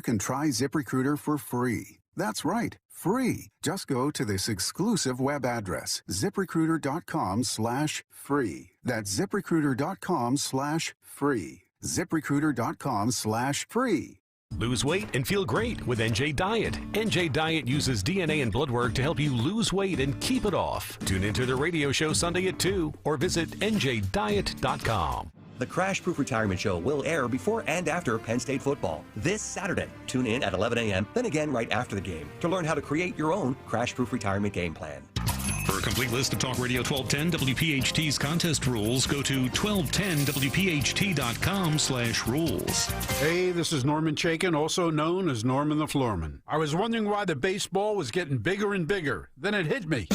can try ZipRecruiter for free. That's right, free. Just go to this exclusive web address, ZipRecruiter.com/free. That's ZipRecruiter.com/free. ZipRecruiter.com/free. Lose weight and feel great with NJ Diet. NJ Diet uses DNA and blood work to help you lose weight and keep it off. Tune into the radio show Sunday at 2 or visit njdiet.com. The Crash Proof Retirement Show will air before and after Penn State football this Saturday. Tune in at 11 a.m., then again right after the game to learn how to create your own Crash Proof Retirement game plan. For a complete list of Talk Radio 1210 WPHT's contest rules, go to 1210WPHT.com/rules. Hey, this is Norman Chaikin, also known as Norman the Floorman. I was wondering why the baseball was getting bigger and bigger. Then it hit me.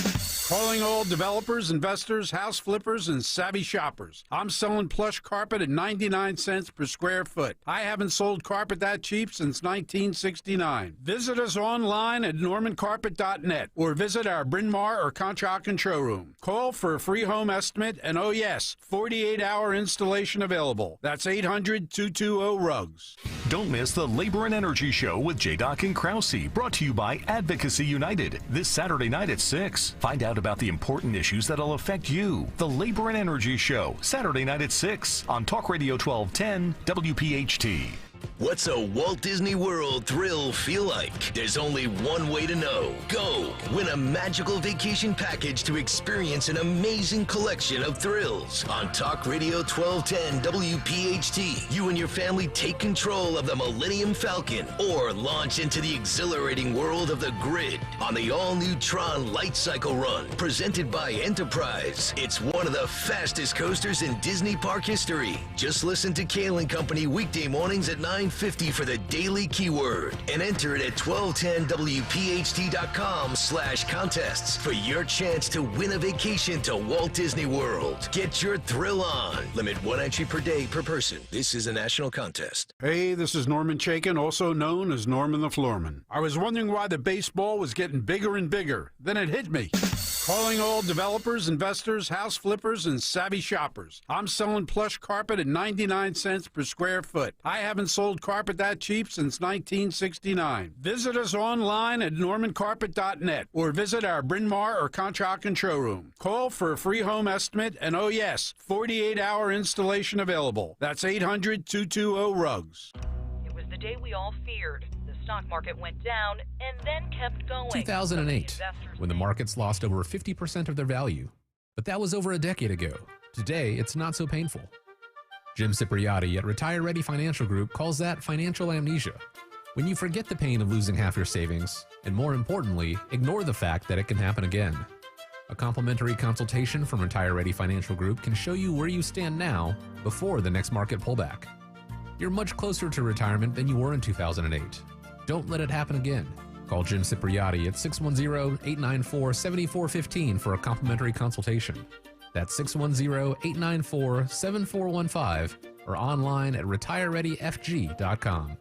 Calling all developers, investors, house flippers, and savvy shoppers. I'm selling plush carpet at 99 cents per square foot. I haven't sold carpet that cheap since 1969. Visit us online at normancarpet.net or visit our Bryn Mawr or Conshohocken showroom. Call for a free home estimate and, oh yes, 48-hour installation available. That's 800-220-RUGS. Don't miss the Labor and Energy Show with J-Doc and Krause, brought to you by Advocacy United, this Saturday night at 6. Find out about the important issues that'll affect you. The Labor and Energy Show, Saturday night at 6 on Talk Radio 1210 WPHT. What's a Walt Disney World thrill feel like? There's only one way to know. Go win a magical vacation package to experience an amazing collection of thrills. On Talk Radio 1210 WPHT, you and your family take control of the Millennium Falcon or launch into the exhilarating world of the Grid on the all-new Tron Light Cycle Run, presented by Enterprise. It's one of the fastest coasters in Disney Park history. Just listen to Kayal and Company weekday mornings at 9:50 for the daily keyword and enter it at 1210WPHT.com/contests for your chance to win a vacation to Walt Disney World. Get your thrill on. Limit one entry per day per person. This is a national contest. Hey, this is Norman Chaikin, also known as Norman the Floorman. I was wondering why the baseball was getting bigger and bigger. Then it hit me. Calling all developers, investors, house flippers, and savvy shoppers. I'm selling plush carpet at 99 cents per square foot. I haven't sold carpet that cheap since 1969. Visit us online at normancarpet.net or visit our Bryn Mawr or Conshohocken showroom. Call for a free home estimate and, oh yes, 48-hour installation available. That's 800-220-RUGS. It was the day we all feared. The stock market went down and then kept going. 2008, when the markets lost over 50% of their value. But that was over a decade ago. Today, it's not so painful. Jim Cipriotti at Retire Ready Financial Group calls that financial amnesia. When you forget the pain of losing half your savings, and more importantly, ignore the fact that it can happen again. A complimentary consultation from Retire Ready Financial Group can show you where you stand now before the next market pullback. You're much closer to retirement than you were in 2008. Don't let it happen again. Call Jim Cipriotti at 610-894-7415 for a complimentary consultation. That's 610-894-7415 or online at retirereadyfg.com.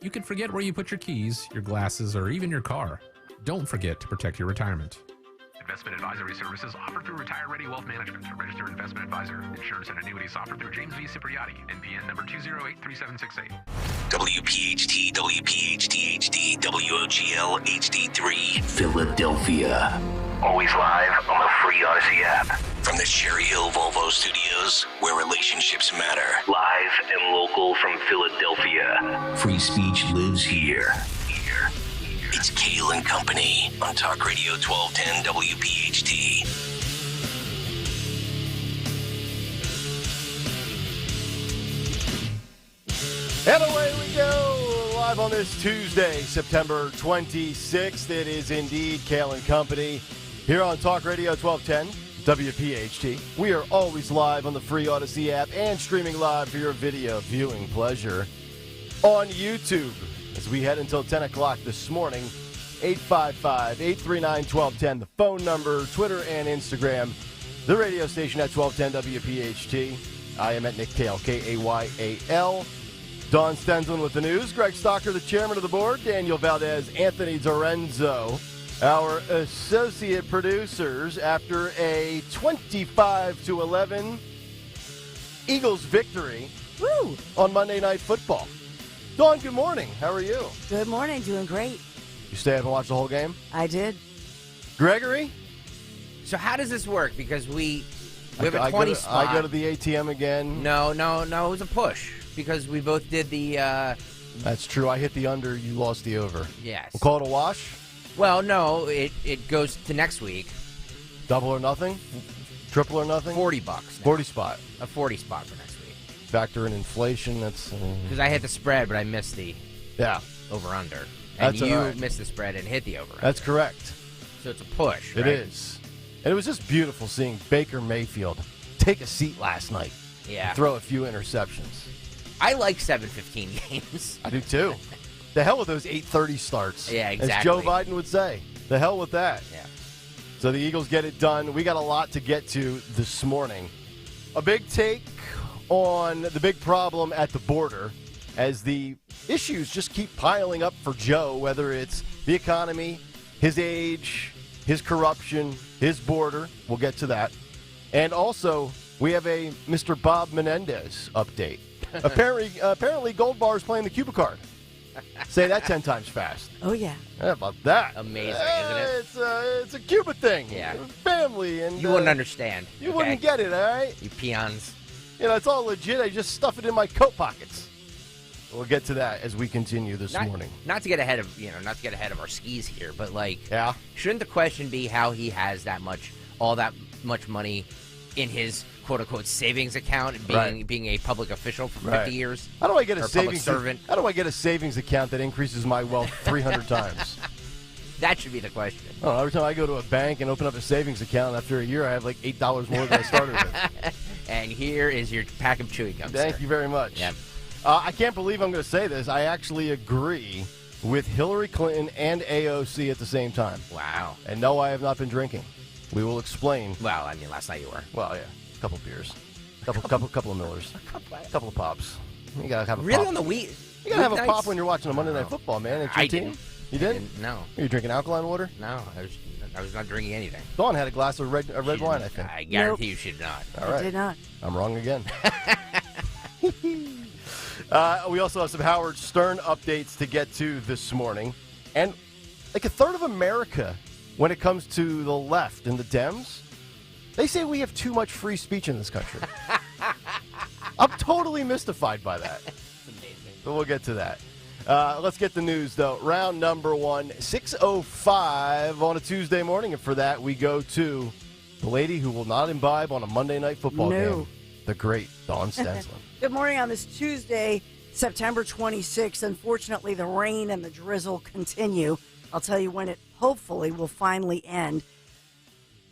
You can forget where you put your keys, your glasses, or even your car. Don't forget to protect your retirement. Investment advisory services offered through Retire Ready Wealth Management, a registered investment advisor. Insurance and annuities offered through James V. Cipriotti, NPN number 2083768. WPHT, WPHT HD, WOGL HD3, Philadelphia. Always live on the free Odyssey app. From the Cherry Hill Volvo Studios, where relationships matter. Live and local from Philadelphia. Free speech lives here. It's Kayal and Company on Talk Radio 1210 WPHT. And away we go, live on this Tuesday, September 26th. It is indeed Kayal and Company here on Talk Radio 1210 WPHT. We are always live on the free Odyssey app and streaming live for your video viewing pleasure on YouTube. As we head until 10 o'clock this morning, 855-839-1210, the phone number, Twitter and Instagram, the radio station at 1210 WPHT. I am at Nick Kayal, K-A-Y-A-L. Don Stenson with the news, Greg Stocker, the chairman of the board, Daniel Valdez, Anthony Dorenzo, our associate producers, after a 25-11 Eagles victory on Monday Night Football. Dawn, good morning. How are you? Good morning. Doing great. You stay up and watch the whole game? I did. Gregory? So how does this work? Because we have a 20 spot. I go to the ATM again. No. It was a push because we both did the. That's true. I hit the under. You lost the over. Yes. We'll call it a wash? Well, no. It goes to next week. Double or nothing? Triple or nothing? $40 now. 40 spot. A 40 spot for next week. Factor in inflation. That's because I hit the spread, but I missed the over under, and that's you right. missed the spread and hit the over. That's correct. So it's a push. It right? is, and it was just beautiful seeing Baker Mayfield take a seat last night. Yeah. And throw a few interceptions. I like 7:15 games. I do too. The hell with those 8:30 starts. Yeah, exactly. As Joe Biden would say. The hell with that. Yeah. So the Eagles get it done. We got a lot to get to this morning. A big take on the big problem at the border as the issues just keep piling up for Joe, whether it's the economy, his age, his corruption, his border. We'll get to that. And also, we have a Mr. Bob Menendez update. Apparently Gold Bar is playing the Cuba card. Say that 10 times fast. Oh, yeah. How about that? Amazing, isn't it? It's a Cuba thing. Yeah. Family. And You wouldn't understand. You wouldn't get it, all right? You peons. You know, it's all legit. I just stuff it in my coat pockets. We'll get to that as we continue this morning. Not to get ahead of our skis here, but yeah. Shouldn't the question be how he has all that much money in his quote unquote savings account, being a public official for 50 years? How do I get a public servant? How do I get a savings account that increases my wealth 300 times? That should be the question. Oh, every time I go to a bank and open up a savings account, after a year, I have like $8 more than I started with. And here is your pack of chewing gum. Thank you very much. Yeah. I can't believe I'm going to say this. I actually agree with Hillary Clinton and AOC at the same time. Wow. And no, I have not been drinking. We will explain. Well, I mean, last night you were. Well, yeah. A couple beers. Couple of Millers. A couple of pops. You got to have a really pop. On the week? You got to have a pop when you're watching a Monday Night Football, man. It's your team. Didn't. You didn't? No. Are you drinking alkaline water? No, I was not drinking anything. Dawn had a glass of red wine, I think. I guarantee you should not. All right. I did not. I'm wrong again. We also have some Howard Stern updates to get to this morning. And like a third of America, when it comes to the left and the Dems, they say we have too much free speech in this country. I'm totally mystified by that. It's amazing. But we'll get to that. Let's get the news, though. Round number 1, 6:05 on a Tuesday morning. And for that, we go to the lady who will not imbibe on a Monday Night Football game, the great Dawn Stensland. Good morning on this Tuesday, September 26th. Unfortunately, the rain and the drizzle continue. I'll tell you when it hopefully will finally end.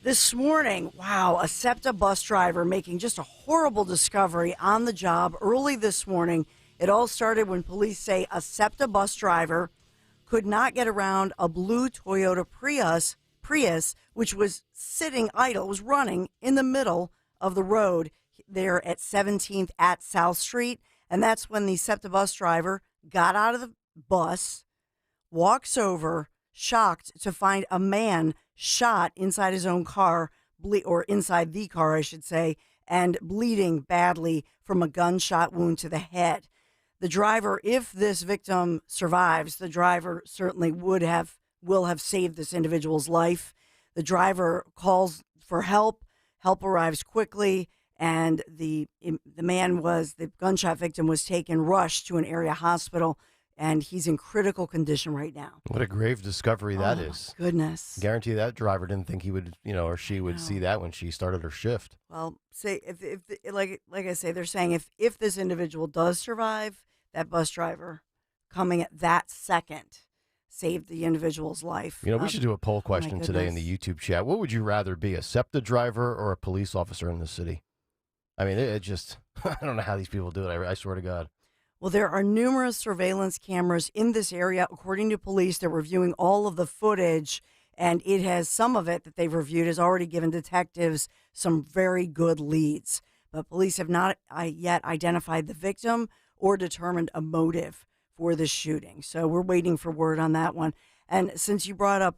This morning, wow, a SEPTA bus driver making just a horrible discovery on the job early this morning. It all started when police say a SEPTA bus driver could not get around a blue Toyota Prius, which was sitting idle, was running in the middle of the road there at 17th at South Street. And that's when the SEPTA bus driver got out of the bus, walks over, shocked to find a man shot inside his own car, or inside the car, I should say, and bleeding badly from a gunshot wound to the head. The driver, if this victim survives, the driver certainly will have saved this individual's life. The driver calls for help. Help arrives quickly, and the gunshot victim was rushed to an area hospital, and he's in critical condition right now. What a grave discovery that is. My goodness. Guarantee that driver didn't think he would, or she would see that when she started her shift. Well, say if like I say, they're saying if this individual does survive, that bus driver coming at that second saved the individual's life. We should do a poll question today in the YouTube chat. What would you rather be, a SEPTA driver or a police officer in the city? I mean, it just, I don't know how these people do it. I swear to God. Well, there are numerous surveillance cameras in this area. According to police, they're reviewing all of the footage, and some of it that they've reviewed has already given detectives some very good leads. But police have not yet identified the victim or determined a motive for this shooting. So we're waiting for word on that one. And since you brought up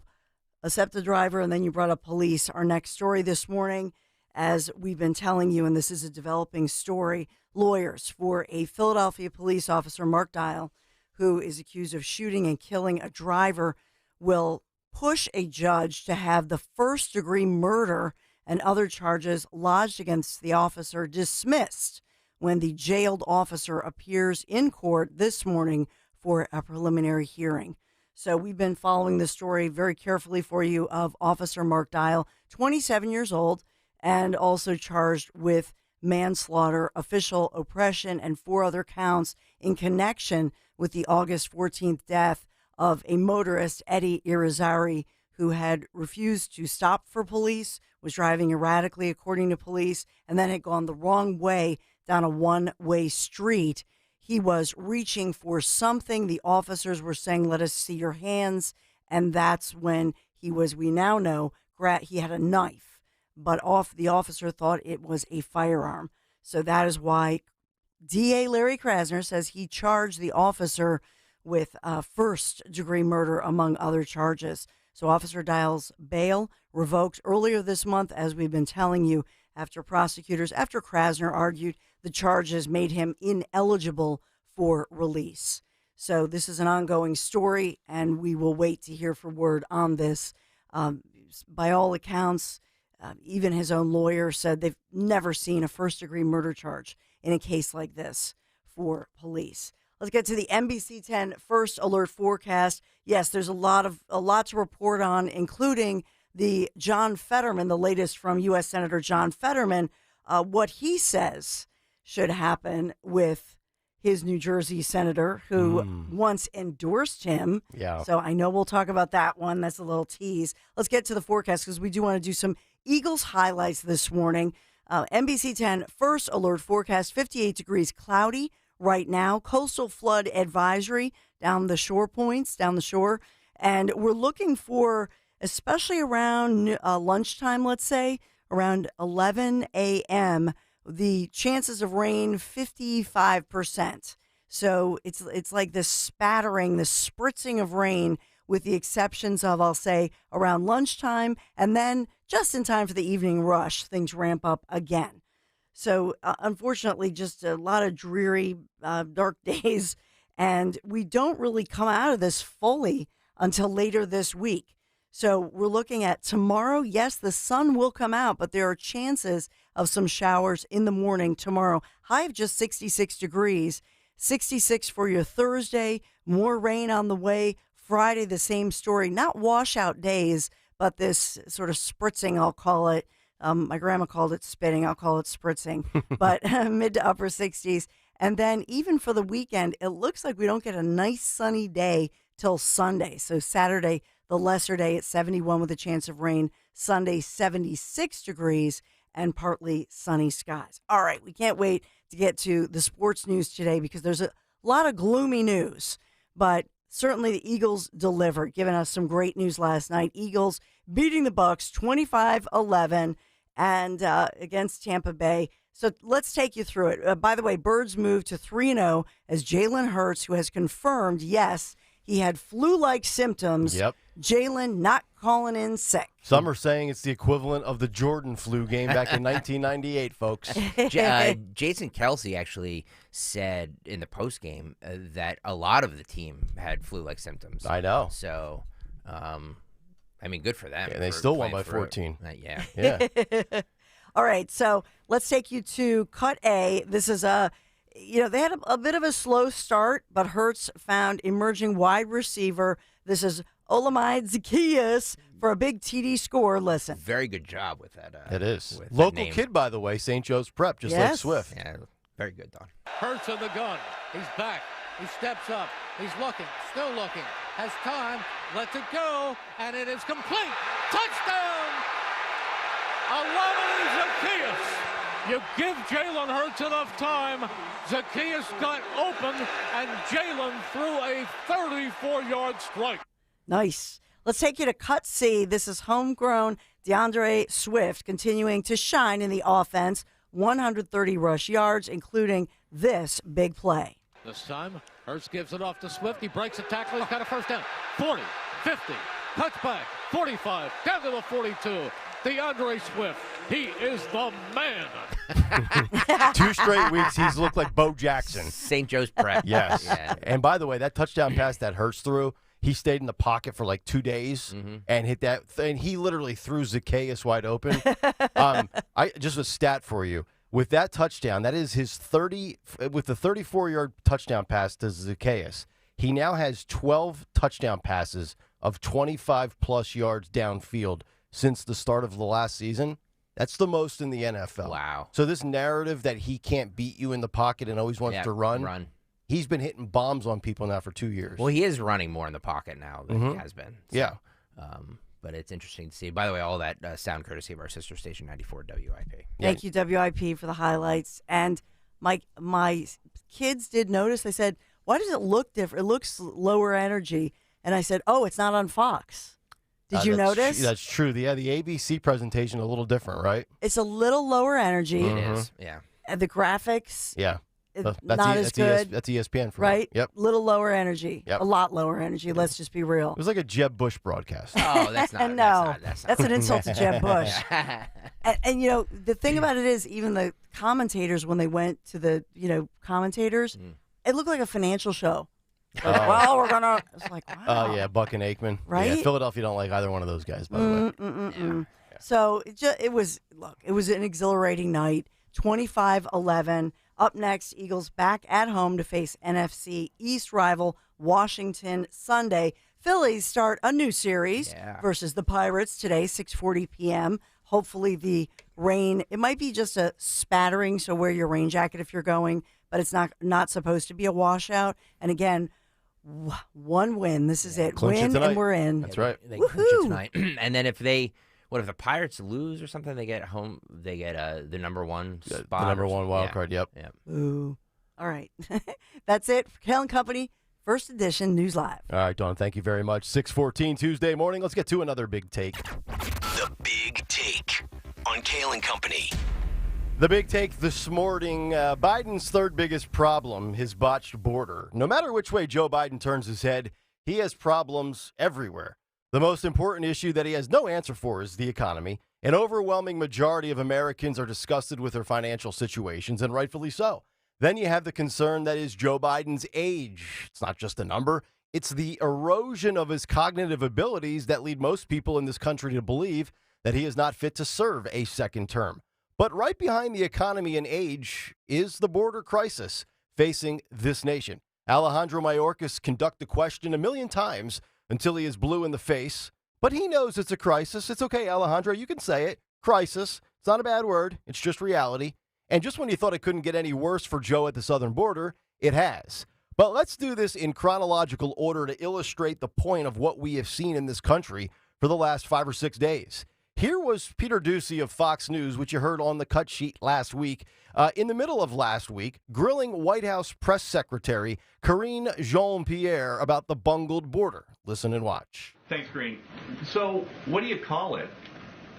a SEPTA driver and then you brought up police, our next story this morning, as we've been telling you, and this is a developing story, lawyers for a Philadelphia police officer, Mark Dial, who is accused of shooting and killing a driver, will push a judge to have the first-degree murder and other charges lodged against the officer dismissed when the jailed officer appears in court this morning for a preliminary hearing. So we've been following the story very carefully for you of Officer Mark Dial, 27 years old, and also charged with manslaughter, official oppression, and 4 other counts in connection with the August 14th death of a motorist, Eddie Irizarry, who had refused to stop for police, was driving erratically according to police, and then had gone the wrong way down a one-way street. He was reaching for something. The officers were saying, "Let us see your hands." And that's when he was, we now know, he had a knife. But the officer thought it was a firearm. So that is why DA Larry Krasner says he charged the officer with first-degree murder, among other charges. So Officer Dial's bail revoked earlier this month, as we've been telling you, after Krasner argued the charges made him ineligible for release. So this is an ongoing story, and we will wait to hear for word on this. By all accounts, even his own lawyer said they've never seen a first-degree murder charge in a case like this for police. Let's get to the NBC 10 First Alert forecast. Yes, there's a lot to report on, including the John Fetterman, the latest from U.S. Senator John Fetterman, what he says should happen with his New Jersey senator who once endorsed him. Yeah. So I know we'll talk about that one. That's a little tease. Let's get to the forecast because we do want to do some Eagles highlights this morning. NBC 10 First Alert forecast, 58 degrees cloudy right now. Coastal flood advisory down the shore. And we're looking for, especially around lunchtime, let's say, around 11 a.m., the chances of rain, 55%. So it's like this spattering, this spritzing of rain, with the exceptions of, I'll say, around lunchtime, and then just in time for the evening rush, things ramp up again. So unfortunately, just a lot of dreary, dark days, and we don't really come out of this fully until later this week. So we're looking at tomorrow. Yes, the sun will come out, but there are chances of some showers in the morning tomorrow. High of just 66 degrees, 66 for your Thursday, more rain on the way. Friday, the same story. Not washout days, but this sort of spritzing, I'll call it. My grandma called it spitting. I'll call it spritzing. But mid to upper 60s. And then even for the weekend, it looks like we don't get a nice sunny day till Sunday. So Saturday, the lesser day at 71 with a chance of rain. Sunday, 76 degrees and partly sunny skies. All right, we can't wait to get to the sports news today because there's a lot of gloomy news. But certainly the Eagles delivered, giving us some great news last night. Eagles beating the Bucs 25-11 and against Tampa Bay. So let's take you through it. By the way, Birds moved to 3-0 as Jalen Hurts, who has confirmed, yes, he had flu-like symptoms. Yep. Jalen not calling in sick. Some are saying it's the equivalent of the Jordan flu game back in 1998, folks. Jason Kelsey actually said in the postgame that a lot of the team had flu-like symptoms. I know. So, I mean, good for them. Yeah, and they still won by 14. Yeah. Yeah. All right, so let's take you to Cut A. This is they had a bit of a slow start, but Hurts found emerging wide receiver. This is Olamide Zaccheaus for a big TD score. Listen. Very good job with that. It is. With Local kid, by the way, St. Joe's Prep, just like Swift. Yeah, very good, Don. Hurts in the gun. He's back. He steps up. He's looking. Still looking. Has time. Lets it go. And it is complete. Touchdown! Olamide Zaccheaus. You give Jalen Hurts enough time. Zaccheaus got open, and Jalen threw a 34-yard strike. Nice. Let's take you to Cut C. This is homegrown DeAndre Swift continuing to shine in the offense. 130 rush yards, including this big play. This time, Hurts gives it off to Swift. He breaks a tackle. He's got a first down. 40, 50, cuts back, 45, down to the 42. DeAndre Swift. He is the man. 2 straight weeks, he's looked like Bo Jackson. St. Joe's Prep. Yes. Yeah. And by the way, that touchdown pass that Hurts threw, he stayed in the pocket for like 2 days and hit that. And he literally threw Zacchaeus wide open. Just a stat for you. With that touchdown, that is his with the 34-yard touchdown pass to Zacchaeus, he now has 12 touchdown passes of 25-plus yards downfield since the start of the last season. That's the most in the NFL. Wow. So this narrative that he can't beat you in the pocket and always wants to run, he's been hitting bombs on people now for 2 years. Well, he is running more in the pocket now than he has been. So, yeah. But it's interesting to see. By the way, all that sound courtesy of our sister station, 94 WIP. Thank you, WIP, for the highlights. And my kids did notice. They said, why does it look different? It looks lower energy. And I said, oh, it's not on Fox. Did you notice? That's true. The ABC presentation a little different, right? It's a little lower energy. It is, yeah. And the graphics, yeah, not as good. That's ESPN for right? Yep. Little lower energy. Yep. A lot lower energy. Let's just be real. It was like a Jeb Bush broadcast. Oh, that's not. No, that's an insult to Jeb Bush. And you know, the thing about it is, even the commentators, when they went to the commentators, it looked like a financial show. Like, well, we're gonna. It's like, wow. Oh yeah, Buck and Aikman. Right? Yeah, Philadelphia don't like either one of those guys, by the way. Yeah. So it was an exhilarating night. 25-11. Up next, Eagles back at home to face NFC East rival Washington Sunday. Phillies start a new series versus the Pirates today, 6:40 p.m. Hopefully the rain, it might be just a spattering, so wear your rain jacket if you're going, but it's not supposed to be a washout. And again, one win. This is it. Clinch Win it and we're in. That's right. They clinch it tonight. And then if the Pirates lose or something, they get home. They get the number one spot. The number one wild card. Yep. Ooh. All right. That's it for Kayal and Company. First edition News Live. All right, Dawn, thank you very much. 6:14 Tuesday morning. Let's get to another big take. The Big Take on Kayal and Company. The big take this morning, Biden's third biggest problem, his botched border. No matter which way Joe Biden turns his head, he has problems everywhere. The most important issue that he has no answer for is the economy. An overwhelming majority of Americans are disgusted with their financial situations, and rightfully so. Then you have the concern that is Joe Biden's age. It's not just a number. It's the erosion of his cognitive abilities that lead most people in this country to believe that he is not fit to serve a second term. But right behind the economy and age is the border crisis facing this nation. Alejandro Mayorkas conduct the question 1,000,000 times until he is blue in the face. But he knows it's a crisis. It's okay, Alejandro. You can say it. Crisis. It's not a bad word. It's just reality. And just when you thought it couldn't get any worse for Joe at the southern border, it has. But let's do this in chronological order to illustrate the point of what we have seen in this country for the last 5 or 6 days. Here was Peter Doocy of Fox News, which you heard on the cut sheet last week, in the middle of last week, grilling White House Press Secretary Karine Jean-Pierre about the bungled border. Listen and watch. Thanks, Green. So what do you call it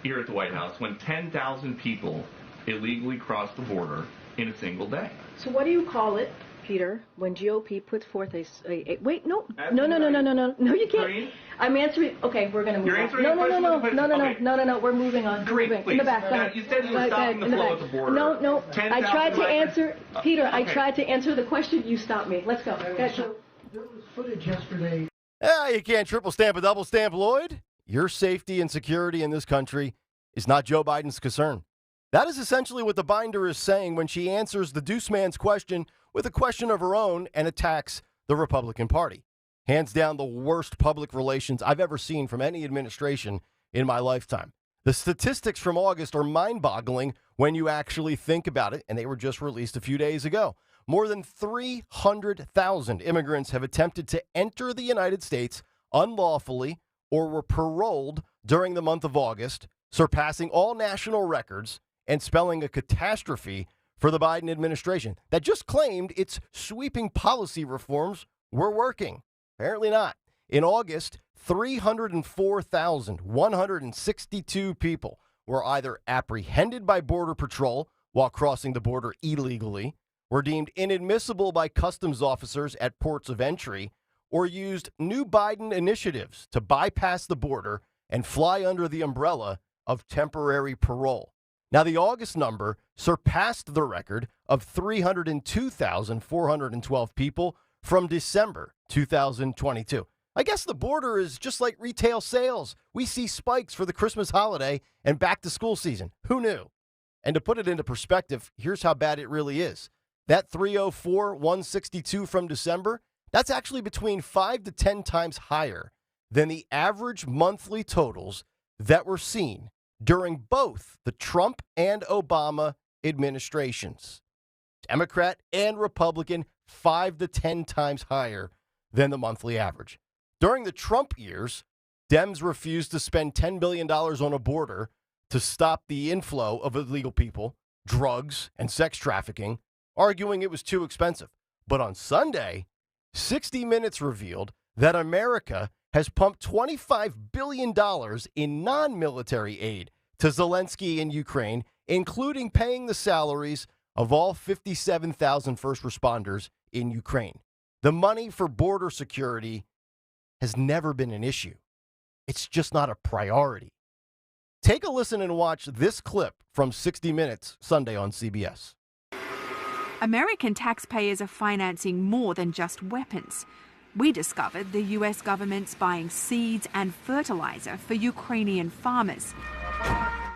here at the White House when 10,000 people illegally cross the border in a single day? So what do you call it, Peter, when GOP puts forth wait, no, you can't. Green? I'm answering. Okay, we're going to move You're on. answering No, the question. no, we're moving on. Green, moving. please. In the back. Come on. You said you were stopping the flow at the border. No. I tried to answer, Peter. Okay. I tried to answer the question. You stopped me. Let's go. There was footage yesterday. You can't triple stamp a double stamp, Lloyd. Your safety and security in this country is not Joe Biden's concern. That is essentially what the binder is saying when she answers the Deuce Man's question with a question of her own and attacks the Republican Party. Hands down, the worst public relations I've ever seen from any administration in my lifetime. The statistics from August are mind-boggling when you actually think about it, and they were just released a few days ago. More than 300,000 immigrants have attempted to enter the United States unlawfully or were paroled during the month of August, surpassing all national records and spelling a catastrophe for the Biden administration that just claimed its sweeping policy reforms were working. Apparently not. In August, 304,162 people were either apprehended by Border Patrol while crossing the border illegally, were deemed inadmissible by customs officers at ports of entry, or used new Biden initiatives to bypass the border and fly under the umbrella of temporary parole. Now, the August number surpassed the record of 302,412 people from December 2022. I guess the border is just like retail sales. We see spikes for the Christmas holiday and back-to-school season. Who knew? And to put it into perspective, here's how bad it really is. That 304,162 from December, that's actually between 5 to 10 times higher than the average monthly totals that were seen during both the Trump and Obama administrations. Democrat and Republican, 5 to 10 times higher than the monthly average. During the Trump years, Dems refused to spend $10 billion on a border to stop the inflow of illegal people, drugs, and sex trafficking, arguing it was too expensive. But on Sunday, 60 Minutes revealed that America has pumped $25 billion in non-military aid to Zelensky in Ukraine, including paying the salaries of all 57,000 first responders in Ukraine. The money for border security has never been an issue. It's just not a priority. Take a listen and watch this clip from 60 Minutes Sunday on CBS. American taxpayers are financing more than just weapons. We discovered the US government's buying seeds and fertilizer for Ukrainian farmers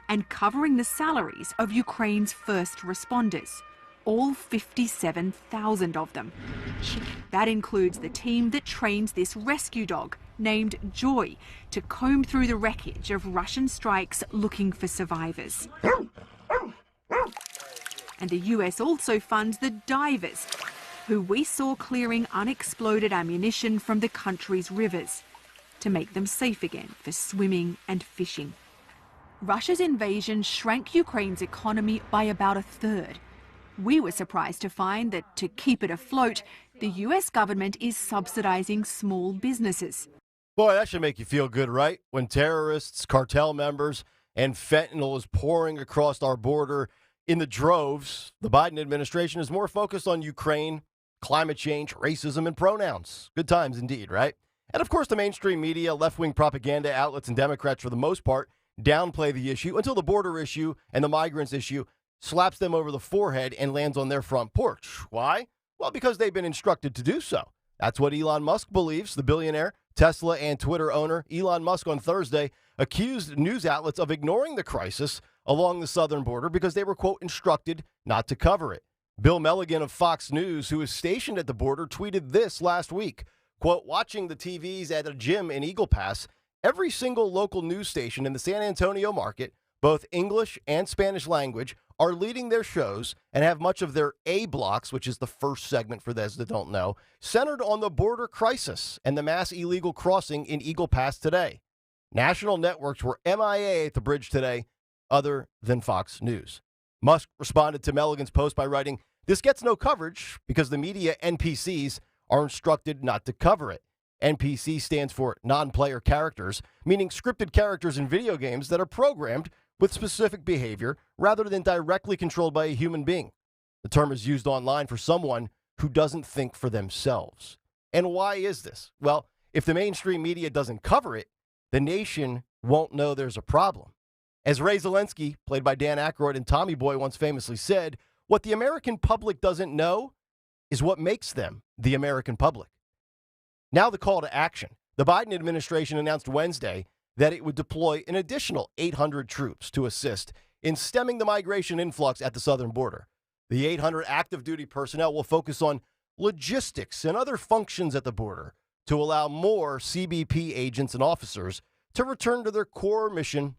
and covering the salaries of Ukraine's first responders, all 57,000 of them. That includes the team that trains this rescue dog, named Joy, to comb through the wreckage of Russian strikes looking for survivors. And the US also funds the divers, who we saw clearing unexploded ammunition from the country's rivers to make them safe again for swimming and fishing. Russia's invasion shrank Ukraine's economy by about a third. We were surprised to find that to keep it afloat, the US government is subsidizing small businesses. Boy, that should make you feel good, right? When terrorists, cartel members, and fentanyl is pouring across our border in the droves, the Biden administration is more focused on Ukraine, climate change, racism, and pronouns. Good times indeed, right? And of course, the mainstream media, left-wing propaganda outlets, and Democrats, for the most part, downplay the issue until the border issue and the migrants issue slaps them over the forehead and lands on their front porch. Why? Well, because they've been instructed to do so. That's what Elon Musk believes. The billionaire, Tesla, and Twitter owner Elon Musk on Thursday accused news outlets of ignoring the crisis along the southern border because they were, quote, instructed not to cover it. Bill Milligan of Fox News, who is stationed at the border, tweeted this last week, quote, watching the TVs at a gym in Eagle Pass, every single local news station in the San Antonio market, both English and Spanish language, are leading their shows and have much of their A blocks, which is the first segment for those that don't know, centered on the border crisis and the mass illegal crossing in Eagle Pass today. National networks were MIA at the bridge today, other than Fox News. Musk responded to Milligan's post by writing, this gets no coverage because the media NPCs are instructed not to cover it. NPC stands for non-player characters, meaning scripted characters in video games that are programmed with specific behavior rather than directly controlled by a human being. The term is used online for someone who doesn't think for themselves. And why is this? Well, if the mainstream media doesn't cover it, the nation won't know there's a problem. As Ray Zelensky, played by Dan Aykroyd and Tommy Boy, once famously said, what the American public doesn't know is what makes them the American public. Now the call to action. The Biden administration announced Wednesday that it would deploy an additional 800 troops to assist in stemming the migration influx at the southern border. The 800 active duty personnel will focus on logistics and other functions at the border to allow more CBP agents and officers to return to their core mission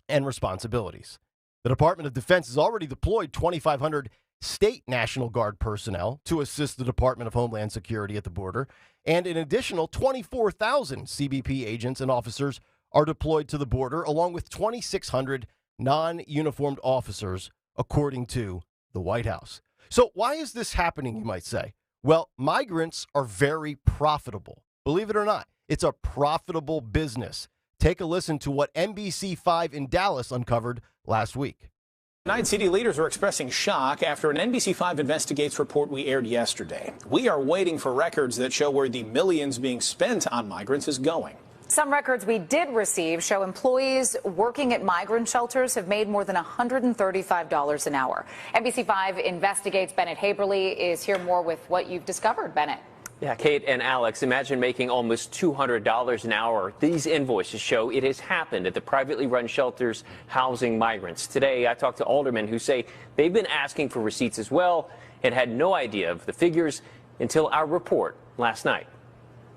and responsibilities. The Department of Defense has already deployed 2,500 state National Guard personnel to assist the Department of Homeland Security at the border, and an additional 24,000 CBP agents and officers are deployed to the border, along with 2,600 non-uniformed officers, according to the White House. So why is this happening, you might say? Well, migrants are very profitable. Believe it or not, it's a profitable business. Take a listen to what NBC5 in Dallas uncovered last week. Night City leaders are expressing shock after an NBC5 Investigates report we aired yesterday. We are waiting for records that show where the millions being spent on migrants is going. Some records we did receive show employees working at migrant shelters have made more than $135 an hour. NBC5 investigates. Bennett Haberly is here more with what you've discovered, Bennett. Yeah, Kate and Alex, imagine making almost $200 an hour. These invoices show it has happened at the privately run shelters housing migrants. Today, I talked to aldermen who say they've been asking for receipts as well and had no idea of the figures until our report last night.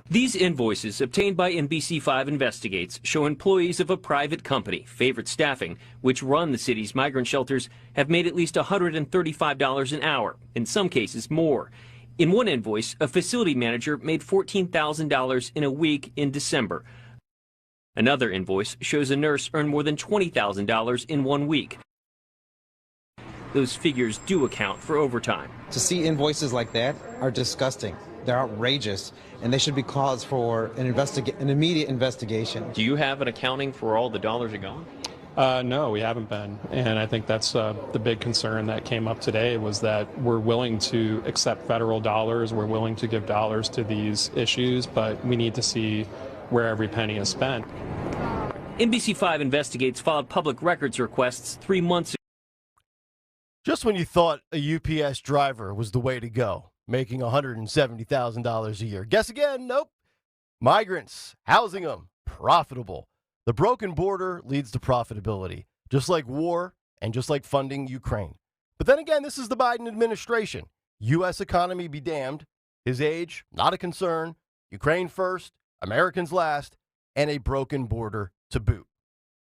These invoices, obtained by NBC5 Investigates, show employees of a private company, Favorite Staffing, which run the city's migrant shelters, have made at least $135 an hour, in some cases more. In one invoice, a facility manager made $14,000 in a week in December. Another invoice shows a nurse earned more than $20,000 in 1 week. Those figures do account for overtime. To see invoices like that are disgusting. They're outrageous, and they should be cause for an immediate investigation. Do you have an accounting for all the dollars are gone? No, we haven't been, and I think that's the big concern that came up today was that we're willing to accept federal dollars, we're willing to give dollars to these issues, but we need to see where every penny is spent. NBC5 Investigates filed public records requests 3 months ago. Just when you thought a UPS driver was the way to go, making $170,000 a year. Guess again, nope. Migrants, housing them, profitable. The broken border leads to profitability, just like war and just like funding Ukraine. But then again, this is the Biden administration. U.S. economy be damned. His age, not a concern. Ukraine first, Americans last, and a broken border to boot.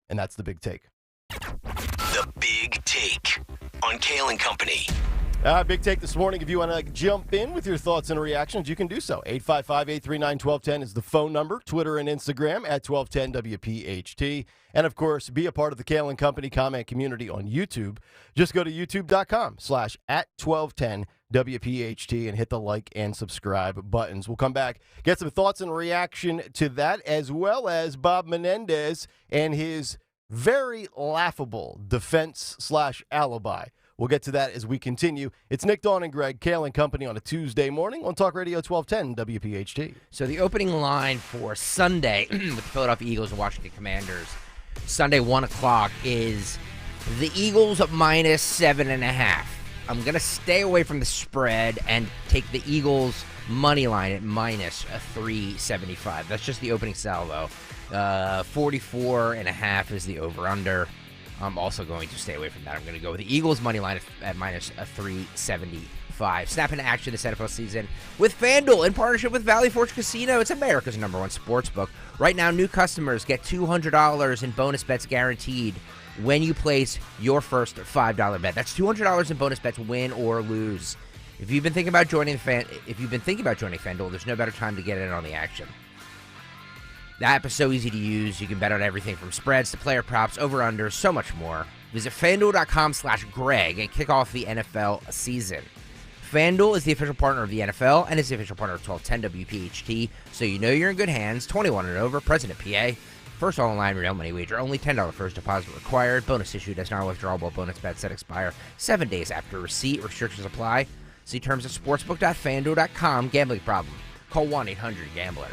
And that's the big take. The Big Take on Kayal and Company. Big take this morning. If you want to jump in with your thoughts and reactions, you can do so. 855-839-1210 is the phone number. Twitter and Instagram at 1210WPHT. And, of course, be a part of the Kayal and Company comment community on YouTube. Just go to youtube.com/@1210WPHT and hit the like and subscribe buttons. We'll come back, get some thoughts and reaction to that, as well as Bob Menendez and his very laughable defense/alibi. We'll get to that as we continue. It's Nick, Dawn, and Greg, Kayal and Company on a Tuesday morning on Talk Radio 1210 WPHT. So the opening line for Sunday with the Philadelphia Eagles and Washington Commanders, Sunday 1 o'clock, is the Eagles minus 7.5. I'm going to stay away from the spread and take the Eagles money line at minus 375. That's just the opening salvo. 44.5 is the over-under. I'm also going to stay away from that. I'm going to go with the Eagles money line at minus 375. Snap into action this NFL season with FanDuel in partnership with Valley Forge Casino. It's America's #1 sports book. Right now, new customers get $200 in bonus bets guaranteed when you place your first $5 bet. That's $200 in bonus bets, win or lose. If you've been thinking about joining FanDuel, there's no better time to get in on the action. The app is so easy to use. You can bet on everything from spreads to player props, over-unders, so much more. Visit FanDuel.com/Greg and kick off the NFL season. FanDuel is the official partner of the NFL and is the official partner of 1210 WPHT, so you know you're in good hands. 21 and over, President PA. First online real money wager. Only $10 first deposit required. Bonus issued as non-withdrawable bonus bets that expire 7 days after receipt. Restrictions apply. See terms at sportsbook.fanduel.com. Gambling problem? Call 1-800-GAMBLER.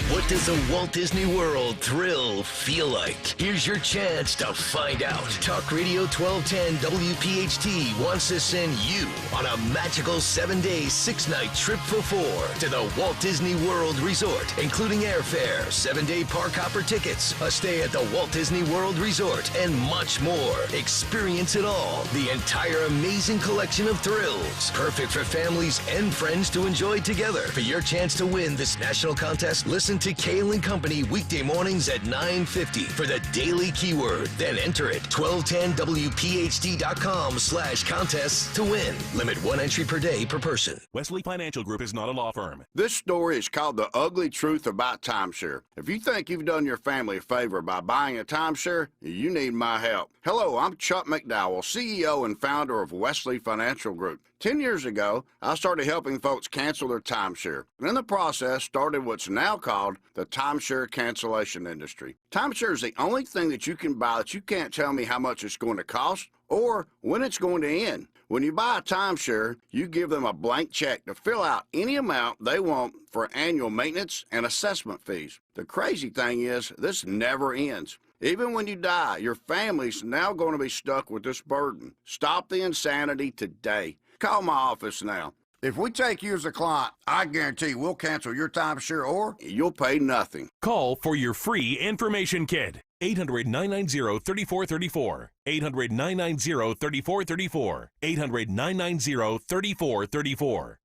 What does a Walt Disney World thrill feel like? Here's your chance to find out. Talk Radio 1210 WPHT wants to send you on a magical 7-day, 6-night trip for 4 to the Walt Disney World Resort, including airfare, 7-day park hopper tickets, a stay at the Walt Disney World Resort, and much more. Experience it all. The entire amazing collection of thrills. Perfect for families and friends to enjoy together. For your chance to win this national contest, listen to Kayal and Company weekday mornings at 9:50 for the daily keyword. Then enter it 1210WPHT.com/contests to win. Limit 1 entry per day per person. Wesley Financial Group is not a law firm. This story is called The Ugly Truth About Timeshare. If you think you've done your family a favor by buying a timeshare, you need my help. Hello, I'm Chuck McDowell, CEO and founder of Wesley Financial Group. 10 years ago, I started helping folks cancel their timeshare, and in the process started what's now called the timeshare cancellation industry. Timeshare is the only thing that you can buy that you can't tell me how much it's going to cost or when it's going to end. When you buy a timeshare, you give them a blank check to fill out any amount they want for annual maintenance and assessment fees. The crazy thing is, this never ends. Even when you die, your family's now going to be stuck with this burden. Stop the insanity today. Call my office now. If we take you as a client, I guarantee we'll cancel your timeshare or you'll pay nothing. Call for your free information kit. 800-990-3434. 800-990-3434. 800-990-3434.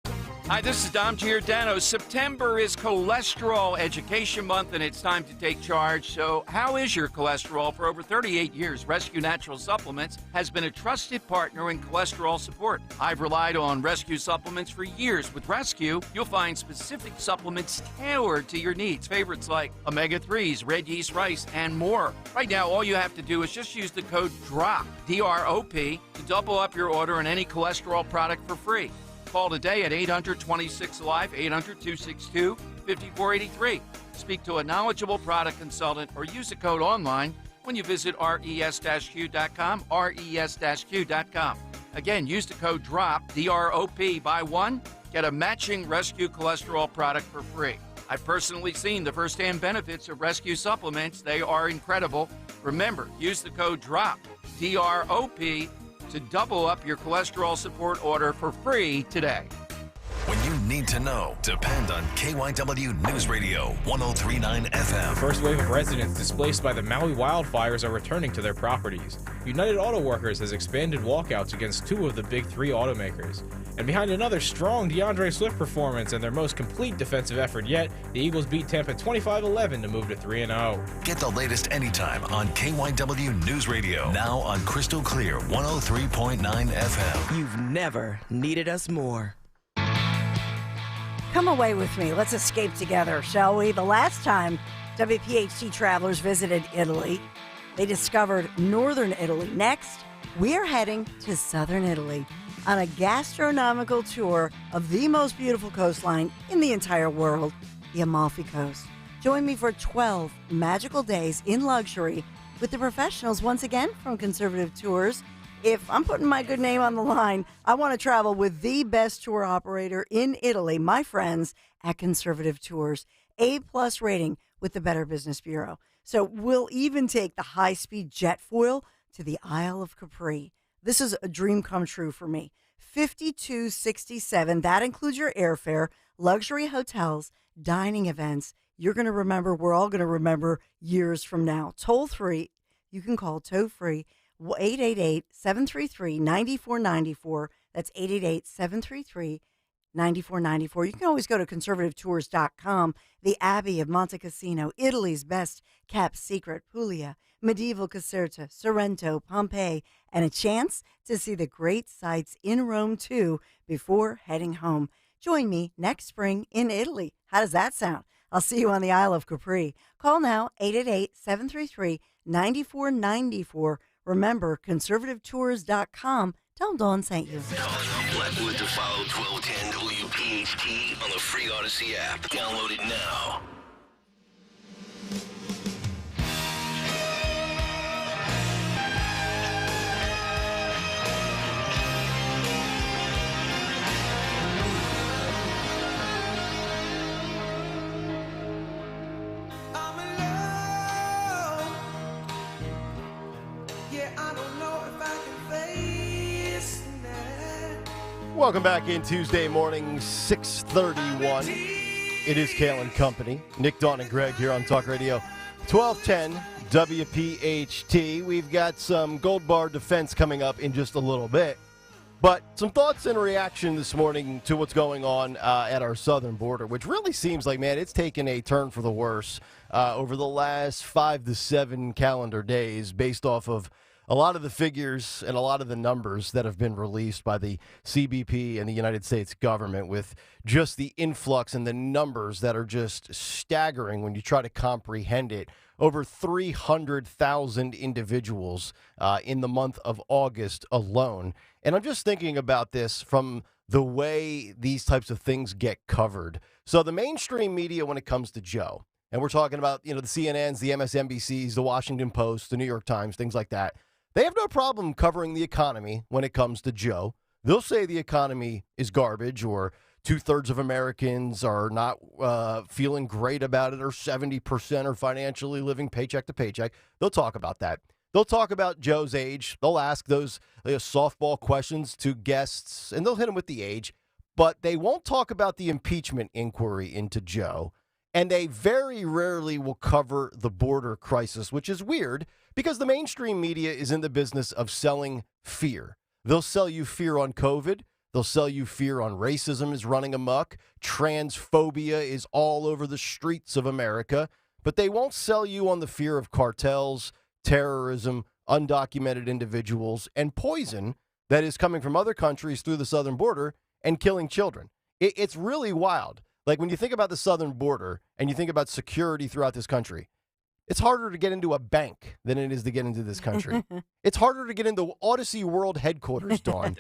Hi, this is Dom Giordano. September is Cholesterol Education Month, and it's time to take charge. So how is your cholesterol? For over 38 years, Rescue Natural Supplements has been a trusted partner in cholesterol support. I've relied on Rescue supplements for years. With Rescue, you'll find specific supplements tailored to your needs. Favorites like omega-3s, red yeast rice, and more. Right now, all you have to do is just use the code DROP, D-R-O-P, to double up your order on any cholesterol product for free. Call today at 800-26-ALIVE, 800-262-5483. Speak to a knowledgeable product consultant or use the code online when you visit res-q.com, res-q.com. Again, use the code DROP, D-R-O-P, buy one, get a matching Rescue cholesterol product for free. I've personally seen the firsthand benefits of Rescue supplements. They are incredible. Remember, use the code DROP, D-R-O-P, to double up your cholesterol support order for free today. When you need to know, depend on KYW News Radio 1039 FM. First wave of residents displaced by the Maui wildfires are returning to their properties. United Auto Workers has expanded walkouts against two of the big three automakers. And behind another strong DeAndre Swift performance and their most complete defensive effort yet, the Eagles beat Tampa 25-11 to move to 3-0. Get the latest anytime on KYW News Radio. Now on Crystal Clear 103.9 FM. You've never needed us more. Come away with me. Let's escape together, shall we? The last time WPHT travelers visited Italy, they discovered northern Italy. Next, we are heading to southern Italy on a gastronomical tour of the most beautiful coastline in the entire world, the Amalfi Coast. Join me for 12 magical days in luxury with the professionals once again from Conservative Tours. If I'm putting my good name on the line, I want to travel with the best tour operator in Italy, my friends at Conservative Tours. A+ rating with the Better Business Bureau. So we'll even take the high-speed jet foil to the Isle of Capri. This is a dream come true for me. $52.67. That includes your airfare, luxury hotels, dining events. You're going to remember, we're all going to remember years from now. Toll free. You can call toll free 888-733-9494. That's 888-733-9494. You can always go to conservativetours.com. The Abbey of Monte Cassino, Italy's best kept secret, Puglia, medieval Caserta, Sorrento, Pompeii, and a chance to see the great sights in Rome, too, before heading home. Join me next spring in Italy. How does that sound? I'll see you on the Isle of Capri. Call now, 888-733-9494. Remember, conservativetours.com. Tell them Dawn sent you. Blackwood to follow 1210 WPHT on the free Odyssey app. Download it now. Welcome back in Tuesday morning, 6:31. It is Kayal and Company. Nick, Dawn, and Greg here on Talk Radio 1210 WPHT. We've got some Gold Bar defense coming up in just a little bit. But some thoughts and reaction this morning to what's going on at our southern border, which really seems like, man, it's taken a turn for the worse over the last 5 to 7 calendar days based off of a lot of the figures and a lot of the numbers that have been released by the CBP and the United States government, with just the influx and the numbers that are just staggering when you try to comprehend it. Over 300,000 individuals in the month of August alone. And I'm just thinking about this from the way these types of things get covered. So the mainstream media, when it comes to Joe, and we're talking about, the CNNs, the MSNBCs, the Washington Post, the New York Times, things like that, they have no problem covering the economy when it comes to Joe. They'll say the economy is garbage, or 2/3 of Americans are not feeling great about it, or 70% are financially living paycheck to paycheck. They'll talk about that. They'll talk about Joe's age. They'll ask those softball questions to guests, and they'll hit them with the age. But they won't talk about the impeachment inquiry into Joe. And they very rarely will cover the border crisis, which is weird because the mainstream media is in the business of selling fear. They'll sell you fear on COVID. They'll sell you fear on racism is running amok. Transphobia is all over the streets of America. But they won't sell you on the fear of cartels, terrorism, undocumented individuals, and poison that is coming from other countries through the southern border and killing children. It's really wild. Like, when you think about the southern border and you think about security throughout this country, it's harder to get into a bank than it is to get into this country. It's harder to get into Odyssey World headquarters, Dawn.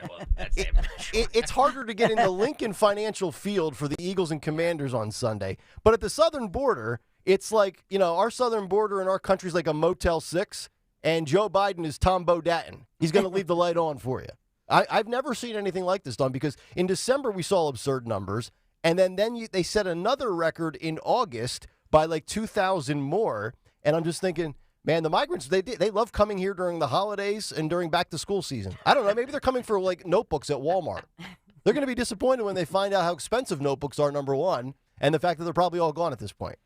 It's harder to get into Lincoln Financial Field for the Eagles and Commanders on Sunday. But at the southern border, it's like, our southern border in our country is like a Motel 6, and Joe Biden is Tom Bodattin. He's going to leave the light on for you. I've never seen anything like this, Dawn, because in December we saw absurd numbers. And then they set another record in August by like 2,000 more. And I'm just thinking, man, the migrants, they love coming here during the holidays and during back to school season. I don't know. Maybe they're coming for like notebooks at Walmart. They're going to be disappointed when they find out how expensive notebooks are, number one, and the fact that they're probably all gone at this point.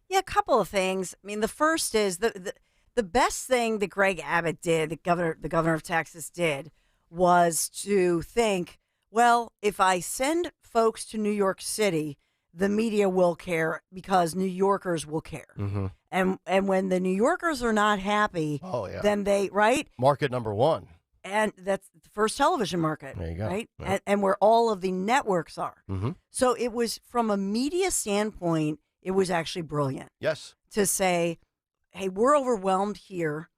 Yeah, a couple of things. I mean, the first is the best thing that Greg Abbott did, the governor of Texas did, was to think, well, if I send folks to New York City, the media will care because New Yorkers will care. Mm-hmm. And when the New Yorkers are not happy, then they, right? Market number one. And that's the first television market. There you go. Right? Yeah. And where all of the networks are. Mm-hmm. So it was, from a media standpoint, it was actually brilliant. Yes. To say, hey, we're overwhelmed here.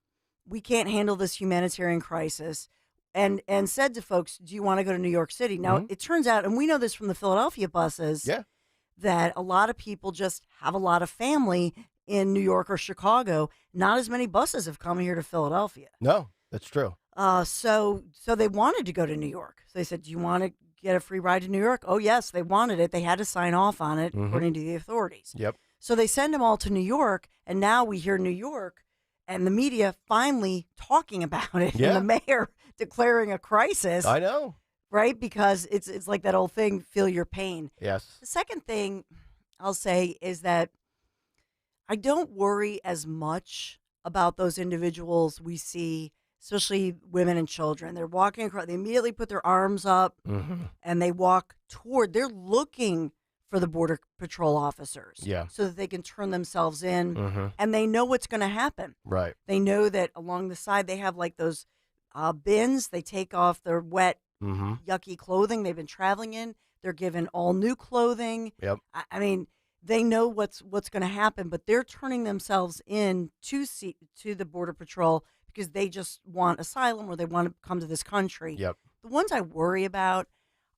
We can't handle this humanitarian crisis. And said to folks, do you want to go to New York City? Now, it turns out, and we know this from the Philadelphia buses, that a lot of people just have a lot of family in New York or Chicago. Not as many buses have come here to Philadelphia. No, that's true. So they wanted to go to New York. So they said, do you want to get a free ride to New York? Oh, yes, they wanted it. They had to sign off on it, according to the authorities. Yep. So they send them all to New York, and now we hear New York and the media finally talking about it, and the mayor declaring a crisis. I know. Right? Because it's like that old thing, feel your pain. Yes. The second thing I'll say is that I don't worry as much about those individuals we see, especially women and children. They're walking across, they immediately put their arms up and they walk they're looking for the Border Patrol officers so that they can turn themselves in, and they know what's going to happen. Right. They know that along the side they have like those bins. They take off their wet, yucky clothing they've been traveling in. They're given all new clothing. Yep. I mean, they know what's going to happen, but they're turning themselves in to the Border Patrol because they just want asylum or they want to come to this country. Yep. The ones I worry about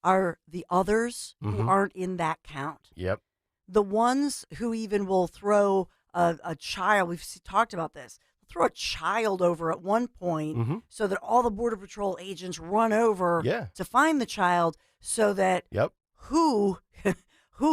are the others who aren't in that count. Yep. The ones who even will throw a child, we've talked about this, throw a child over at one point so that all the Border Patrol agents run over to find the child so that who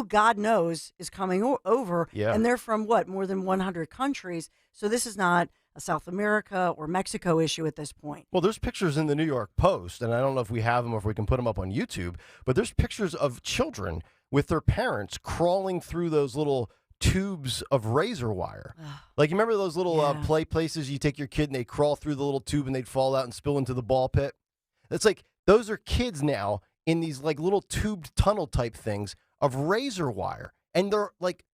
God knows is coming over. Yeah. And they're from more than 100 countries. So this is not a South America or Mexico issue at this point. Well, there's pictures in the New York Post, and I don't know if we have them or if we can put them up on YouTube, but there's pictures of children with their parents crawling through those little tubes of razor wire. Like, you remember those little play places you take your kid and they crawl through the little tube and they'd fall out and spill into the ball pit? It's like those are kids now in these like little tubed tunnel type things of razor wire, and they're like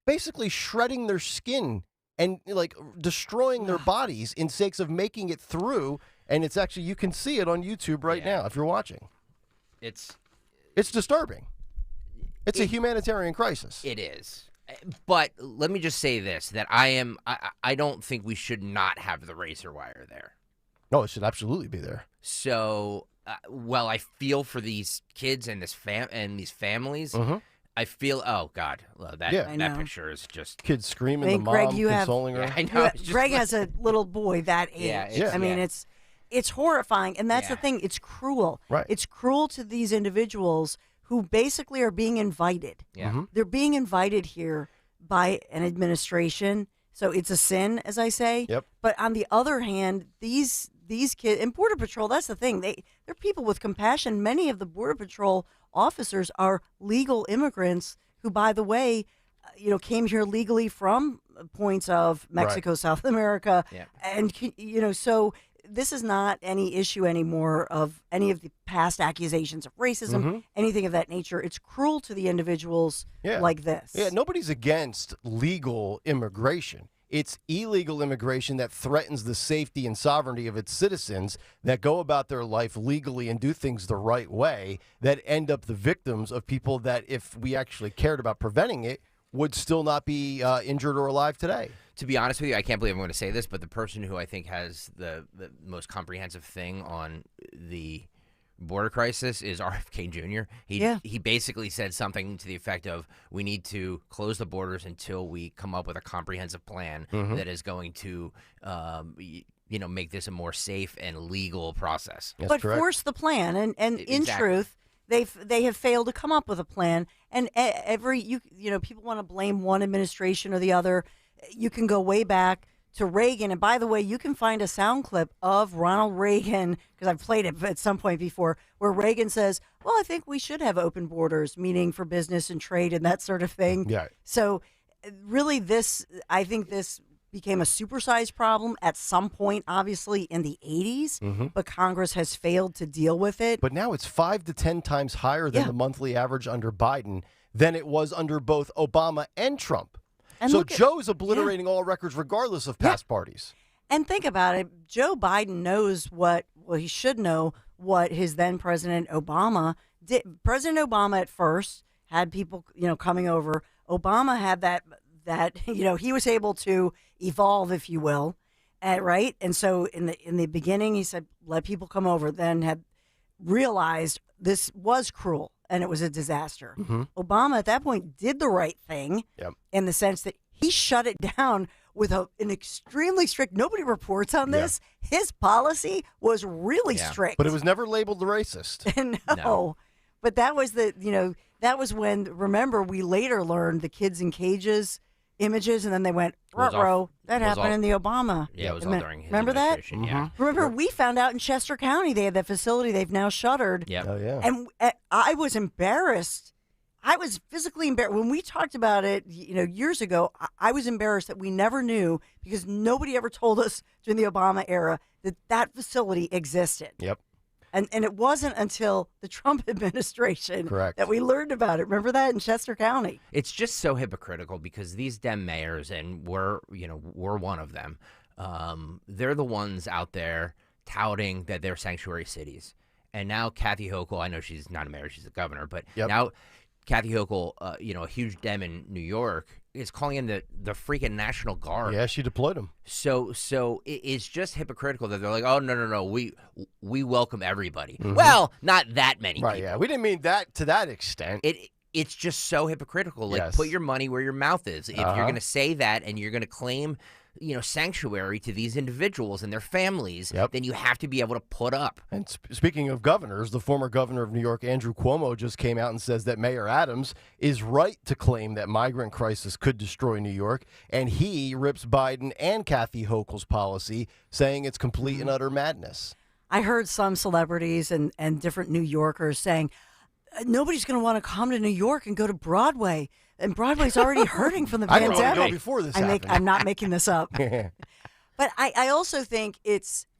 basically shredding their skin and like destroying their bodies in sakes of making it through. And it's actually, you can see it on YouTube right now if you're watching. It's disturbing. It's a humanitarian crisis. It is. But let me just say this, that I don't think we should not have the razor wire there. No, it should absolutely be there. So, well, I feel for these kids and these families. I feel. Oh God, well, that Yeah. I that know. picture is just Kids screaming, I the mean, mom Greg, you have- consoling her. Yeah, I know. Yeah, it's just Greg like- has a little boy that age. Yeah, it's- I mean, yeah. it's horrifying, and that's the Yeah. thing. It's cruel. Right. It's cruel to these individuals who basically are being invited. Yeah. Mhm. They're being invited here by an administration, so it's a sin, as I say. Yep. But on the other hand, these kids in Border Patrol, that's the thing. They're people with compassion. Many of the Border Patrol officers are legal immigrants who, by the way, came here legally from points of Mexico, Right. South America, Yeah. and so this is not any issue anymore of any of the past accusations of racism, Mhm. anything of that nature. It's cruel to the individuals like this. Yeah, nobody's against legal immigration. It's illegal immigration that threatens the safety and sovereignty of its citizens that go about their life legally and do things the right way that end up the victims of people that, if we actually cared about preventing it, would still not be injured or alive today. To be honest with you, I can't believe I'm going to say this, but the person who I think has the most comprehensive thing on the border crisis is RFK Jr. He basically said something to the effect of, we need to close the borders until we come up with a comprehensive plan that is going to make this a more safe and legal process. But force the plan, and in Exactly. truth, they have failed to come up with a plan. And people want to blame one administration or the other. You can go way back to Reagan, and by the way, you can find a sound clip of Ronald Reagan, because I've played it at some point before, where Reagan says, "Well, I think we should have open borders, meaning for business and trade and that sort of thing." Yeah. So, really, I think this became a supersized problem at some point, obviously in the 80s, but Congress has failed to deal with it. But now it's 5 to 10 times higher than the monthly average under Biden than it was under both Obama and Trump. And so look at- Joe's obliterating all records regardless of past parties. And think about it. Joe Biden knows he should know what his then President Obama did. President Obama at first had people, coming over. Obama had that, he was able to evolve, if you will. Right. And so in the beginning, he said, let people come over, then had realized this was cruel and it was a disaster. Obama at that point did the right thing in the sense that he shut it down with an extremely strict, nobody reports on this. His policy was really strict. But it was never labeled racist. No. But that was that was when, remember, we later learned the kids in cages images, and then they went, ruh-roh, that happened in the Obama. Yeah, it was all during his Remember that? administration, yeah. Remember, we found out in Chester County they had that facility they've now shuttered. Yep. Oh, yeah. And I was embarrassed. I was physically embarrassed. When we talked about it, years ago, I was embarrassed that we never knew, because nobody ever told us during the Obama era that facility existed. Yep. And it wasn't until the Trump administration that we learned about it. Remember that in Chester County? It's just so hypocritical, because these Dem mayors, and we're one of them, they're the ones out there touting that they're sanctuary cities. And now Kathy Hochul, I know she's not a mayor, she's a governor, but now Kathy Hochul, a huge Dem in New York, is calling in the freaking National Guard. Yeah, she deployed them. So it's just hypocritical that they're like, oh, no, we welcome everybody. Well, not that many people. Yeah, we didn't mean that to that extent. It's just so hypocritical. Like, Yes. put your money where your mouth is. If you're going to say that and you're going to claim, sanctuary to these individuals and their families, then you have to be able to put up. And speaking of governors, the former governor of New York, Andrew Cuomo, just came out and says that Mayor Adams is right to claim that migrant crisis could destroy New York, and he rips Biden and Kathy Hochul's policy, saying it's complete and utter madness. I heard some celebrities and different New Yorkers saying, nobody's going to want to come to New York and go to Broadway. And Broadway's already hurting from the I didn't pandemic. want to go before this happened. I'm not making this up. But I also think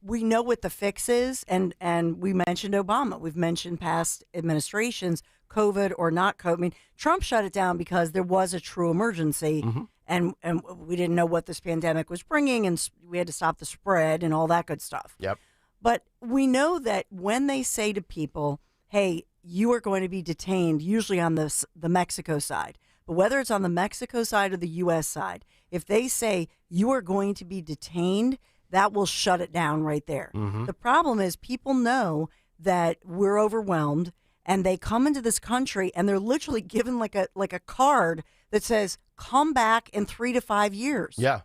we know what the fix is, and we mentioned Obama. We've mentioned past administrations, COVID or not COVID. I mean, Trump shut it down because there was a true emergency, and we didn't know what this pandemic was bringing, and we had to stop the spread and all that good stuff. Yep. But we know that when they say to people, hey, you are going to be detained, usually on the Mexico side, but whether it's on the Mexico side or the U.S. side, if they say you are going to be detained, that will shut it down right there. The problem is people know that we're overwhelmed and they come into this country and they're literally given like a card that says, come back in 3 to 5 years. Yeah.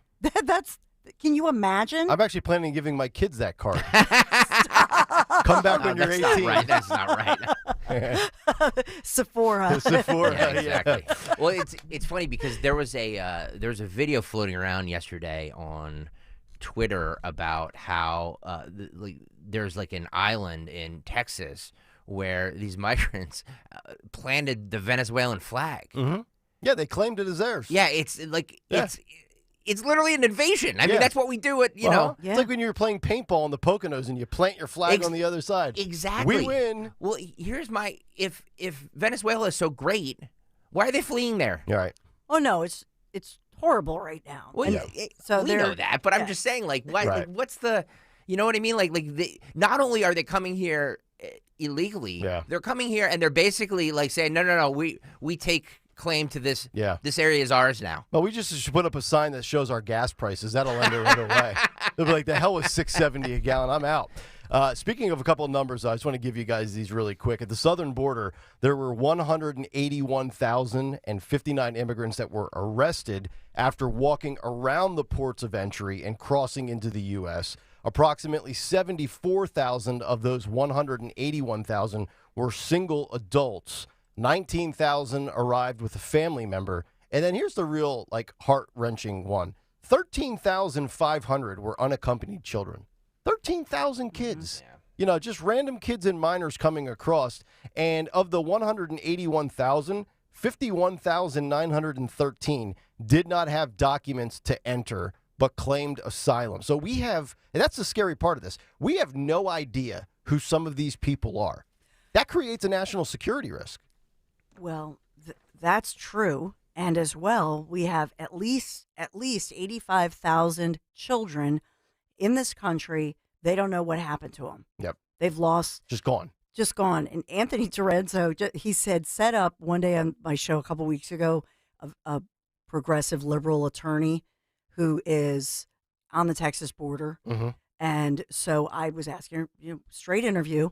Can you imagine? I'm actually planning on giving my kids that card. Come back when you're 18. Not right. That's not right. Sephora. Sephora, yeah, exactly. Well, it's funny because there was a video floating around yesterday on Twitter about how there's like an island in Texas where these migrants planted the Venezuelan flag. Mm-hmm. Yeah, they claimed it as theirs. Yeah, it's literally an invasion. I mean, that's what we do at, you know. It's like when you were playing paintball in the Poconos and you plant your flag on the other side. Exactly. We win. Well, here's my if Venezuela is so great, why are they fleeing there? You're right. Oh no, it's horrible right now. Well, so we know that, but I'm just saying, like, why? Right. Like, what's the, you know what I mean? Like not only are they coming here illegally, they're coming here and they're basically like saying, no, we take claim to this. Yeah. This area is ours now. Well, we just should put up a sign that shows our gas prices. That'll end it right away. They'll be like, the hell with $6.70 a gallon. I'm out. Speaking of a couple of numbers, I just want to give you guys these really quick. At the southern border, there were 181,059 immigrants that were arrested after walking around the ports of entry and crossing into the U.S. Approximately 74,000 of those 181,000 were single adults. 19,000 arrived with a family member. And then here's the real, like, heart-wrenching one. 13,500 were unaccompanied children. 13,000 kids. Yeah. You know, just random kids and minors coming across. And of the 181,000, 51,913 did not have documents to enter but claimed asylum. So we have, and that's the scary part of this, we have no idea who some of these people are. That creates a national security risk. Well, that's true. And as well, we have at least 85,000 children in this country. They don't know what happened to them. Yep. They've lost. Just gone. And Anthony Torenzo, he said, set up one day on my show a couple weeks ago, a progressive liberal attorney who is on the Texas border. Mm-hmm. And so I was asking her, straight interview.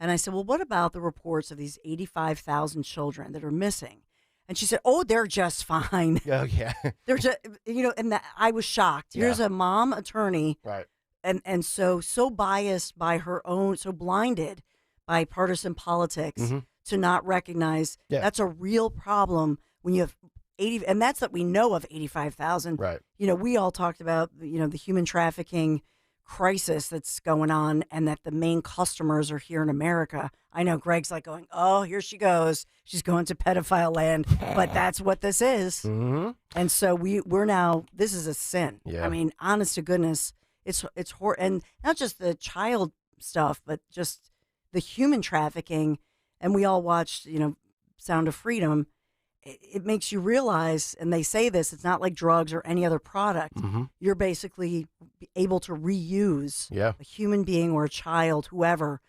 And I said, well, what about the reports of these 85,000 children that are missing? And she said, oh, they're just fine. Oh, yeah. They're just, and I was shocked. Here's a mom attorney. Right. And so biased by her own, so blinded by partisan politics to not recognize that's a real problem when you have 80, and that's that we know of 85,000. Right. We all talked about, the human trafficking crisis that's going on and that the main customers are here in America. I know Greg's like going, oh, here she goes. She's going to pedophile land. But that's what this is. Mm-hmm. And so we're now, this is a sin. Yeah. I mean, honest to goodness, it's and not just the child stuff, but just the human trafficking. And we all watched, Sound of Freedom. It makes you realize, and they say this, it's not like drugs or any other product. Mm-hmm. You're basically able to reuse a human being or a child, whoever,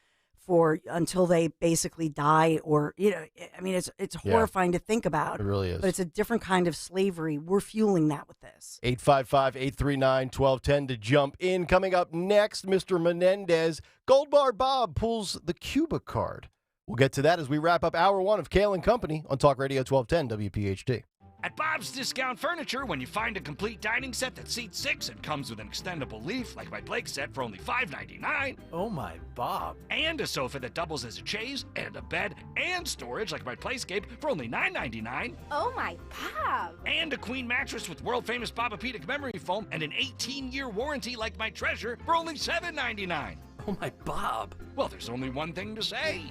until they basically die, or it's horrifying to think about. It really is. But it's a different kind of slavery. We're fueling that with this. 855-839-1210 to jump in. Coming up next, Mr. Menendez, Gold Bar Bob pulls the Cuba card. We'll get to that as we wrap up Hour 1 of Kayal and Company on Talk Radio 1210 WPHT. At Bob's Discount Furniture, when you find a complete dining set that seats 6 and comes with an extendable leaf, like my Blake set for only $5.99. Oh my, Bob. And a sofa that doubles as a chaise, and a bed, and storage like my Playscape for only $9.99. Oh my, Bob. And a queen mattress with world-famous Bobapedic memory foam and an 18-year warranty like my Treasure for only $7.99. Oh my, Bob. Well, there's only one thing to say.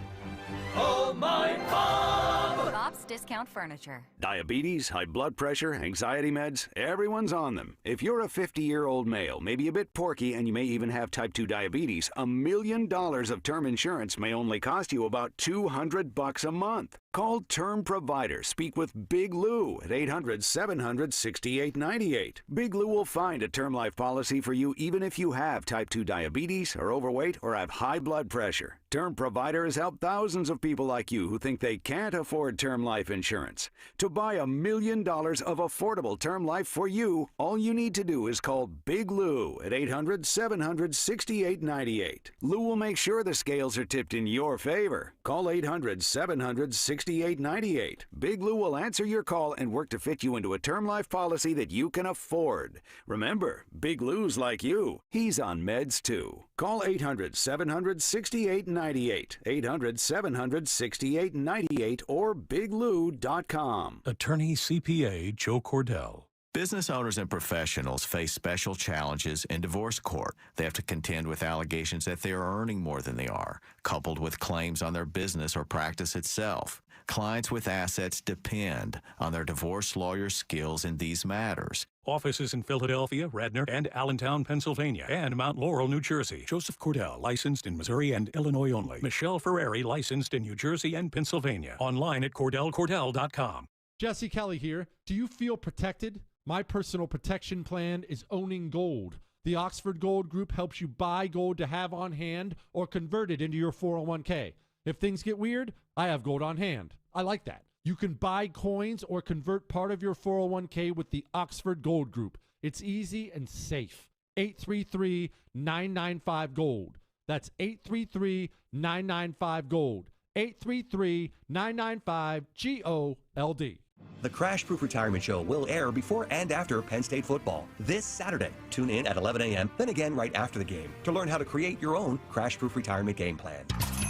Oh my, Bob! Bob's Discount Furniture. Diabetes, high blood pressure, anxiety meds, everyone's on them. If you're a 50-year-old male, maybe a bit porky, and you may even have type 2 diabetes, $1 million of term insurance may only cost you about $200 a month. Call Term Provider. Speak with Big Lou at 800-700-6898. Big Lou will find a term life policy for you even if you have type 2 diabetes, are overweight, or have high blood pressure. Term Provider has helped thousands of of people like you who think they can't afford term life insurance. To buy $1 million of affordable term life for you, all you need to do is call Big Lou at 800-700-6898. Lou will make sure the scales are tipped in your favor. Call 800-700-6898. Big Lou will answer your call and work to fit you into a term life policy that you can afford. Remember, Big Lou's like you. He's on meds too. Call 800-700-6898. 800-700-6898 or biglou.com. Attorney CPA Joe Cordell. Business owners and professionals face special challenges in divorce court. They have to contend with allegations that they are earning more than they are, coupled with claims on their business or practice itself. Clients with assets depend on their divorce lawyer's skills in these matters. Offices in Philadelphia, Radnor, and Allentown, Pennsylvania, and Mount Laurel, New Jersey. Joseph Cordell, licensed in Missouri and Illinois only. Michelle Ferreri, licensed in New Jersey and Pennsylvania. Online at CordellCordell.com. Jesse Kelly here. Do you feel protected? My personal protection plan is owning gold. The Oxford Gold Group helps you buy gold to have on hand or convert it into your 401k. If things get weird, I have gold on hand. I like that. You can buy coins or convert part of your 401k with the Oxford Gold Group. It's easy and safe. 833-995-GOLD. That's 833-995-GOLD. 833-995-GOLD. The Crash Proof Retirement Show will air before and after Penn State football this Saturday. Tune in at 11 a.m., then again right after the game to learn how to create your own Crash Proof Retirement game plan.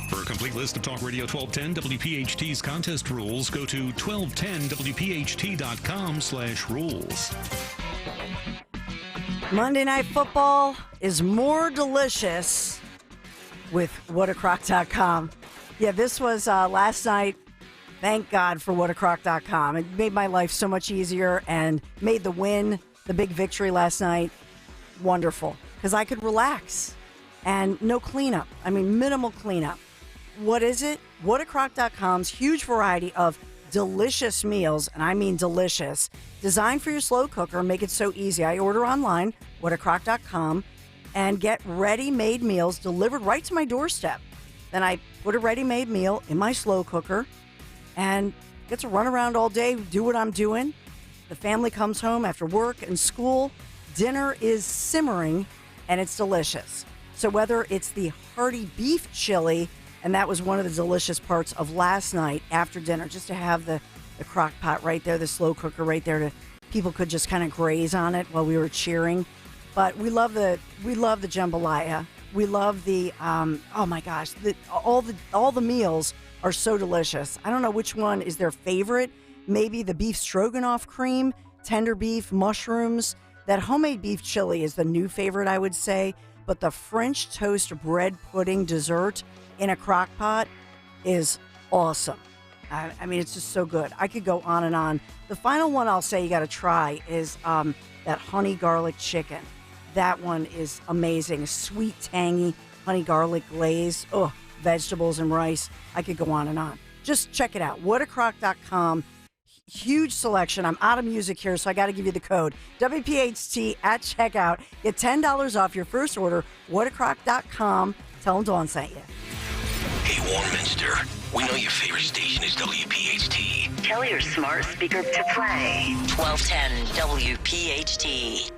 For a complete list of Talk Radio 1210 WPHT's contest rules, go to 1210WPHT.com/rules. Monday Night Football is more delicious with whatacrock.com. Yeah, this was last night. Thank God for whatacrock.com. It made my life so much easier and made the win, the big victory last night, wonderful. Because I could relax and no cleanup. I mean, minimal cleanup. What is it? Whatacrock.com's huge variety of delicious meals, and I mean delicious, designed for your slow cooker. Make it so easy. I order online, whatacrock.com, and get ready-made meals delivered right to my doorstep. Then I put a ready-made meal in my slow cooker and get to run around all day, do what I'm doing. The family comes home after work and school. Dinner is simmering, and it's delicious. So whether it's the hearty beef chili, and that was one of the delicious parts of last night after dinner, just to have the crock pot right there, the slow cooker right there, people could just kind of graze on it while we were cheering. But we love the jambalaya. We love the oh my gosh, all the meals are so delicious. I don't know which one is their favorite. Maybe the beef stroganoff cream, tender beef, mushrooms. That homemade beef chili is the new favorite, I would say. But the French toast bread pudding dessert in a crock pot is awesome. I mean, it's just so good. I could go on and on. The final one I'll say you got to try is that honey garlic chicken. That one is amazing. Sweet, tangy, honey garlic glaze. Oh, vegetables and rice. I could go on and on. Just check it out. Whatacrock.com. Huge selection. I'm out of music here, so I got to give you the code. WPHT at checkout. Get $10 off your first order. Whatacrock.com. Tell them Dawn sent you. Hey, Warminster. We know your favorite station is WPHT. Tell your smart speaker to play 1210 WPHT.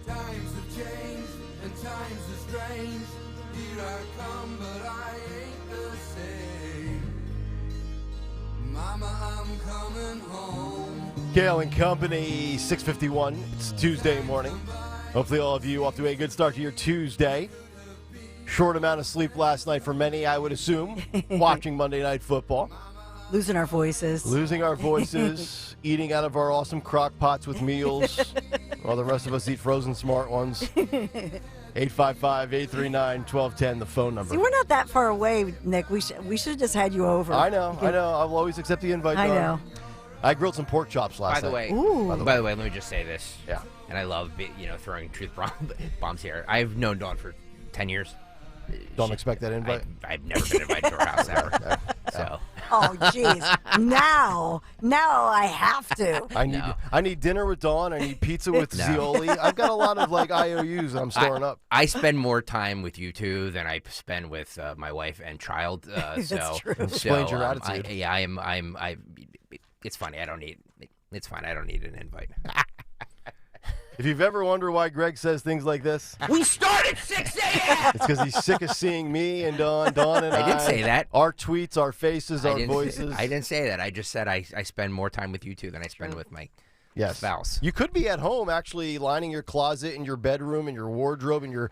Times have changed and times are strange. Here I come, but I ain't the same. Mama, I'm coming home. Kayal and Company, 6:51. It's Tuesday morning. Hopefully all of you off to a good start to your Tuesday. Short amount of sleep last night for many, I would assume, watching Monday Night Football. Losing our voices. Eating out of our awesome crock pots with meals, while the rest of us eat frozen smart ones. 855-839-1210, the phone number. See, we're not that far away, Nick. We should have just had you over. I know. I'll always accept the invite. I know. I grilled some pork chops last night. By the way, let me just say this. Yeah. And I love, throwing truth bombs here. I've known Dawn for 10 years. Don't expect that invite? I've never been invited to her house ever. So. Oh, jeez. Now I have to. I need dinner with Dawn. I need pizza with Zioli. I've got a lot of like IOUs I'm storing up. I spend more time with you two than I spend with my wife and child. That's true. Explains your attitude. It's funny. I don't need. It's fine. I don't need an invite. If you've ever wondered why Greg says things like this, we start at 6 a.m. It's because he's sick of seeing me and Dawn and I. I didn't say that. Our tweets, our faces, our voices. I didn't say that. I just said I spend more time with you two than I spend with my spouse. You could be at home actually lining your closet and your bedroom and your wardrobe and your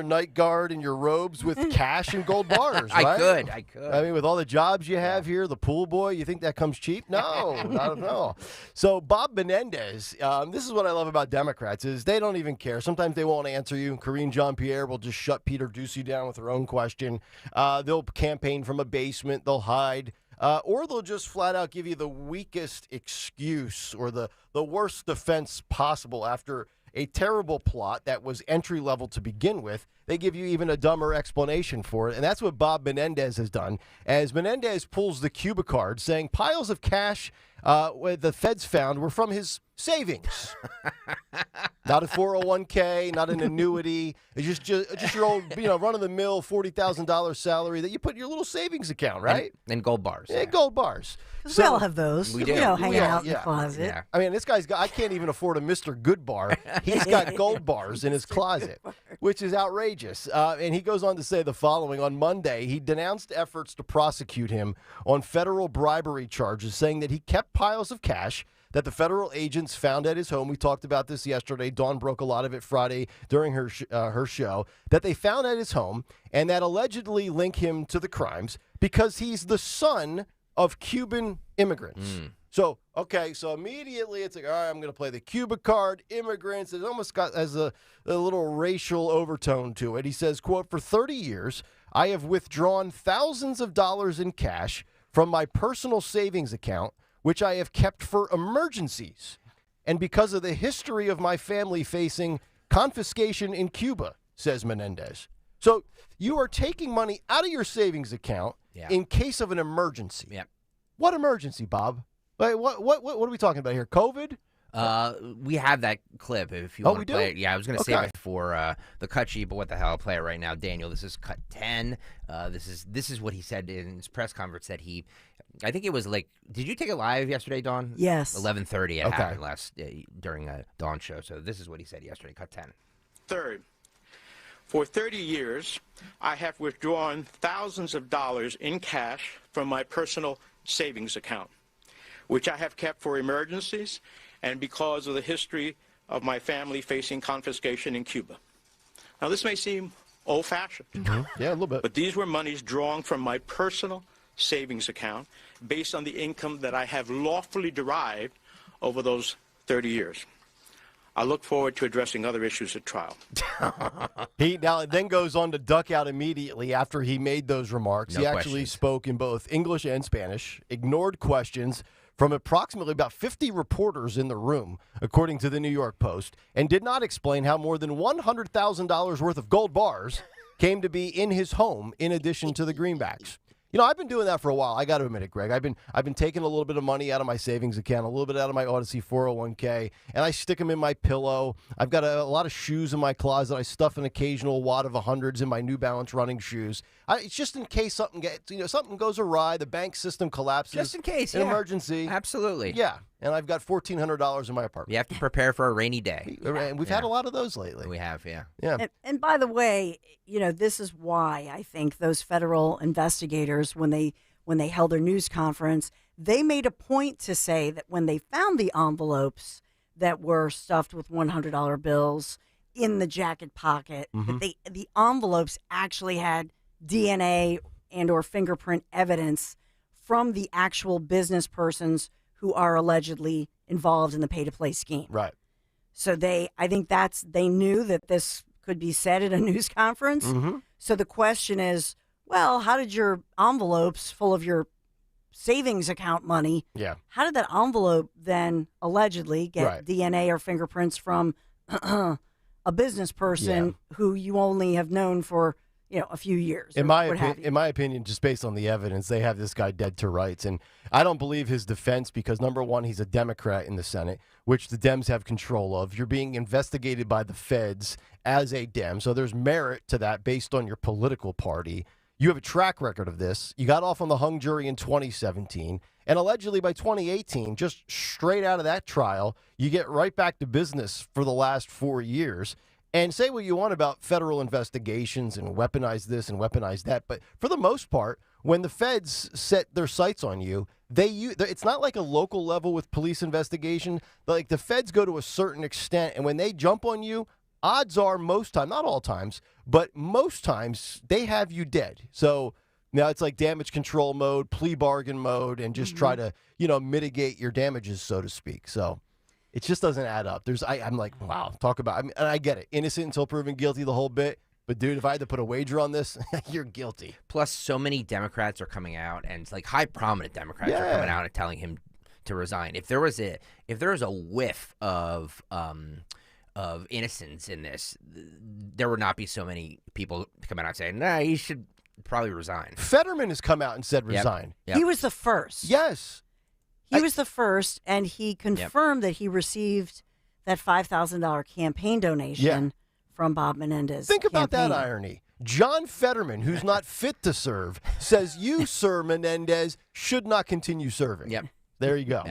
night guard and your robes with cash and gold bars, right? I could. I mean, with all the jobs you have here, the pool boy, you think that comes cheap? No, not at all. So Bob Menendez, this is what I love about Democrats is they don't even care. Sometimes they won't answer you. Karine Jean-Pierre will just shut Peter Ducey down with her own question. They'll campaign from a basement. They'll hide. Or they'll just flat out give you the weakest excuse or the worst defense possible after a terrible plot that was entry level to begin with. They give you even a dumber explanation for it. And that's what Bob Menendez has done. As Menendez pulls the Cuba card saying piles of cash the feds found were from his savings. Not a 401k, not an annuity. It's just your old, run-of-the-mill $40,000 salary that you put in your little savings account, right? And gold bars. Yeah, gold bars. We all have those. We do. Hanging out in the closet. Yeah. I mean, this guy's got, I can't even afford a Mr. Good bar. He's got gold bars in his closet, which is outrageous. And he goes on to say the following. On Monday, he denounced efforts to prosecute him on federal bribery charges, saying that he kept piles of cash that the federal agents found at his home. We talked about this yesterday. Dawn broke a lot of it Friday during her show, that they found at his home and that allegedly link him to the crimes because he's the son of Cuban immigrants. So immediately it's like, all right, I'm going to play the Cuba card, immigrants. It almost has a little racial overtone to it. He says, quote, for 30 years, I have withdrawn thousands of dollars in cash from my personal savings account, which I have kept for emergencies. And because of the history of my family facing confiscation in Cuba, says Menendez. So you are taking money out of your savings account in case of an emergency. Yeah. What emergency, Bob? Wait, what are we talking about here? COVID? We have that clip if you want to play do? it. Yeah, I was going to save it for the cut sheet, but what the hell? I'll play it right now. Daniel, this is cut 10. This is what he said in his press conference that I think it was like, did you take it live yesterday, Dawn? Yes. 11:30 it happened during a Dawn show. So this is what he said yesterday, cut 10. Third, for 30 years, I have withdrawn thousands of dollars in cash from my personal savings account, which I have kept for emergencies and because of the history of my family facing confiscation in Cuba. Now, this may seem old-fashioned. Yeah, a little bit. But these were monies drawn from my personal savings account based on the income that I have lawfully derived over those 30 years. I look forward to addressing other issues at trial. He now then goes on to duck out immediately after he made those remarks. He actually spoke in both English and Spanish, ignored questions from approximately about 50 reporters in the room, according to the New York Post, and did not explain how more than $100,000 worth of gold bars came to be in his home in addition to the greenbacks. I've been doing that for a while. I got to admit it, Greg. I've been taking a little bit of money out of my savings account, a little bit out of my Odyssey 401k, and I stick them in my pillow. I've got a lot of shoes in my closet. I stuff an occasional wad of hundreds in my New Balance running shoes. It's just in case something goes awry, the bank system collapses. Just in case, an emergency. Absolutely. Yeah, and I've got $1,400 in my apartment. You have to prepare for a rainy day. And we've had a lot of those lately. We have, yeah. And by the way, this is why I think those federal investigators, when they held their news conference, they made a point to say that when they found the envelopes that were stuffed with $100 bills in the jacket pocket, that the envelopes actually had DNA and or fingerprint evidence from the actual business persons who are allegedly involved in the pay-to-play scheme. Right. So they knew that this could be said at a news conference. So the question is, well, how did your envelopes full of your savings account money, how did that envelope then allegedly get DNA or fingerprints from a business person who you only have known for a few years. In my opinion, just based on the evidence, they have this guy dead to rights. And I don't believe his defense because, number one, he's a Democrat in the Senate, which the Dems have control of. You're being investigated by the feds as a Dem, so there's merit to that based on your political party. You have a track record of this. You got off on the hung jury in 2017, and allegedly by 2018, just straight out of that trial, you get right back to business for the last 4 years. And say what you want about federal investigations and weaponize this and weaponize that, but for the most part, when the feds set their sights on you, it's not like a local level with police investigation. Like the feds go to a certain extent, and when they jump on you, odds are most times, not all times, but most times they have you dead. So now it's like damage control mode, plea bargain mode, and just try to mitigate your damages, so to speak. So. It just doesn't add up. I'm like, wow, talk about, and I get it. Innocent until proven guilty, the whole bit. But, dude, if I had to put a wager on this, you're guilty. Plus, so many Democrats are coming out, and like high prominent Democrats are coming out and telling him to resign. If there was a whiff of innocence in this, there would not be so many people coming out saying, nah, he should probably resign. Fetterman has come out and said resign. He was the first. Yes. He was the first, and he confirmed that he received that $5,000 campaign donation from Bob Menendez. Think about that irony. John Fetterman, who's not fit to serve, says you, Sir Menendez, should not continue serving. Yep. There you go.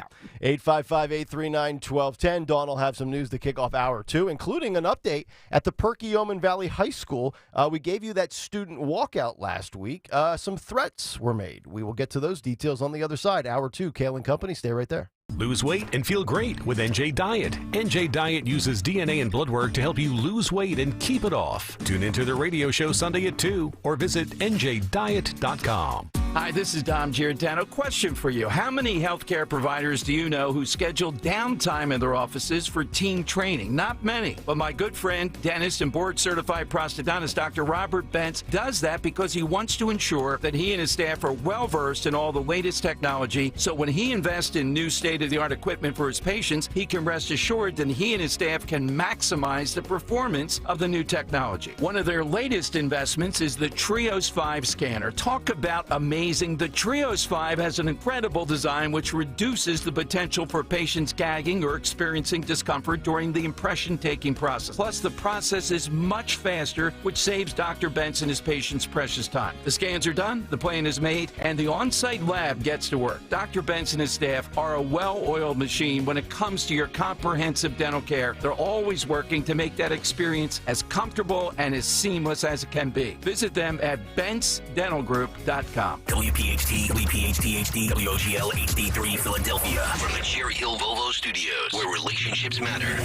855-839-1210. Dawn will have some news to kick off hour 2, including an update at the Perkiomen Valley High School. We gave you that student walkout last week. Some threats were made. We will get to those details on the other side. Hour 2, Kayal and Company. Stay right there. Lose weight and feel great with NJ Diet. NJ Diet uses DNA and blood work to help you lose weight and keep it off. Tune into the radio show Sunday at 2 or visit njdiet.com. Hi, this is Dom Giordano. Question for you. How many healthcare providers do you know who schedule downtime in their offices for team training? Not many. But my good friend, dentist and board-certified prosthodontist Dr. Robert Bentz does that because he wants to ensure that he and his staff are well-versed in all the latest technology. So when he invests in new state-of-the-art equipment for his patients, he can rest assured that he and his staff can maximize the performance of the new technology. One of their latest investments is the Trios 5 scanner. Talk about amazing. The Trios 5 has an incredible design which reduces the potential for patients gagging or experiencing discomfort during the impression-taking process. Plus, the process is much faster, which saves Dr. Bentz and his patients precious time. The scans are done, the plan is made, and the on-site lab gets to work. Dr. Bentz and his staff are a well-oiled machine when it comes to your comprehensive dental care. They're always working to make that experience as comfortable and as seamless as it can be. Visit them at BentzDentalGroup.com. WPHT, WPHT HD, WOGL HD3 Philadelphia. From the Cherry Hill Volvo Studios, where relationships matter.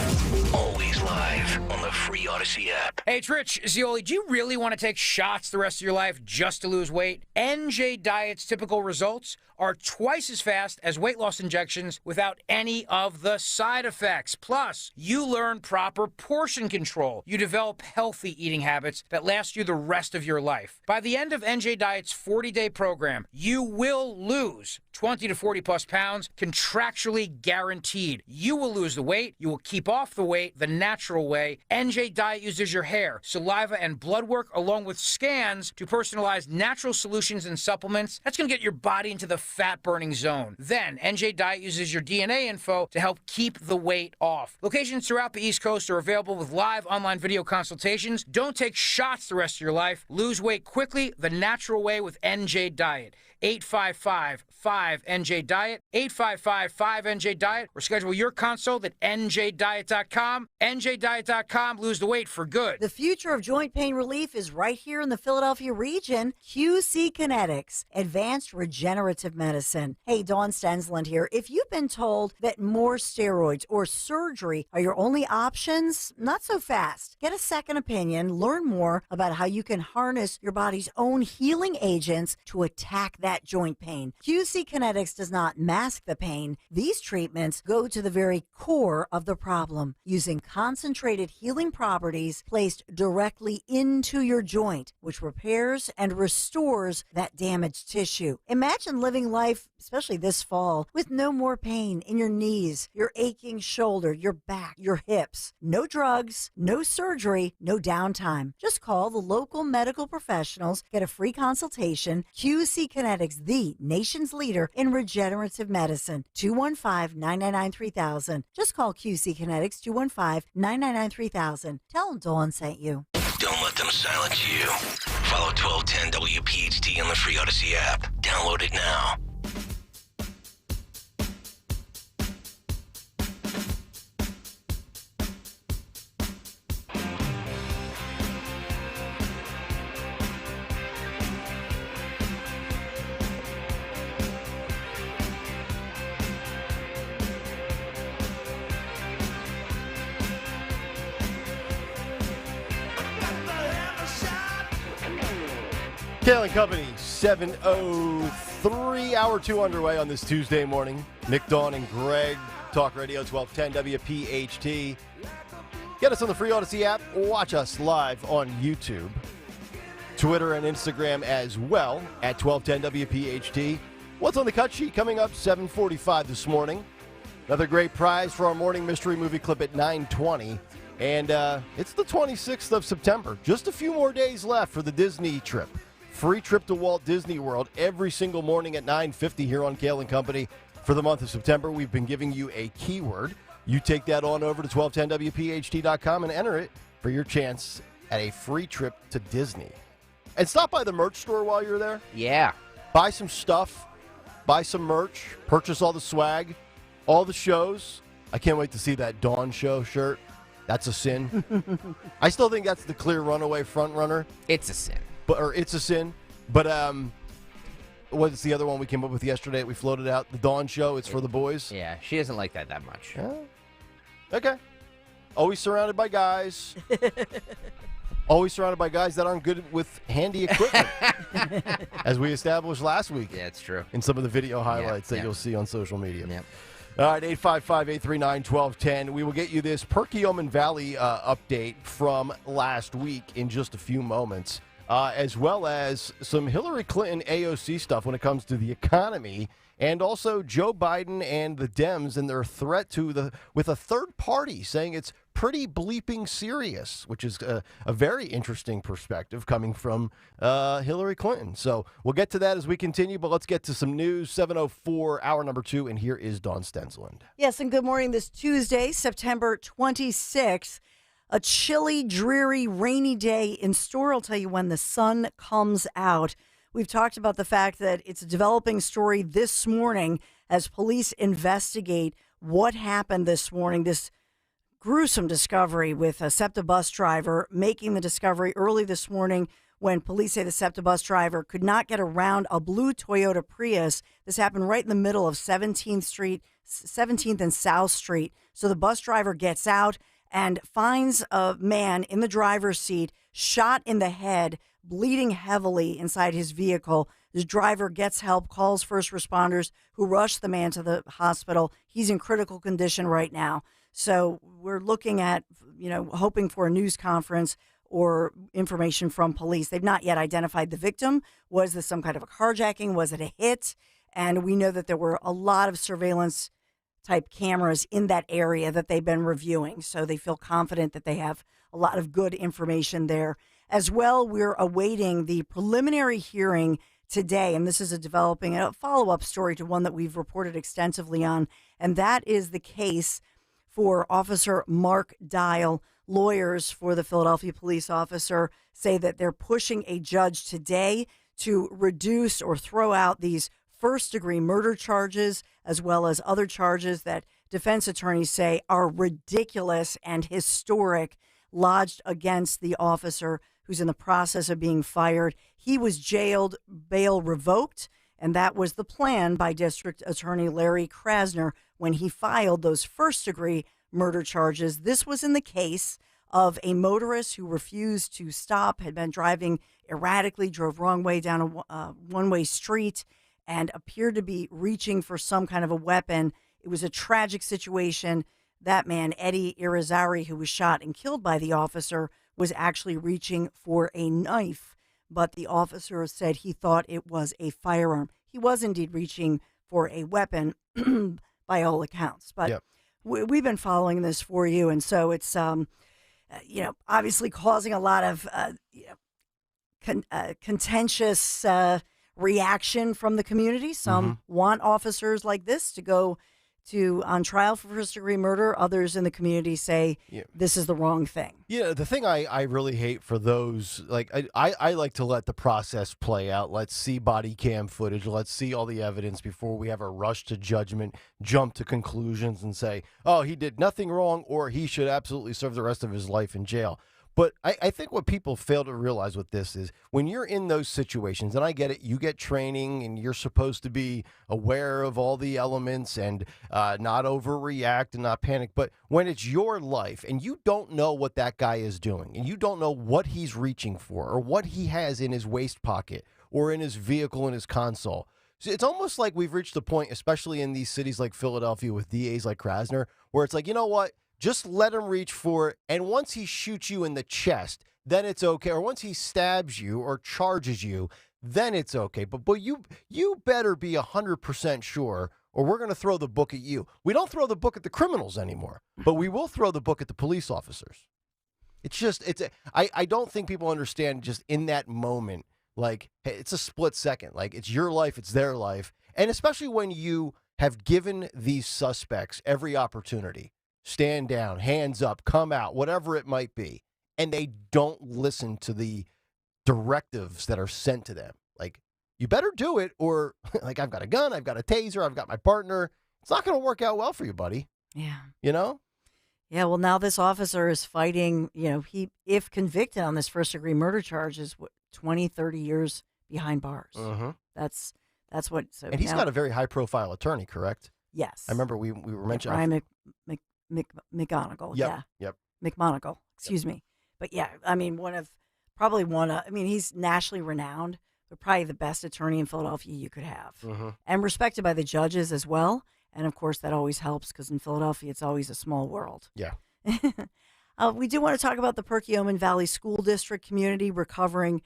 Always live on the free Odyssey app. Hey, it's Rich Zioli. Do you really want to take shots the rest of your life just to lose weight? NJ Diet's typical results are twice as fast as weight loss injections without any of the side effects. Plus, you learn proper portion control. You develop healthy eating habits that last you the rest of your life. By the end of NJ Diet's 40-day program, you will lose 20 to 40 plus pounds, contractually guaranteed. You will lose the weight. You will keep off the weight the natural way. NJ Diet uses your hair, saliva, and blood work along with scans to personalize natural solutions and supplements. That's going to get your body into the fat-burning zone. Then, NJ Diet uses your DNA info to help keep the weight off. Locations throughout the East Coast are available with live online video consultations. Don't take shots the rest of your life. Lose weight quickly the natural way with NJ Diet. 855-5NJ-DIET, 855-5NJ-DIET, or schedule your consult at njdiet.com. njdiet.com, lose the weight for good. The future of joint pain relief is right here in the Philadelphia region. QC Kinetics, advanced regenerative medicine. Hey, Dawn Stensland here. If you've been told that more steroids or surgery are your only options, not so fast. Get a second opinion. Learn more about how you can harness your body's own healing agents to attack that joint pain. QC Kinetics does not mask the pain. These treatments go to the very core of the problem, using concentrated healing properties placed directly into your joint, which repairs and restores that damaged tissue. Imagine living life, especially this fall, with no more pain in your knees, your aching shoulder, your back, your hips. No drugs, no surgery, no downtime. Just call the local medical professionals, get a free consultation. QC Kinetics, the nation's leader in regenerative medicine. 215-999-3000. Just call QC Kinetics, 215-999-3000. Tell them Dawn sent you. Don't let them silence you. Follow 1210 WPHT on the free Odyssey app. Download it now. Kayal and Company, 7:03, hour 2 underway on this Tuesday morning. Nick, Dawn, and Greg, Talk Radio 1210 WPHT. Get us on the free Odyssey app. Watch us live on YouTube, Twitter, and Instagram as well at 1210 WPHT. What's on the cut sheet coming up 7:45 this morning? Another great prize for our morning mystery movie clip at 9:20. And it's the 26th of September. Just a few more days left for the Disney trip. Free trip to Walt Disney World every single morning at 9:50 here on Kayal and Company. For the month of September, we've been giving you a keyword. You take that on over to 1210WPHT.com and enter it for your chance at a free trip to Disney. And stop by the merch store while you're there. Yeah. Buy some stuff. Buy some merch. Purchase all the swag. All the shows. I can't wait to see that Dawn Show shirt. That's a sin. I still think that's the clear runaway front runner. It's a sin. It's a sin. But what's the other one we came up with yesterday that we floated out? The Dawn Show. It's for the boys. Yeah, she doesn't like that much. Yeah. Okay. Always surrounded by guys. Always surrounded by guys that aren't good with handy equipment. As we established last week. Yeah, it's true. In some of the video highlights that you'll see on social media. Yep. All right, 855-839-1210. We will get you this Perkiomen Valley update from last week in just a few moments, as well as some Hillary Clinton AOC stuff when it comes to the economy, and also Joe Biden and the Dems and their threat to with a third party saying it's pretty bleeping serious, which is a very interesting perspective coming from Hillary Clinton. So we'll get to that as we continue, but let's get to some news. 7:04, hour number 2, and here is Dawn Stensland. Yes, and good morning this Tuesday, September 26th. A chilly, dreary, rainy day in store. I'll tell you when the sun comes out. We've talked about the fact that it's a developing story this morning as police investigate what happened this morning, this gruesome discovery with a SEPTA bus driver making the discovery early this morning when police say the SEPTA bus driver could not get around a blue Toyota Prius. This happened right in the middle of 17th and South Street. So the bus driver gets out and finds a man in the driver's seat, shot in the head, bleeding heavily inside his vehicle. The driver gets help, calls first responders who rush the man to the hospital. He's in critical condition right now. So we're looking at, hoping for a news conference or information from police. They've not yet identified the victim. Was this some kind of a carjacking? Was it a hit? And we know that there were a lot of surveillance type cameras in that area that they've been reviewing. So they feel confident that they have a lot of good information there. As well, we're awaiting the preliminary hearing today, and this is a follow-up story to one that we've reported extensively on, and that is the case for Officer Mark Dial. Lawyers for the Philadelphia police officer say that they're pushing a judge today to reduce or throw out these first-degree murder charges, as well as other charges that defense attorneys say are ridiculous and historic, lodged against the officer who's in the process of being fired. He was jailed, bail revoked, and that was the plan by District Attorney Larry Krasner when he filed those first-degree murder charges. This was in the case of a motorist who refused to stop, had been driving erratically, drove wrong way down a one-way street, and appeared to be reaching for some kind of a weapon. It was a tragic situation. That man, Eddie Irizarry, who was shot and killed by the officer, was actually reaching for a knife, but the officer said he thought it was a firearm. He was indeed reaching for a weapon by all accounts. But we've been following this for you, and so it's, obviously causing a lot of, contentious reaction from the community. Some want officers like this to go on trial for first-degree murder. Others in the community say this is the wrong thing. Yeah, the thing I really hate for those, like, I like to let the process play out. Let's see body cam footage. Let's see all the evidence before we have a rush to judgment, jump to conclusions, and say, oh, he did nothing wrong, or he should absolutely serve the rest of his life in jail. But I think what people fail to realize with this is when you're in those situations, and I get it, you get training and you're supposed to be aware of all the elements and not overreact and not panic. But when it's your life and you don't know what that guy is doing and you don't know what he's reaching for or what he has in his waist pocket or in his vehicle in his console, so it's almost like we've reached the point, especially in these cities like Philadelphia with DAs like Krasner, where it's like, you know what? Just let him reach for it, and once he shoots you in the chest, then it's okay. Or once he stabs you or charges you, then it's okay. But you better be 100% sure, or we're going to throw the book at you. We don't throw the book at the criminals anymore, but we will throw the book at the police officers. I don't think people understand just in that moment, like, hey, it's a split second. Like, it's your life, it's their life. And especially when you have given these suspects every opportunity. Stand down, hands up, come out, whatever it might be. And they don't listen to the directives that are sent to them. Like, you better do it, or like, I've got a gun, I've got a taser, I've got my partner. It's not going to work out well for you, buddy. Yeah. You know? Yeah, well, now this officer is fighting, he, if convicted on this first-degree murder charge, is 20, 30 years behind bars. Mm-hmm. That's what. So and he's got a very high-profile attorney, correct? Yes. I remember we were mentioning. Ryan McGonigal. Yep. Yeah. McMonagle. Excuse me. But yeah, I mean, he's nationally renowned, but probably the best attorney in Philadelphia you could have. Mm-hmm. And respected by the judges as well. And of course, that always helps because in Philadelphia, it's always a small world. Yeah. We do want to talk about the Perkiomen Valley School District community recovering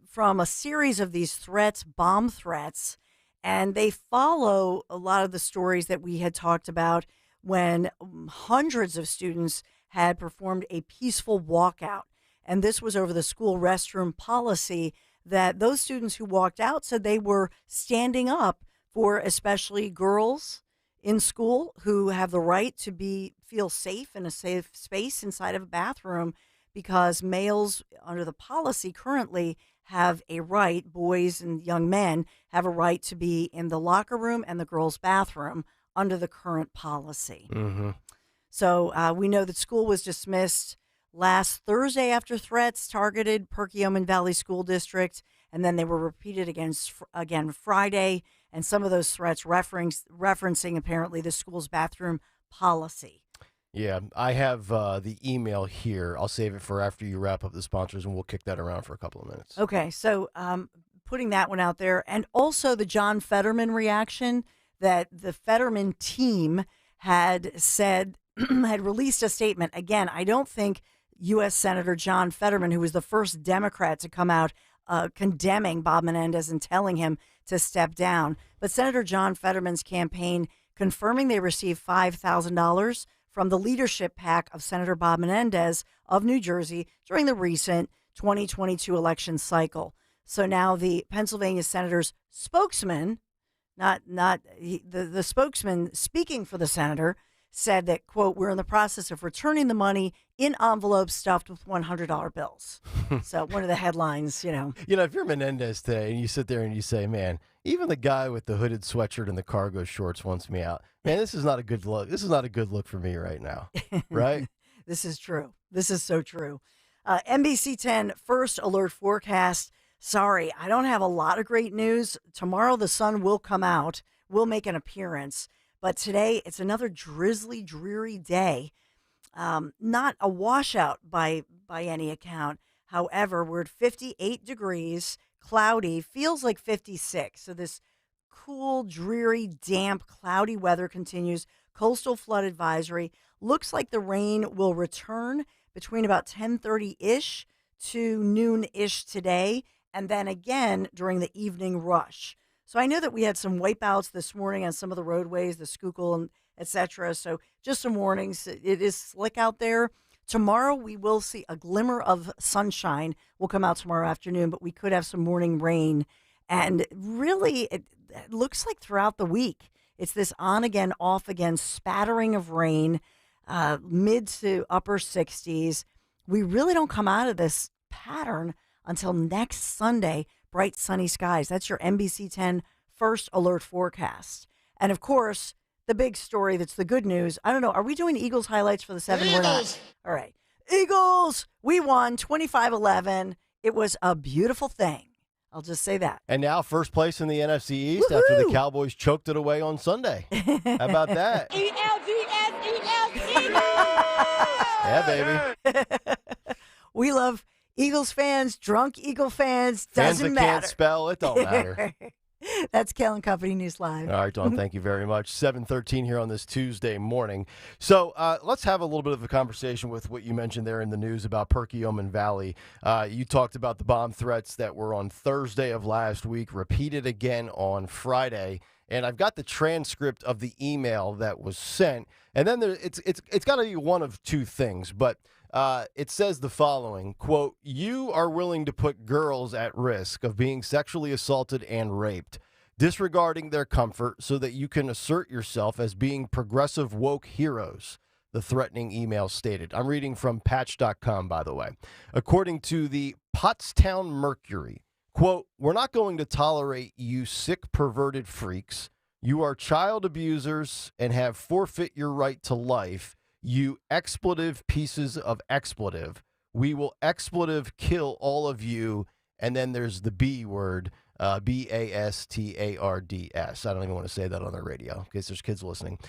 from a series of these threats, bomb threats. And they follow a lot of the stories that we had talked about when hundreds of students had performed a peaceful walkout. And this was over the school restroom policy that those students who walked out said they were standing up for especially girls in school who have the right to feel safe in a safe space inside of a bathroom, because males under the policy currently have a right, boys and young men have a right to be in the locker room and the girls' bathroom under the current policy. Mm-hmm. So we know that school was dismissed last Thursday after threats targeted Perkiomen Valley School District, and then they were repeated again Friday, and some of those threats referencing apparently the school's bathroom policy. Yeah, I have the email here. I'll save it for after you wrap up the sponsors, and we'll kick that around for a couple of minutes. Okay, so putting that one out there, and also the John Fetterman reaction that the Fetterman team had said, had released a statement. Again, I don't think U.S. Senator John Fetterman, who was the first Democrat to come out condemning Bob Menendez and telling him to step down, but Senator John Fetterman's campaign confirming they received $5,000 from the leadership PAC of Senator Bob Menendez of New Jersey during the recent 2022 election cycle. So now the Pennsylvania senator's spokesman, the spokesman speaking for the senator, said that, quote, we're in the process of returning the money in envelopes stuffed with $100 bills. So one of the headlines, if you're Menendez today and you sit there and you say, man, even the guy with the hooded sweatshirt and the cargo shorts wants me out. Man, this is not a good look. This is not a good look for me right now. Right? This is true. This is so true. NBC 10 first alert forecast. Sorry, I don't have a lot of great news. Tomorrow the sun will come out, will make an appearance. But today it's another drizzly, dreary day. Not a washout by any account. However, we're at 58 degrees, cloudy, feels like 56. So this cool, dreary, damp, cloudy weather continues. Coastal flood advisory. Looks like the rain will return between about 10:30-ish to noon-ish today, and then again during the evening rush. So I know that we had some wipeouts this morning on some of the roadways, the Schuylkill and etc. So just some warnings. It is slick out there. Tomorrow we will see a glimmer of sunshine. Will come out tomorrow afternoon, but we could have some morning rain. And really, it looks like throughout the week, it's this on again, off again spattering of rain, mid to upper 60s. We really don't come out of this pattern until next Sunday, bright sunny skies. That's your NBC 10 first alert forecast. And of course, the big story that's the good news. I don't know. Are we doing Eagles highlights for the 7? We're not. All right. Eagles, we won 25-11. It was a beautiful thing. I'll just say that. And now first place in the NFC East after the Cowboys choked it away on Sunday. How about that? Yeah, baby. We love Eagles fans, drunk Eagle fans. Doesn't matter. Can't spell, it don't matter. That's Kayal Company News Live. All right, Dawn, thank you very much. 7:13 here on this Tuesday morning. So let's have a little bit of a conversation with what you mentioned there in the news about Perkiomen Valley. You talked about the bomb threats that were on Thursday of last week, repeated again on Friday. And I've got the transcript of the email that was sent. And then it's got to be one of two things. But it says the following, quote, "You are willing to put girls at risk of being sexually assaulted and raped, disregarding their comfort so that you can assert yourself as being progressive woke heroes," the threatening email stated. I'm reading from patch.com, by the way. According to the Pottstown Mercury, quote, "We're not going to tolerate you sick, perverted freaks. You are child abusers and have forfeit your right to life. You expletive pieces of expletive. We will expletive kill all of you." And then there's the B word, BASTARDS. I don't even want to say that on the radio in case there's kids listening.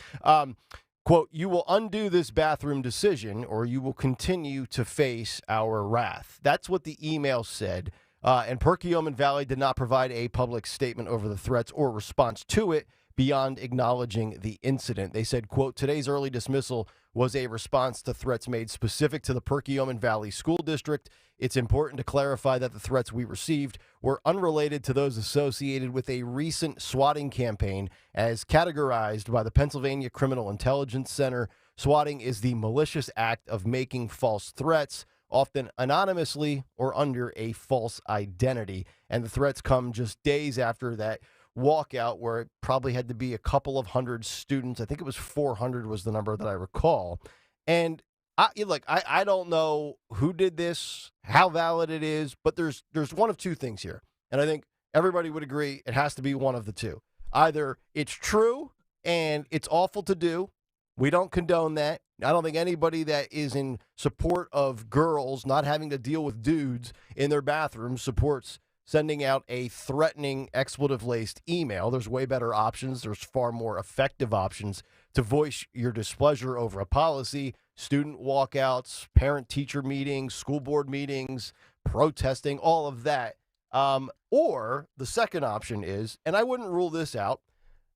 Quote, "You will undo this bathroom decision or you will continue to face our wrath." That's what the email said. And Perkiomen Valley did not provide a public statement over the threats or response to it beyond acknowledging the incident. They said, quote, "Today's early dismissal was a response to threats made specific to the Perkiomen Valley School District. It's important to clarify that the threats we received were unrelated to those associated with a recent swatting campaign as categorized by the Pennsylvania Criminal Intelligence Center. Swatting is the malicious act of making false threats, often anonymously or under a false identity." And the threats come just days after that walkout where it probably had to be a couple of hundred students. I think it was 400 was the number that I recall. And I don't know who did this, how valid it is, but there's one of two things here. And I think everybody would agree it has to be one of the two. Either it's true and it's awful to do. We don't condone that. I don't think anybody that is in support of girls not having to deal with dudes in their bathrooms supports sending out a threatening expletive-laced email. There's way better options. There's far more effective options to voice your displeasure over a policy, student walkouts, parent-teacher meetings, school board meetings, protesting, all of that. Or the second option is, and I wouldn't rule this out,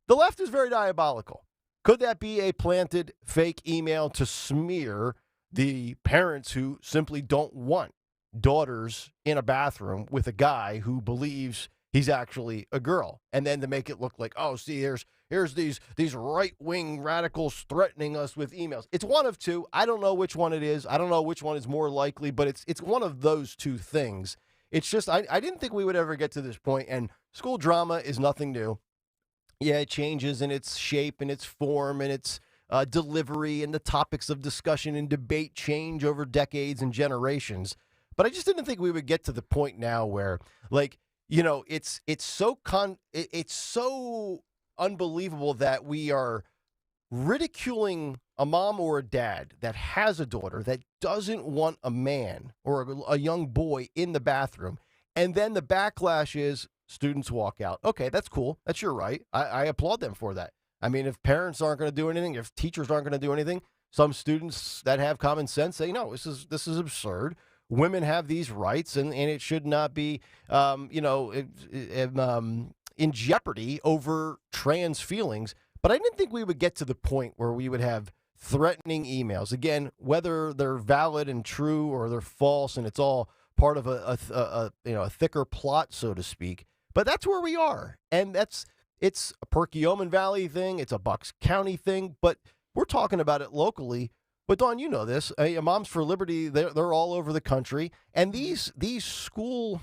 the left is very diabolical. Could that be a planted fake email to smear the parents who simply don't want daughters in a bathroom with a guy who believes he's actually a girl, and then to make it look like, oh, see, here's these right-wing radicals threatening us with emails? It's one of two. I don't know which one it is. I don't know which one is more likely, but it's one of those two things. It's just I didn't think we would ever get to this point, and school drama is nothing new. Yeah, it changes in its shape and its form and its delivery, and the topics of discussion and debate change over decades and generations. But I just didn't think we would get to the point now where, like, you know, it's so unbelievable that we are ridiculing a mom or a dad that has a daughter that doesn't want a man or a young boy in the bathroom. And then the backlash is students walk out. Okay, that's cool. That's your right. I applaud them for that. I mean, if parents aren't going to do anything, if teachers aren't going to do anything, Some students that have common sense say, no, this is absurd. Women have these rights, and it should not be, in jeopardy over trans feelings. But I didn't think we would get to the point where we would have threatening emails. Again, whether they're valid and true or they're false, and it's all part of a thicker plot, so to speak. But that's where we are, and it's a Perkiomen Valley thing, it's a Bucks County thing, but we're talking about it locally. But Dawn, you know this. Moms for Liberty, they're all over the country, and these school.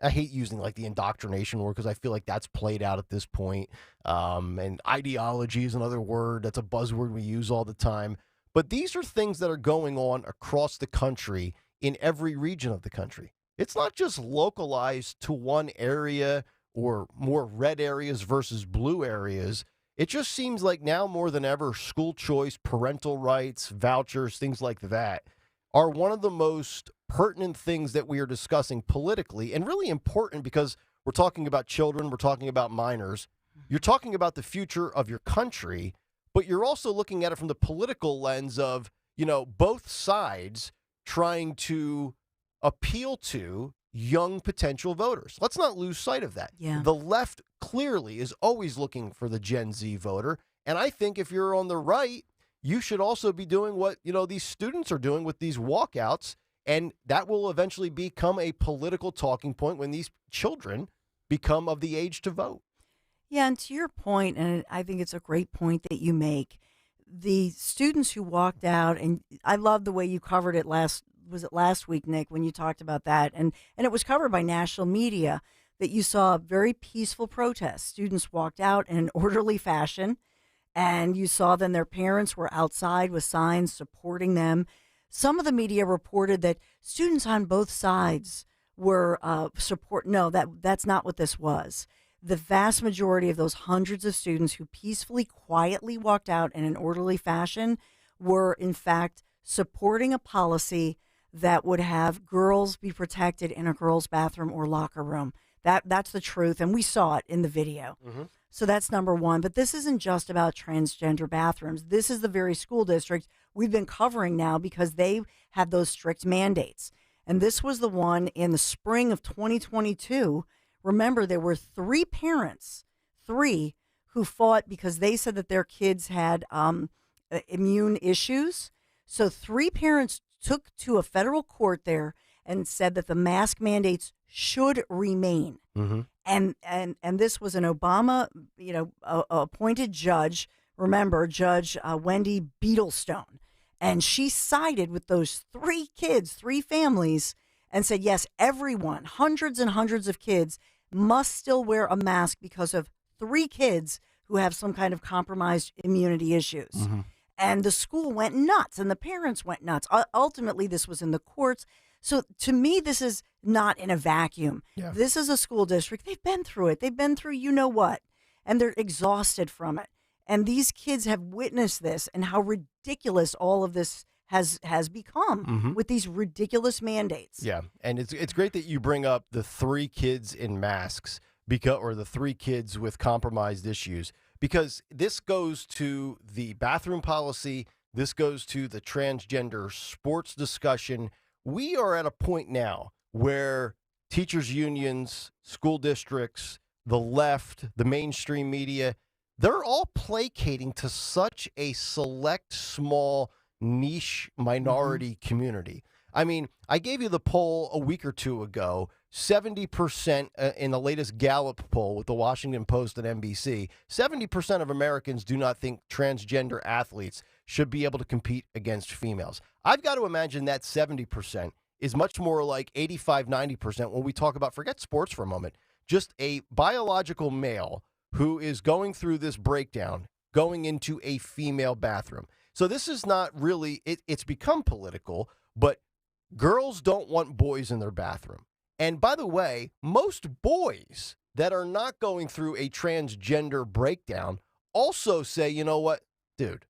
I hate using like the indoctrination word because I feel like that's played out at this point. And ideology is another word. That's a buzzword we use all the time. But these are things that are going on across the country in every region of the country. It's not just localized to one area or more red areas versus blue areas. It just seems like now more than ever, school choice, parental rights, vouchers, things like that are one of the most pertinent things that we are discussing politically, and really important because we're talking about children, we're talking about minors. You're talking about the future of your country, but you're also looking at it from the political lens of, both sides trying to appeal to young potential voters. Let's not lose sight of that. Yeah. The left clearly is always looking for the Gen Z voter, and I think if you're on the right, you should also be doing what, these students are doing with these walkouts, and that will eventually become a political talking point when these children become of the age to vote. Yeah, and to your point, and I think it's a great point that you make, the students who walked out, and I love the way you covered it last week, Nick, when you talked about that, and it was covered by national media, that you saw a very peaceful protest. Students walked out in an orderly fashion, and you saw then their parents were outside with signs supporting them. Some of the media reported that students on both sides were that's not what this was. The vast majority of those hundreds of students who peacefully, quietly walked out in an orderly fashion were, in fact, supporting a policy that would have girls be protected in a girls' bathroom or locker room. That's the truth, and we saw it in the video. Mm-hmm. So that's number one. But this isn't just about transgender bathrooms. This is the very school district we've been covering now because they have those strict mandates. And this was the one in the spring of 2022. Remember, there were three parents, who fought because they said that their kids had immune issues. So 3 parents took to a federal court there and said that the mask mandates should remain. Mm-hmm. And this was an Obama, appointed judge. Remember, Judge Wendy Beetlestone, and she sided with those 3 kids, 3 families, and said yes, everyone, hundreds and hundreds of kids, must still wear a mask because of 3 kids who have some kind of compromised immunity issues. Mm-hmm. And the school went nuts, and the parents went nuts. Ultimately, this was in the courts. So to me, this is not in a vacuum. Yeah. This is a school district. They've been through it. They've been through you know what, and they're exhausted from it. And these kids have witnessed this and how ridiculous all of this has become with these ridiculous mandates. Yeah, and it's great that you bring up the 3 kids in masks or the 3 kids with compromised issues, because this goes to the bathroom policy. This goes to the transgender sports discussion. We are at a point now where teachers' unions, school districts, the left, the mainstream media, they're all placating to such a select, small, niche minority community. I mean, I gave you the poll a week or 2 ago, 70% in the latest Gallup poll with the Washington Post and NBC, 70% of Americans do not think transgender athletes should be able to compete against females. I've got to imagine that 70% is much more like 85, 90% when we talk about, forget sports for a moment, just a biological male who is going through this breakdown, going into a female bathroom. So this is not really, it's become political, but girls don't want boys in their bathroom. And by the way, most boys that are not going through a transgender breakdown also say, you know what, dude,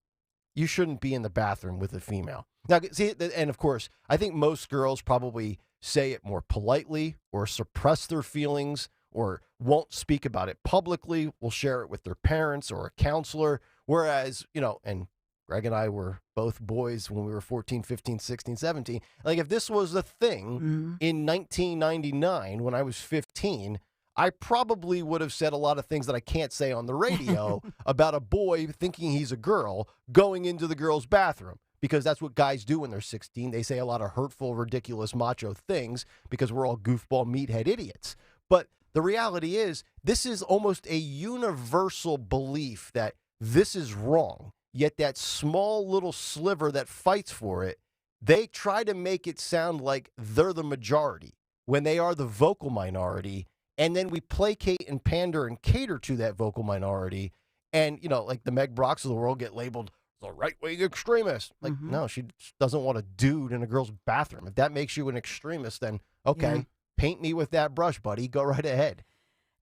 you shouldn't be in the bathroom with a female. Now, see, and of course, I think most girls probably say it more politely or suppress their feelings or won't speak about it publicly, will share it with their parents or a counselor. Whereas, and Greg and I were both boys when we were 14, 15, 16, 17. Like, if this was a thing in 1999 when I was 15, I probably would have said a lot of things that I can't say on the radio about a boy thinking he's a girl going into the girl's bathroom, because that's what guys do when they're 16. They say a lot of hurtful, ridiculous, macho things because we're all goofball, meathead idiots. But the reality is, this is almost a universal belief that this is wrong, yet that small little sliver that fights for it, they try to make it sound like they're the majority when they are the vocal minority. And then we placate and pander and cater to that vocal minority. And, you know, like the Meg Brocks of the world get labeled the right-wing extremist. Like, no, she doesn't want a dude in a girl's bathroom. If that makes you an extremist, then, okay, paint me with that brush, buddy. Go right ahead.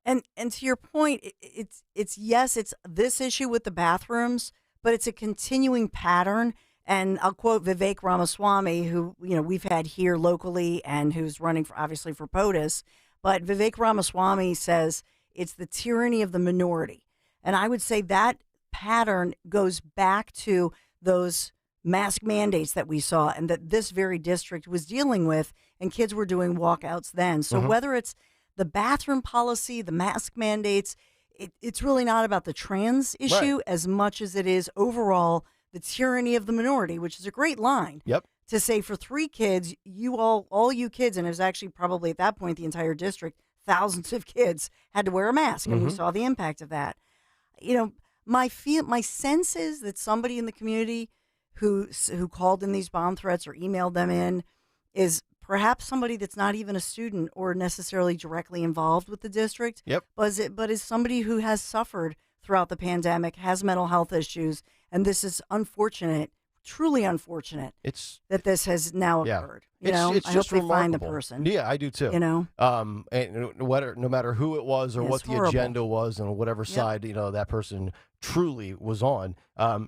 And to your point, it's this issue with the bathrooms, but it's a continuing pattern. And I'll quote Vivek Ramaswamy, who, you know, we've had here locally and who's running for POTUS. But Vivek Ramaswamy says it's the tyranny of the minority. And I would say that pattern goes back to those mask mandates that we saw and that this very district was dealing with, and kids were doing walkouts then. So whether it's the bathroom policy, the mask mandates, it's really not about the trans issue as much as it is overall the tyranny of the minority, which is a great line. Yep. To say for 3 kids, all you kids, and it was actually probably at that point the entire district, thousands of kids had to wear a mask, and we saw the impact of that. You know, my sense is that somebody in the community who called in these bomb threats or emailed them in is perhaps somebody that's not even a student or necessarily directly involved with the district. Yep. But is somebody who has suffered throughout the pandemic, has mental health issues, and this is unfortunate. Truly unfortunate that this has now occurred. You know, it's I just hope they find the remarkable. person. Yeah, I do too. You know, and no matter who it was or what the horrible. agenda was and whatever side that person truly was on,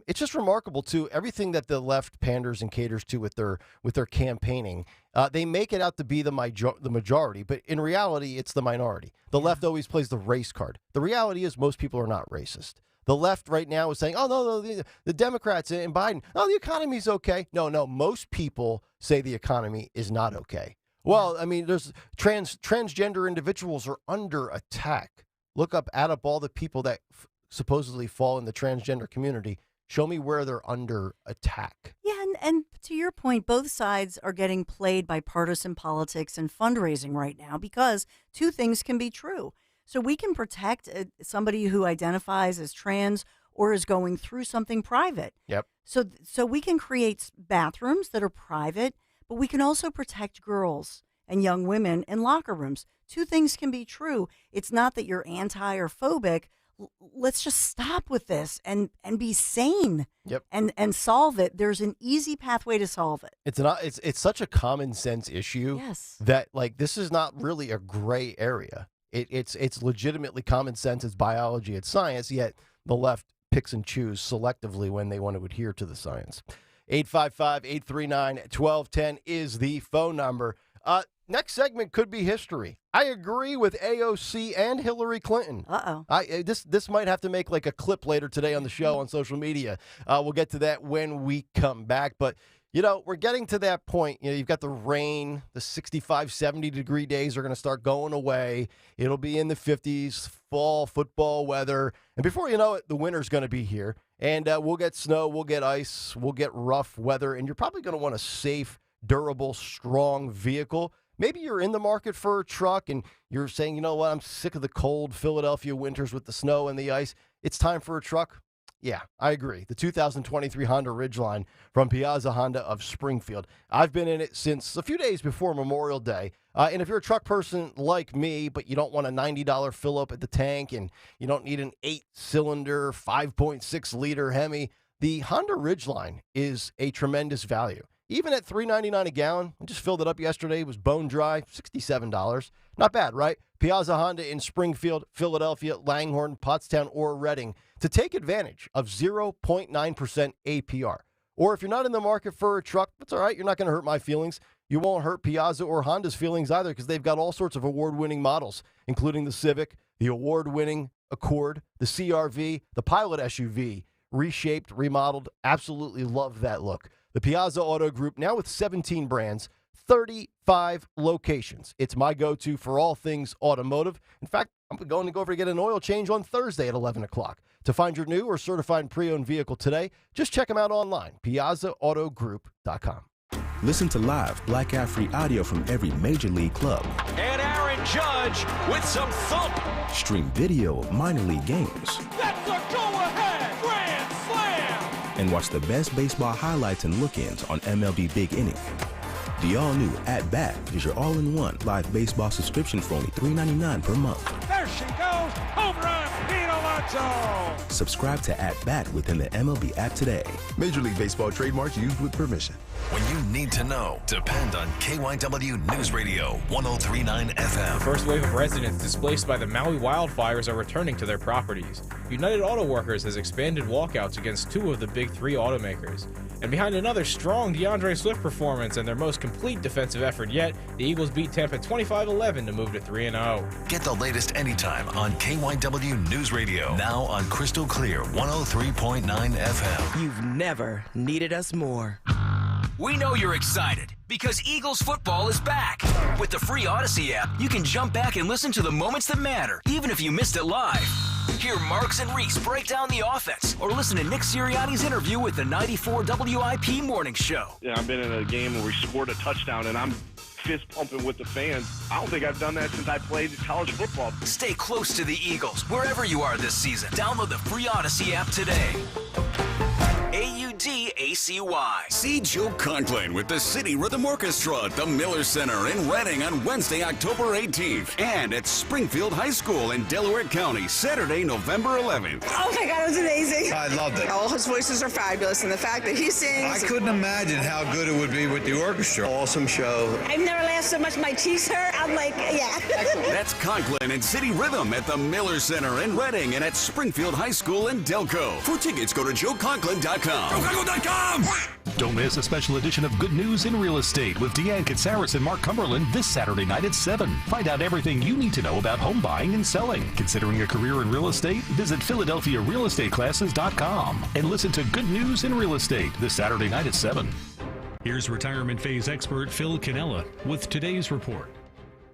it's just remarkable too. Everything that the left panders and caters to with their campaigning, they make it out to be the majority, but in reality, it's the minority. The left always plays the race card. The reality is most people are not racist. The left right now is saying, oh, no, the Democrats and Biden, oh, the economy's okay. No, most people say the economy is not okay. Well, I mean, there's transgender individuals are under attack. Add up all the people that supposedly fall in the transgender community. Show me where they're under attack. Yeah, and to your point, both sides are getting played by partisan politics and fundraising right now because two things can be true. So we can protect somebody who identifies as trans or is going through something private. Yep. So we can create bathrooms that are private, but we can also protect girls and young women in locker rooms. Two things can be true. It's not that you're anti or phobic. Let's just stop with this and be sane. Yep. And solve it. There's an easy pathway to solve it. It's such a common sense issue that this is not really a gray area. It's legitimately common sense. It's biology. It's science. Yet the left picks and choose selectively when they want to adhere to the science. 855-839-1210 is the phone number. Next segment could be history. I agree with AOC and Hillary Clinton. This might have to make like a clip later today on the show on social media. We'll get to that when we come back. But we're getting to that point. You've got the rain, the 65, 70-degree days are going to start going away. It'll be in the 50s, fall football weather. And before you know it, the winter's going to be here. And we'll get snow, we'll get ice, we'll get rough weather. And you're probably going to want a safe, durable, strong vehicle. Maybe you're in the market for a truck and you're saying, you know what, I'm sick of the cold Philadelphia winters with the snow and the ice. It's time for a truck. Yeah, I agree. The 2023 Honda Ridgeline from Piazza Honda of Springfield. I've been in it since a few days before Memorial Day. And if you're a truck person like me, but you don't want a $90 fill-up at the tank and you don't need an 8-cylinder, 5.6-liter Hemi, the Honda Ridgeline is a tremendous value. Even at $3.99 a gallon, I just filled it up yesterday. It was bone dry, $67. Not bad, right? Piazza Honda in Springfield, Philadelphia, Langhorne, Pottstown, or Reading to take advantage of 0.9% APR. Or if you're not in the market for a truck, that's all right. You're not going to hurt my feelings. You won't hurt Piazza or Honda's feelings either because they've got all sorts of award-winning models, including the Civic, the award-winning Accord, the CRV, the Pilot SUV, reshaped, remodeled. Absolutely love that look. The Piazza Auto Group, now with 17 brands, 35 locations. It's my go-to for all things automotive. In fact, I'm going to go over to get an oil change on Thursday at 11 o'clock. To find your new or certified pre-owned vehicle today, just check them out online, piazzaautogroup.com. Listen to live Black Out-free audio from every major league club. And Aaron Judge with some thump. Stream video of minor league games. That's a go-ahead grand slam. And watch the best baseball highlights and look-ins on MLB Big Inning. The all-new At Bat is your all-in-one live baseball subscription for only $3.99 per month. There she goes. Home run, Pete Alonso. Subscribe to At Bat within the MLB app today. Major League Baseball trademarks used with permission. When you need to know, depend on KYW News Radio 1039 FM. The first wave of residents displaced by the Maui wildfires are returning to their properties. United Auto Workers has expanded walkouts against two of the big three automakers. And behind another strong DeAndre Swift performance and their most complete defensive effort yet, the Eagles beat Tampa 25-11 to move to 3-0. Get the latest anytime on KYW News Radio. Now on Crystal Clear 103.9 FM. You've never needed us more. We know you're excited because Eagles football is back. With the free Odyssey app, you can jump back and listen to the moments that matter, even if you missed it live. Hear Marks and Reese break down the offense, or listen to Nick Sirianni's interview with the 94 WIP Morning Show. Yeah, I've been in a game where we scored a touchdown, and I'm fist pumping with the fans. I don't think I've done that since I played college football. Stay close to the Eagles wherever you are this season. Download the free Odyssey app today. AUDACY. See Joe Conklin with the City Rhythm Orchestra at the Miller Center in Reading on Wednesday, October 18th. And at Springfield High School in Delaware County, Saturday, November 11th. Oh my God, it was amazing. I loved it. All his voices are fabulous, and the fact that he sings. I couldn't imagine how good it would be with the orchestra. Awesome show. I've never laughed so much. My cheeks hurt. I'm like, yeah. That's Conklin and City Rhythm at the Miller Center in Reading and at Springfield High School in Delco. For tickets, go to joeconklin.com. JoeConklin.com! Don't miss a special edition of Good News in Real Estate with Deanne Katsaris and Mark Cumberland this Saturday night at 7. Find out everything you need to know about home buying and selling. Considering a career in real estate? Visit PhiladelphiaRealEstateClasses.com and listen to Good News in Real Estate this Saturday night at 7. Here's retirement phase expert Phil Cannella with today's report.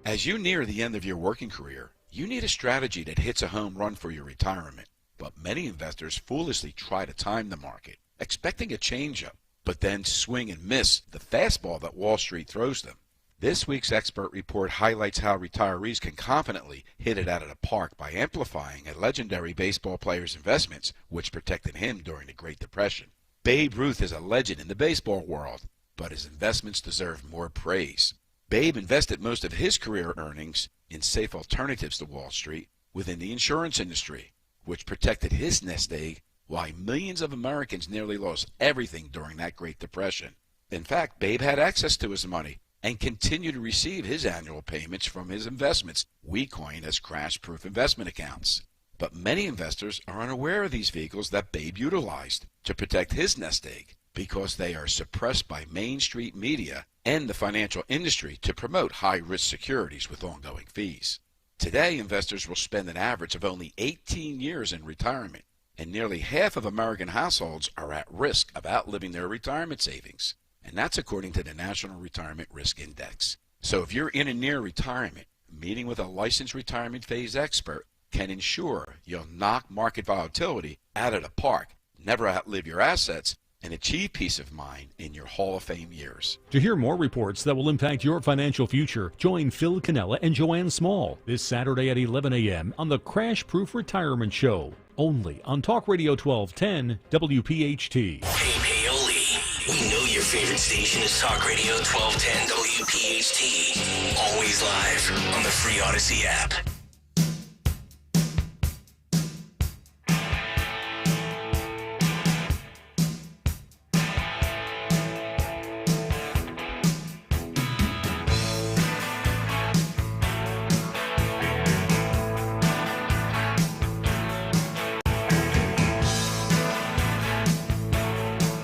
As you near the end of your working career, you need a strategy that hits a home run for your retirement. But many investors foolishly try to time the market, expecting a changeup, but then swing and miss the fastball that Wall Street throws them. This week's expert report highlights how retirees can confidently hit it out of the park by amplifying a legendary baseball player's investments, which protected him during the Great Depression. Babe Ruth is a legend in the baseball world, but his investments deserve more praise. Babe invested most of his career earnings in safe alternatives to Wall Street within the insurance industry, which protected his nest egg while millions of Americans nearly lost everything during that Great Depression. In fact, Babe had access to his money and continued to receive his annual payments from his investments we coin as crash-proof investment accounts. But many investors are unaware of these vehicles that Babe utilized to protect his nest egg because they are suppressed by Main Street media and the financial industry to promote high-risk securities with ongoing fees. Today, investors will spend an average of only 18 years in retirement, and nearly half of American households are at risk of outliving their retirement savings. And that's according to the National Retirement Risk Index. So if you're in and near retirement, meeting with a licensed retirement phase expert can ensure you'll knock market volatility out of the park, never outlive your assets, and achieve peace of mind in your Hall of Fame years. To hear more reports that will impact your financial future, join Phil Cannella and Joanne Small this Saturday at 11 a.m. on the Crash Proof Retirement Show, only on Talk Radio 1210 WPHT. Hey, Paoli, we know your favorite station is Talk Radio 1210 WPHT. Always live on the free Odyssey app.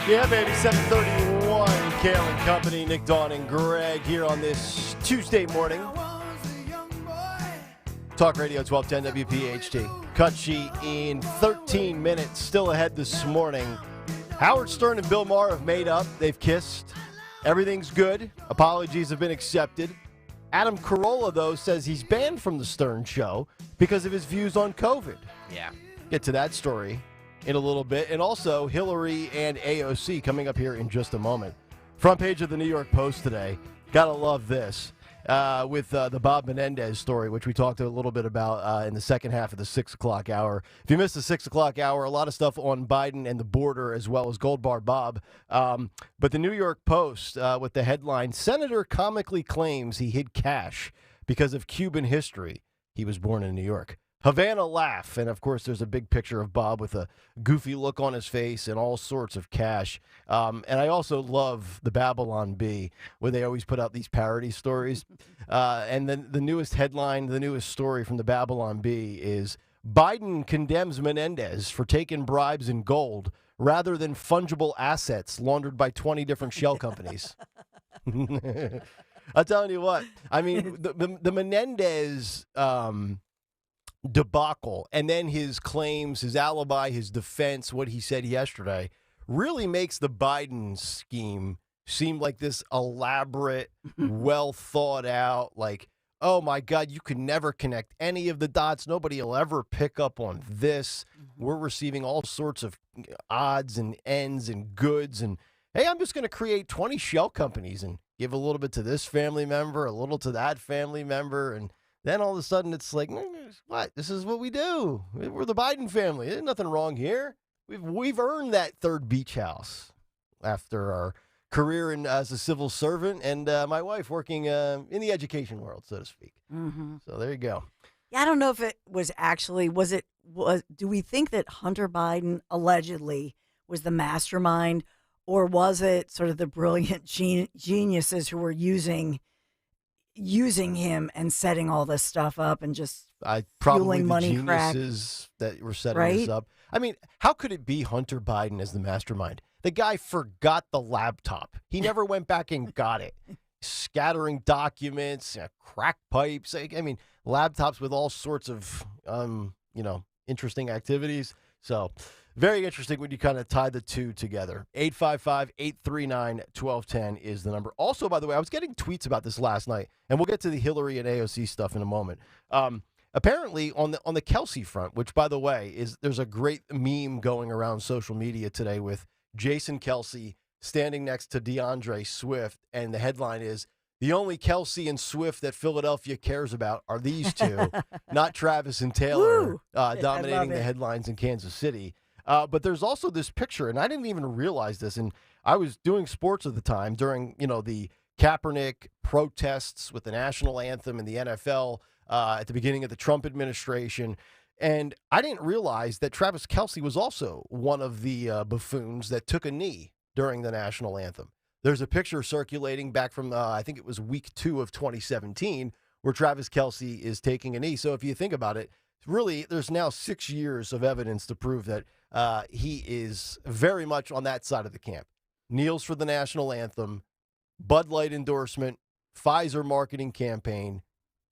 Yeah, baby, 7:31, Kayal and Company, Nick, Dawn, and Greg here on this Tuesday morning. Talk Radio 1210 WPHT. cut sheet in 13 minutes. Still ahead this morning. Howard Stern and Bill Maher have made up. They've kissed. Everything's good. Apologies have been accepted. Adam Carolla, though, says he's banned from the Stern Show because of his views on COVID. Yeah. Get to that story in a little bit. And also Hillary and AOC coming up here in just a moment. Front page of the New York Post today. Gotta love this. With the Bob Menendez story, which we talked a little bit about in the second half of the 6 o'clock hour. If you missed the 6 o'clock hour, a lot of stuff on Biden and the border as well as Gold Bar Bob. But the New York Post with the headline, Senator comically claims he hid cash because of Cuban history. He was born in New York. Havana laugh. And, of course, there's a big picture of Bob with a goofy look on his face and all sorts of cash. And I also love the Babylon Bee, where they always put out these parody stories. And then the newest headline, the newest story from the Babylon Bee is Biden condemns Menendez for taking bribes in gold rather than fungible assets laundered by 20 different shell companies. I'm telling you what. I mean, the Menendez debacle, and then his claims, his alibi, his defense, what he said yesterday, really makes the Biden scheme seem like this elaborate, well thought out, like, oh my God, you could never connect any of the dots. Nobody will ever pick up on this. We're receiving all sorts of odds and ends and goods. And hey, I'm just going to create 20 shell companies and give a little bit to this family member, a little to that family member. And then all of a sudden it's like, what? This is what we do. We're the Biden family. There's nothing wrong here. We've earned that third beach house after our career as a civil servant and my wife working in the education world, so to speak. Mm-hmm. So there you go. Yeah, I don't know if it was actually, do we think that Hunter Biden allegedly was the mastermind, or was it sort of the brilliant geniuses who were using him and setting all this stuff up and just probably fueling the money geniuses that were setting this right? up. I mean, how could it be Hunter Biden as the mastermind? The guy forgot the laptop. He never went back and got it. Scattering documents, crack pipes. I mean, laptops with all sorts of, interesting activities. So very interesting when you kind of tie the two together. 855-839-1210 is the number. Also, by the way, I was getting tweets about this last night, and we'll get to the Hillary and AOC stuff in a moment. Apparently, on the Kelsey front, which, by the way, there's a great meme going around social media today with Jason Kelsey standing next to DeAndre Swift, and the headline is, the only Kelsey and Swift that Philadelphia cares about are these two, not Travis and Taylor dominating the headlines in Kansas City. But there's also this picture, and I didn't even realize this, and I was doing sports at the time during, the Kaepernick protests with the national anthem and the NFL at the beginning of the Trump administration. And I didn't realize that Travis Kelsey was also one of the buffoons that took a knee during the national anthem. There's a picture circulating back from, I think it was week 2 of 2017, where Travis Kelsey is taking a knee. So if you think about it, really, there's now 6 years of evidence to prove that he is very much on that side of the camp. Kneels for the national anthem, Bud Light endorsement, Pfizer marketing campaign,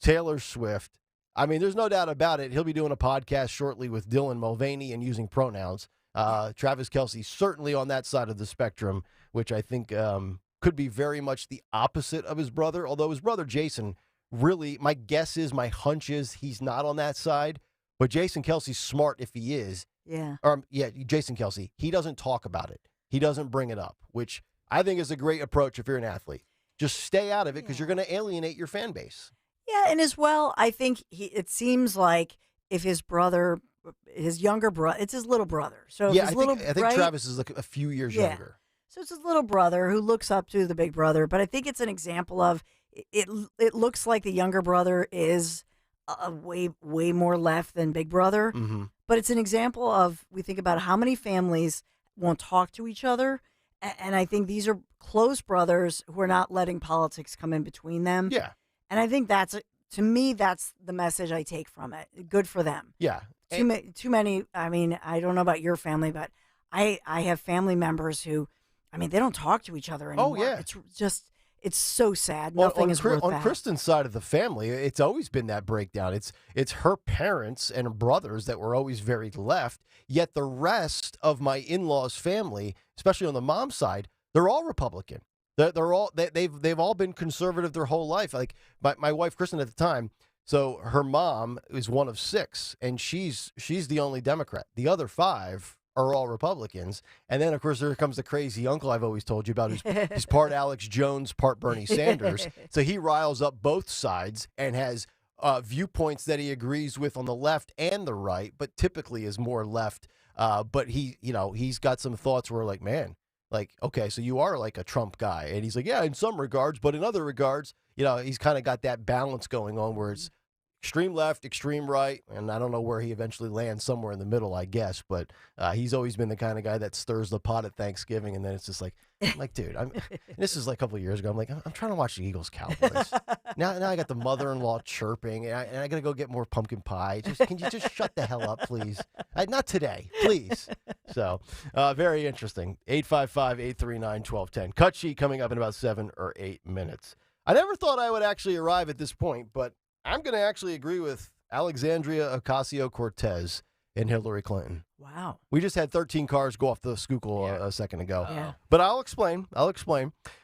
Taylor Swift. I mean, there's no doubt about it. He'll be doing a podcast shortly with Dylan Mulvaney and using pronouns. Travis Kelsey certainly on that side of the spectrum, which I think could be very much the opposite of his brother. Although his brother Jason, really, my guess is, my hunch is he's not on that side. But Jason Kelsey's smart if he is. Yeah. Jason Kelsey. He doesn't talk about it. He doesn't bring it up, which I think is a great approach if you're an athlete. Just stay out of it because you're going to alienate your fan base. Yeah, and as well, I think it seems like if his brother, his younger brother, it's his little brother. So yeah, I think Travis is like a few years younger. So it's his little brother who looks up to the big brother. But I think it's an example of it looks like the younger brother is way more left than big brother. Mm-hmm. But it's an example of, we think about how many families won't talk to each other. And I think these are close brothers who are not letting politics come in between them. Yeah. And I think to me, that's the message I take from it. Good for them. Yeah. Too many. I mean, I don't know about your family, but I have family members who, I mean, they don't talk to each other anymore. Oh, yeah. It's so sad. Nothing is worth on that. Kristen's side of the family, it's always been that breakdown. It's her parents and brothers that were always very left, yet the rest of my in-laws' family, especially on the mom's side, they're all Republican. They've all been conservative their whole life. Like my wife Kristen at the time, so her mom is one of 6, and she's the only Democrat. The other 5 are all Republicans. And then, of course, there comes the crazy uncle I've always told you about, who's part Alex Jones, part Bernie Sanders. So he riles up both sides and has viewpoints that he agrees with on the left and the right, but typically is more left. But he's got some thoughts where, like, man, like, okay, so you are like a Trump guy. And he's like, yeah, in some regards, but in other regards, he's kind of got that balance going on where it's extreme left, extreme right, and I don't know where he eventually lands, somewhere in the middle, I guess. But he's always been the kind of guy that stirs the pot at Thanksgiving, and then it's just like, dude, this is like a couple of years ago. I'm like, I'm trying to watch the Eagles Cowboys. Now I got the mother-in-law chirping, and I got to go get more pumpkin pie. Can you just shut the hell up, please? Not today, please. So, very interesting. 855-839-1210. Cut sheet coming up in about 7 or 8 minutes. I never thought I would actually arrive at this point, but I'm going to actually agree with Alexandria Ocasio-Cortez and Hillary Clinton. Wow. We just had 13 cars go off the Schuylkill a second ago. Yeah. But I'll explain.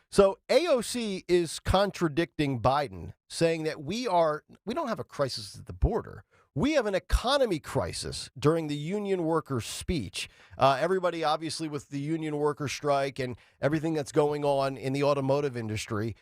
So AOC is contradicting Biden, saying that we don't have a crisis at the border. We have an economy crisis during the union workers' speech. Everybody, obviously, with the union worker strike and everything that's going on in the automotive industry,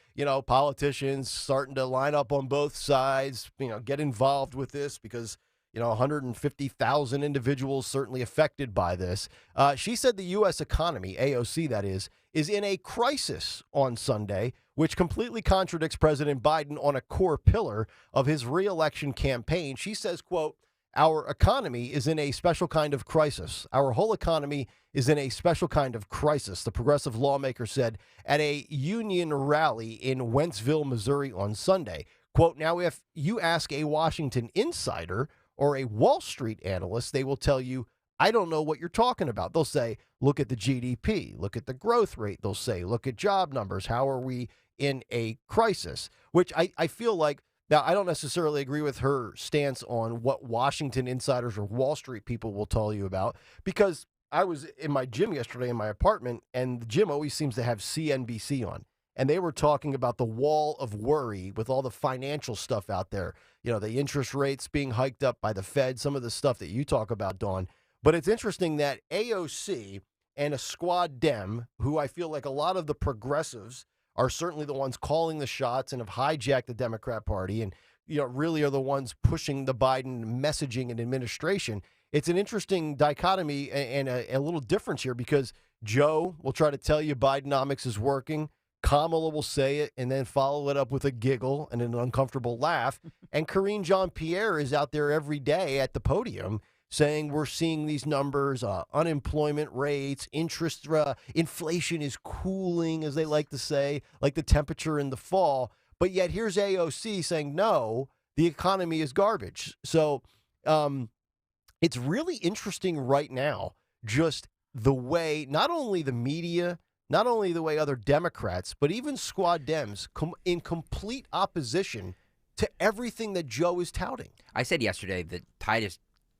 politicians starting to line up on both sides, get involved with this because, 150,000 individuals certainly affected by this. She said the U.S. economy, AOC that is in a crisis on Sunday, which completely contradicts President Biden on a core pillar of his reelection campaign. She says, quote, our economy is in a special kind of crisis. Our whole economy is in a special kind of crisis, the progressive lawmaker said at a union rally in Wentzville, Missouri on Sunday. Quote, now, if you ask a Washington insider or a Wall Street analyst, they will tell you, I don't know what you're talking about. They'll say, look at the GDP, look at the growth rate. They'll say, look at job numbers. How are we in a crisis? Which I feel like, now I don't necessarily agree with her stance on what Washington insiders or Wall Street people will tell you about, because I was in my gym yesterday in my apartment, and the gym always seems to have CNBC on. And they were talking about the wall of worry with all the financial stuff out there. The interest rates being hiked up by the Fed, some of the stuff that you talk about, Dawn. But it's interesting that AOC and a squad Dem, who I feel like a lot of the progressives are certainly the ones calling the shots and have hijacked the Democrat Party and, really are the ones pushing the Biden messaging and administration. It's an interesting dichotomy and a little difference here, because Joe will try to tell you Bidenomics is working. Kamala will say it and then follow it up with a giggle and an uncomfortable laugh. And Karine Jean-Pierre is out there every day at the podium saying we're seeing these numbers, unemployment rates, interest, inflation is cooling, as they like to say, like the temperature in the fall. But yet here's AOC saying, no, the economy is garbage. So it's really interesting right now, just the way not only the media, not only the way other Democrats, but even squad Dems in complete opposition to everything that Joe is touting. I said yesterday that tide is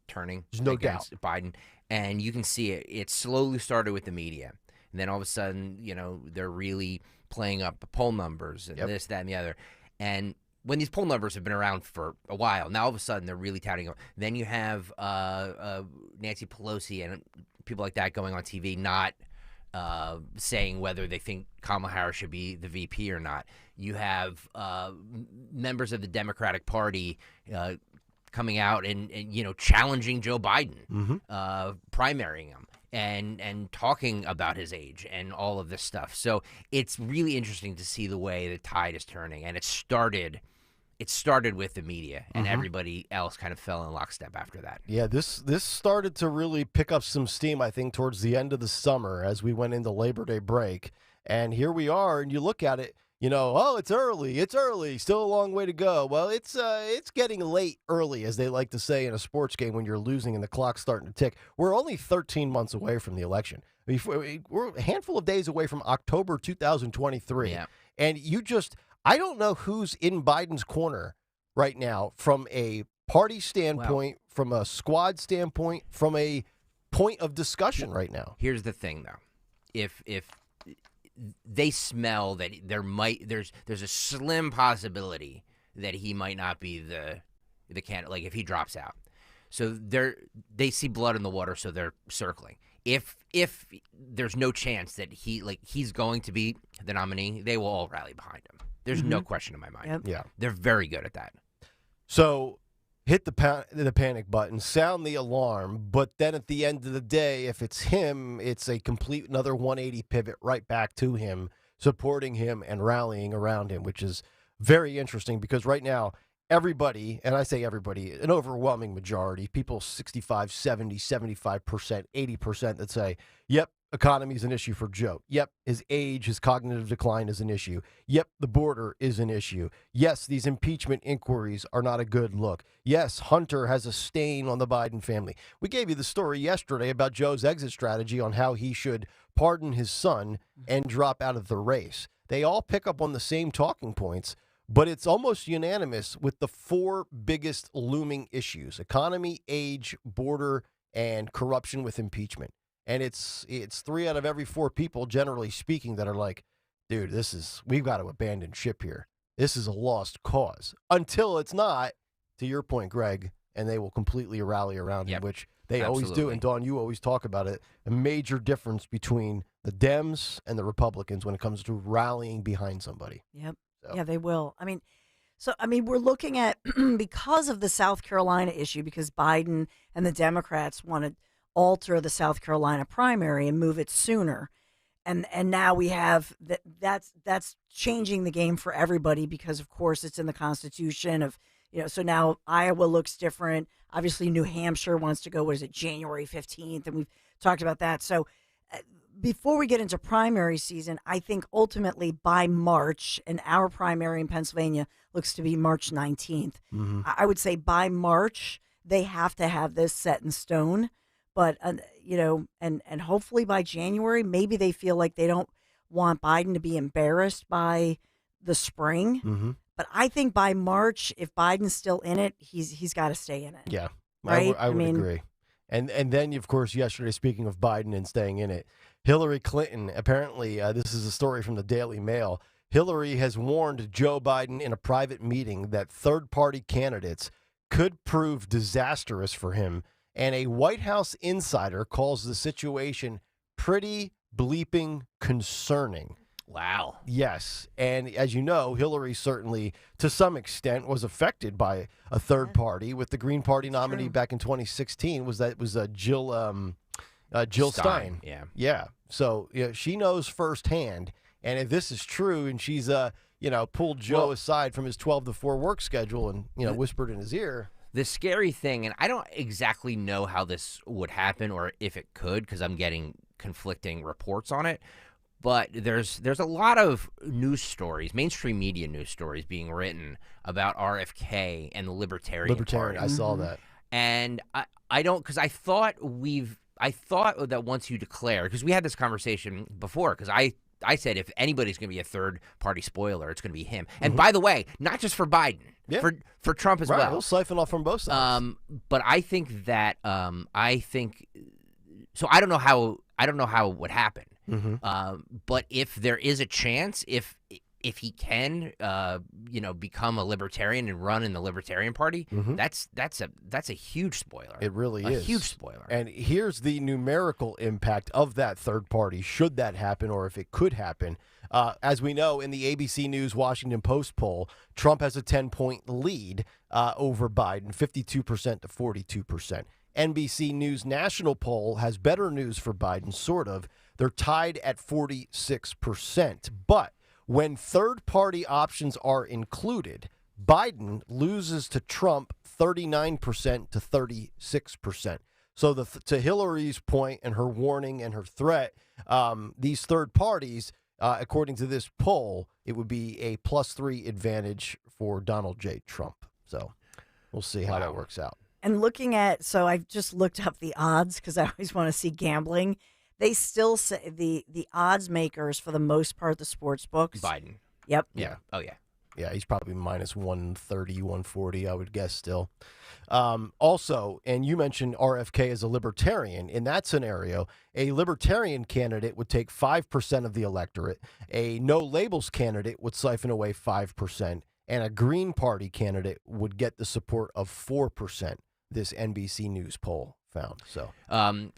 turning. There's no against Biden, and you can see it. It slowly started with the media, and then all of a sudden, they're really playing up the poll numbers and this, that, and the other. And when these poll numbers have been around for a while, now all of a sudden they're really touting them. Then you have Nancy Pelosi and people like that going on TV, not saying whether they think Kamala Harris should be the VP or not. You have members of the Democratic Party coming out and challenging Joe Biden, primarying him, and talking about his age and all of this stuff. So it's really interesting to see the way the tide is turning, and it started with the media, and everybody else kind of fell in lockstep after that. Yeah, this started to really pick up some steam, I think, towards the end of the summer as we went into Labor Day break. And here we are, and you look at it, Oh, it's early, still a long way to go. Well, it's getting late early, as they like to say in a sports game when you're losing and the clock's starting to tick. We're only 13 months away from the election. We're a handful of days away from October 2023. Yeah. And I don't know who's in Biden's corner right now from a party standpoint, from a squad standpoint, from a point of discussion right now. Here's the thing, though. If they smell that there's a slim possibility that he might not be the candidate, like if he drops out. So they see blood in the water, so they're circling. If there's no chance that he's going to be the nominee, they will all rally behind him. There's no question in my mind. Yep. Yeah. They're very good at that. So hit the panic button, sound the alarm, but then at the end of the day, if it's him, it's a complete another 180 pivot right back to him, supporting him and rallying around him, which is very interesting because right now, everybody, and I say everybody, an overwhelming majority, people 65, 70, 75%, 80% that say, yep, economy is an issue for Joe. Yep, his age, his cognitive decline is an issue. Yep, the border is an issue. Yes, these impeachment inquiries are not a good look. Yes, Hunter has a stain on the Biden family. We gave you the story yesterday about Joe's exit strategy on how he should pardon his son and drop out of the race. They all pick up on the same talking points, but it's almost unanimous with the four biggest looming issues: economy, age, border, and corruption with impeachment. And it's 3 out of every 4 people, generally speaking, that are like, dude, we've got to abandon ship here. This is a lost cause. Until it's not, to your point, Greg, and they will completely rally around him, which they always do. And Dawn, you always talk about it. A major difference between the Dems and the Republicans when it comes to rallying behind somebody. Yep. So. Yeah, they will. We're looking at, because of the South Carolina issue, because Biden and the Democrats want to alter the South Carolina primary and move it sooner. And now we have that's changing the game for everybody because, of course, it's in the Constitution so now Iowa looks different. Obviously, New Hampshire wants to go, January 15th? And we've talked about that. So before we get into primary season, I think ultimately by March, and our primary in Pennsylvania looks to be March 19th. Mm-hmm. I would say by March, they have to have this set in stone. But, and hopefully by January, maybe they feel like they don't want Biden to be embarrassed by the spring. Mm-hmm. But I think by March, if Biden's still in it, he's got to stay in it. Yeah, right? I would agree. And then, of course, yesterday, speaking of Biden and staying in it, Hillary Clinton, apparently, this is a story from the Daily Mail, Hillary has warned Joe Biden in a private meeting that third-party candidates could prove disastrous for him. And a White House insider calls the situation pretty bleeping concerning. Wow. Yes. And as you know, Hillary certainly, to some extent, was affected by a third party. With the Green Party nominee back in 2016, was Jill Stein. Yeah. Yeah. So she knows firsthand. And if this is true, and she's pulled Joe aside from his 12-to-4 work schedule and whispered in his ear. The scary thing, and I don't exactly know how this would happen or if it could, because I'm getting conflicting reports on it, but there's a lot of news stories, mainstream media news stories being written about RFK and the Libertarian Party. I saw that. And I don't, because I thought that once you declare, because we had this conversation before, because I said if anybody's going to be a third-party spoiler, it's going to be him. And by the way, not just for Biden, for Trump as well. We'll siphon off from both sides. But I think that so I don't know how it would happen. Mm-hmm. But if there is a chance, if he can, become a libertarian and run in the Libertarian Party, that's a huge spoiler. It really is a huge spoiler. And here's the numerical impact of that third party, should that happen, or if it could happen. As we know, in the ABC News Washington Post poll, Trump has a 10-point lead over Biden, 52% to 42%. NBC News national poll has better news for Biden, sort of. They're tied at 46%. But when third-party options are included, Biden loses to Trump 39% to 36%. So to Hillary's point and her warning and her threat, these third parties, according to this poll, it would be a +3 advantage for Donald J. Trump. So we'll see how that works out. And looking at, so I've just looked up the odds because I always want to see gambling. They still say the odds makers for the most part, the sports books. Biden. Yep. Yeah. Oh, yeah. Yeah, he's probably minus 130, 140, I would guess still. Also, and you mentioned RFK as a libertarian. In that scenario, a libertarian candidate would take 5% of the electorate. A no labels candidate would siphon away 5%. And a Green Party candidate would get the support of 4%, this NBC News poll found. So,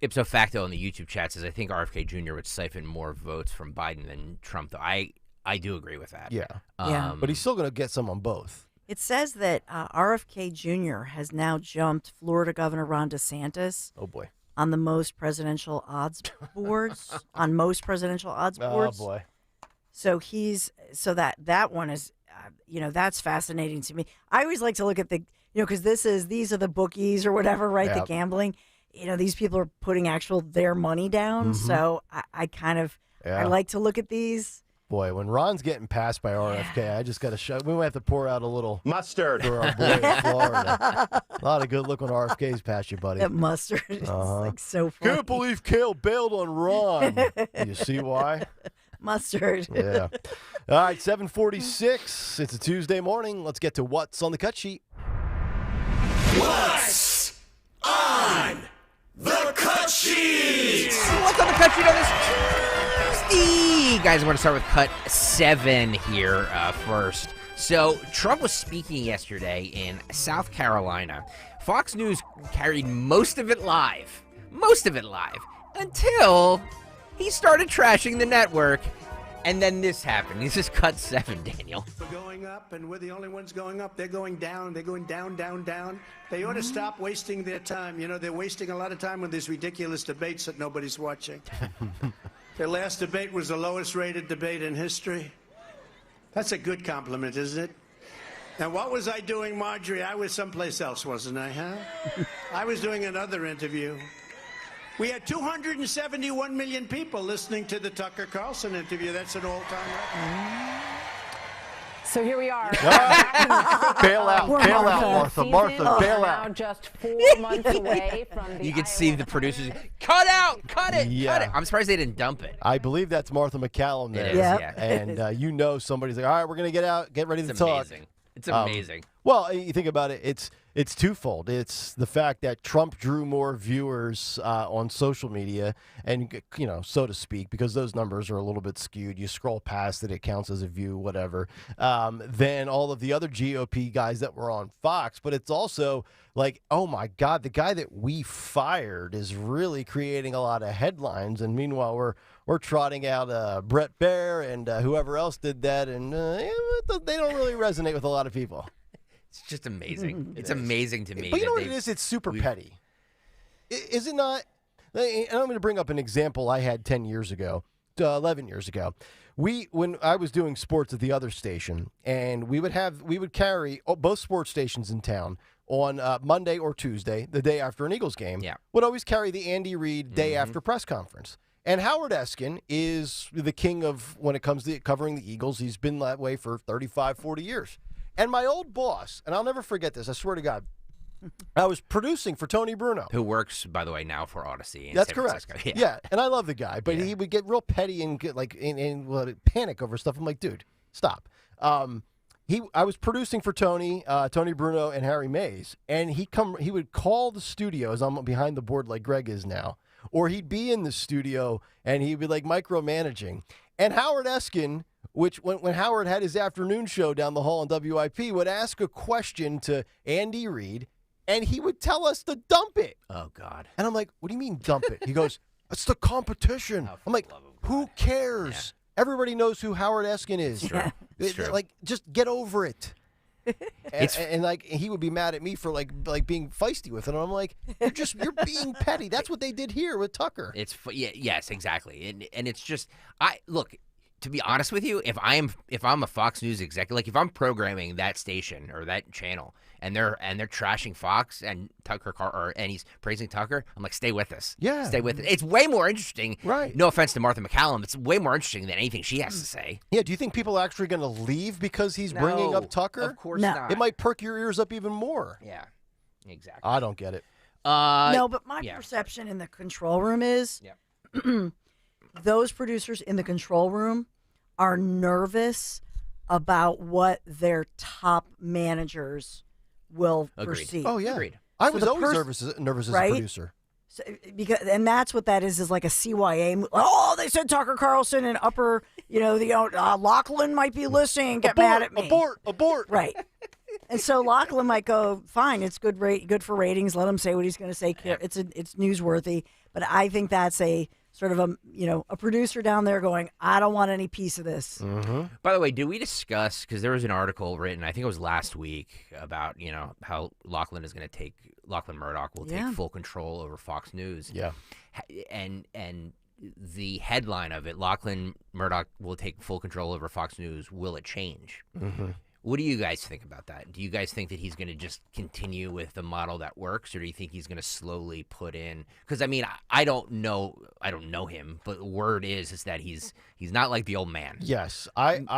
ipso facto in the YouTube chat says, I think RFK Jr. would siphon more votes from Biden than Trump, though. I do agree with that. Yeah. Yeah. But he's still going to get some on both. It says that RFK Jr. has now jumped Florida Governor Ron DeSantis. Oh, boy. On the most presidential odds boards. On most presidential odds boards. Oh, boy. So that one is, that's fascinating to me. I always like to look at the, because these are the bookies or whatever, right? Yep. The gambling. These people are putting their money down. Mm-hmm. So I like to look at these. Boy, when Ron's getting passed by RFK, I just got to show. We might have to pour out a little mustard for our boy in Florida. A lot of good look when RFK's past you, buddy. That mustard is so funny. Can't believe Kayal bailed on Ron. You see why? Mustard. Yeah. All right, 7:46. It's a Tuesday morning. Let's get to what's on the cut sheet. What's on the cut sheet? What's on the cut sheet on this Tuesday? Guys, I want to start with cut 7 here first. So, Trump was speaking yesterday in South Carolina. Fox News carried most of it live, until he started trashing the network. And then this happened. This is cut 7, Daniel. We're going up, and we're the only ones going up. They're going down. They're going down, down, down. They ought to stop wasting their time. They're wasting a lot of time with these ridiculous debates that nobody's watching. Their last debate was the lowest rated debate in history. That's a good compliment, isn't it? And what was I doing, Marjorie? I was someplace else, wasn't I, huh? I was doing another interview. We had 271 million people listening to the Tucker Carlson interview. That's an all-time record. So here we are. Bail out, Martha. Martha, bail out. Now just 4 months away from the You could see the producers, cut it. I'm surprised they didn't dump it. I believe that's Martha McCallum there. It is, yeah. And somebody's like, all right, we're going to get out, get ready to talk. Amazing. It's amazing. Well, you think about it, it's twofold. It's the fact that Trump drew more viewers on social media, and so to speak, because those numbers are a little bit skewed. You scroll past it counts as a view, whatever. Than all of the other GOP guys that were on Fox. But it's also like, oh my God, the guy that we fired is really creating a lot of headlines. And meanwhile, we're trotting out Brett Baer and whoever else did that, and they don't really resonate with a lot of people. It's just amazing. It's amazing to me. But you know what it is? It's super petty. Is it not? And I'm going to bring up an example I had 10 years ago, 11 years ago. When I was doing sports at the other station, and we would carry both sports stations in town on Monday or Tuesday, the day after an Eagles game, would always carry the Andy Reid day after press conference. And Howard Eskin is the king of when it comes to covering the Eagles. He's been that way for 35, 40 years. And my old boss, and I'll never forget this, I swear to God, I was producing for Tony Bruno. Who works, by the way, now for Odyssey in That's San correct. Francisco. Yeah, and I love the guy, but he would get real petty and get panic over stuff. I'm like, dude, stop. I was producing for Tony Bruno, and Harry Mays, and he would call the studio as I'm behind the board like Greg is now, or he'd be in the studio and he'd be like micromanaging. And Howard Eskin, which when Howard had his afternoon show down the hall on WIP, would ask a question to Andy Reid, and he would tell us to dump it. Oh, God. And I'm like, what do you mean dump it? He goes, it's the competition. I'm like, who cares? Yeah. Everybody knows who Howard Eskin is. It's true. Like, just get over it. And like he would be mad at me for like being feisty with it. And I'm like, you're being petty. That's what they did here with Tucker. Yes, exactly. And it's just look, to be honest with you, if I'm a Fox News executive, like if I'm programming that station or that channel and they're trashing Fox and and he's praising Tucker, I'm like, stay with us. Yeah. Stay with it. It's way more interesting. Right. No offense to Martha McCallum. It's way more interesting than anything she has to say. Yeah, do you think people are actually going to leave because he's bringing up Tucker? Of course not. It might perk your ears up even more. Yeah, exactly. I don't get it. No, but my perception in the control room is those producers in the control room are nervous about what their top managers will perceive. Oh, yeah. Agreed. I was always nervous as a producer. So, and that's what that is like a CYA. Oh, they said Tucker Carlson and upper, Lachlan might be listening. Get mad at me. Abort. Right. And so Lachlan might go, fine, it's good for ratings. Let him say what he's going to say. It's newsworthy. But I think that's a sort of a producer down there going, I don't want any piece of this. Mm-hmm. By the way, did we discuss, because there was an article written, I think it was last week, about, how Lachlan Murdoch will take full control over Fox News. Yeah. And the headline of it, Lachlan Murdoch will take full control over Fox News. Will it change? Mm-hmm. What do you guys think about that? Do you guys think that he's going to just continue with the model that works, or do you think he's going to slowly put in? Because I don't know him, but the word is that he's not like the old man. Yes,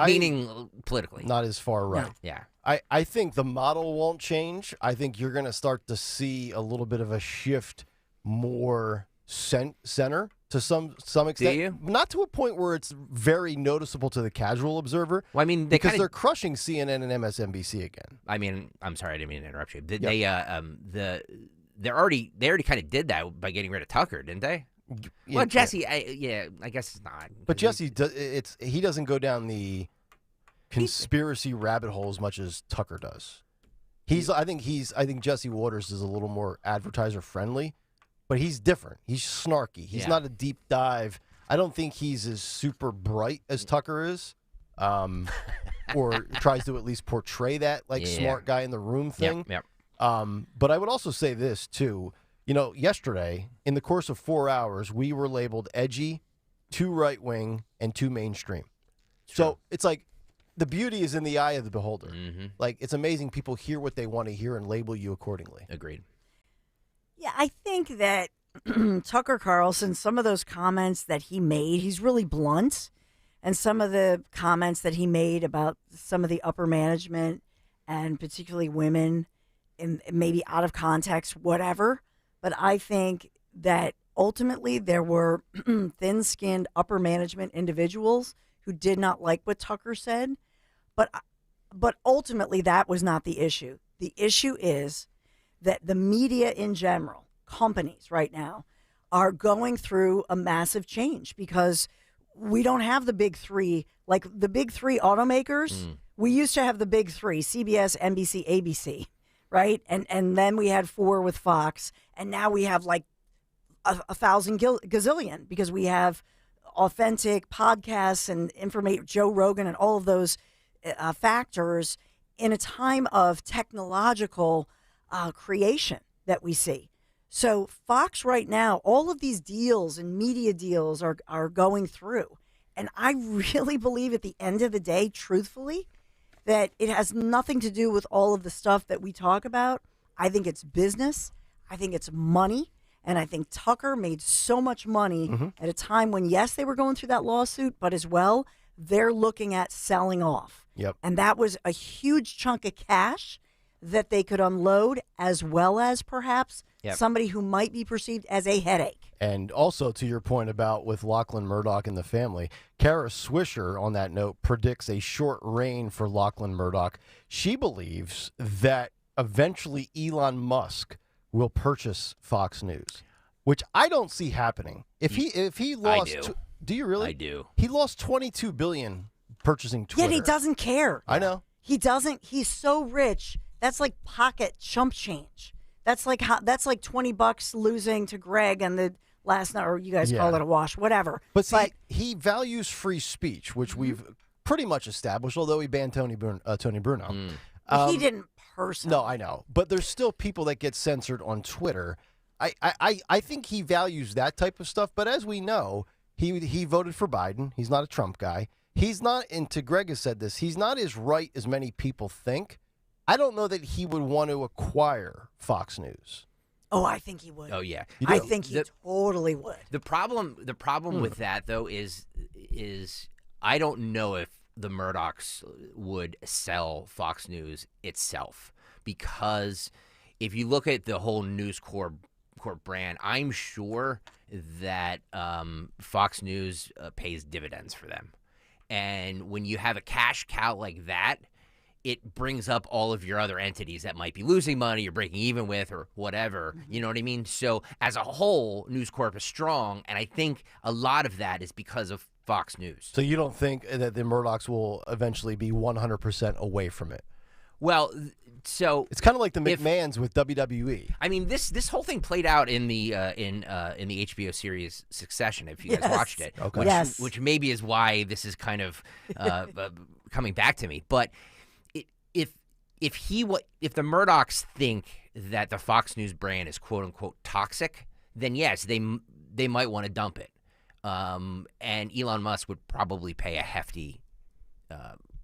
meaning politically, not as far right. No. Yeah, I think the model won't change. I think you're going to start to see a little bit of a shift more center to some extent. Do you? Not to a point where it's very noticeable to the casual observer. Well, I mean, they're crushing CNN and MSNBC again. I mean, I'm sorry, I didn't mean to interrupt you. They already kind of did that by getting rid of Tucker, didn't they? Well, Jesse, I guess it's not. But Jesse, he doesn't go down the conspiracy rabbit hole as much as Tucker does. I think Jesse Waters is a little more advertiser friendly. But he's different. He's snarky. He's not a deep dive. I don't think he's as super bright as Tucker is, or tries to at least portray that smart guy in the room thing. Yep. But I would also say this too. Yesterday in the course of 4 hours, we were labeled edgy, too right wing, and too mainstream. So it's like the beauty is in the eye of the beholder. Mm-hmm. Like it's amazing people hear what they want to hear and label you accordingly. Agreed. Yeah, I think that Tucker Carlson, some of those comments that he made, he's really blunt. And some of the comments that he made about some of the upper management and particularly women, and maybe out of context, whatever. But I think that ultimately there were thin-skinned upper management individuals who did not like what Tucker said. But ultimately that was not the issue. The issue is that the media in general, companies right now, are going through a massive change because we don't have the big three. Like the big three automakers, we used to have the big three, CBS, NBC, ABC, right? And then we had four with Fox, and now we have like a thousand gazillion because we have authentic podcasts and Joe Rogan and all of those factors in a time of technological creation that we see. So Fox right now, all of these deals and media deals are going through. And I really believe at the end of the day, truthfully, that it has nothing to do with all of the stuff that we talk about. I think it's business. I think it's money. And I think Tucker made so much money at a time when, yes, they were going through that lawsuit, but as well, they're looking at selling off. Yep. And that was a huge chunk of cash that they could unload, as well as perhaps somebody who might be perceived as a headache. And also to your point about with Lachlan Murdoch and the family, Kara Swisher, on that note, predicts a short reign for Lachlan Murdoch. She believes that eventually Elon Musk will purchase Fox News, which I don't see happening. If he lost, I do. Do you really? I do. He lost $22 billion purchasing Twitter. Yet he doesn't care. I know. He doesn't. He's so rich. That's like pocket chump change. That's like $20 losing to Greg and the last night, or you guys call it a wash, whatever. But see, he values free speech, which we've pretty much established. Although he banned Tony Bruno, he didn't personally. No, I know, but there's still people that get censored on Twitter. I think he values that type of stuff. But as we know, he voted for Biden. He's not a Trump guy. He's not, and to Greg has said this, he's not as right as many people think. I don't know that he would want to acquire Fox News. Oh, I think he would. Oh yeah, I think he totally would. The problem with that though is I don't know if the Murdochs would sell Fox News itself, because if you look at the whole News Corp brand, I'm sure that Fox News pays dividends for them. And when you have a cash cow like that, it brings up all of your other entities that might be losing money or breaking even with or whatever. You know what I mean? So as a whole, News Corp is strong, and I think a lot of that is because of Fox News. So you don't think that the Murdochs will eventually be 100% away from it? Well, so it's kind of like the McMahons with WWE. I mean, this whole thing played out in the HBO series Succession. If you guys watched it, okay. Which maybe is why this is kind of coming back to me. But if the Murdochs think that the Fox News brand is quote unquote toxic, then yes, they might want to dump it. And Elon Musk would probably pay a hefty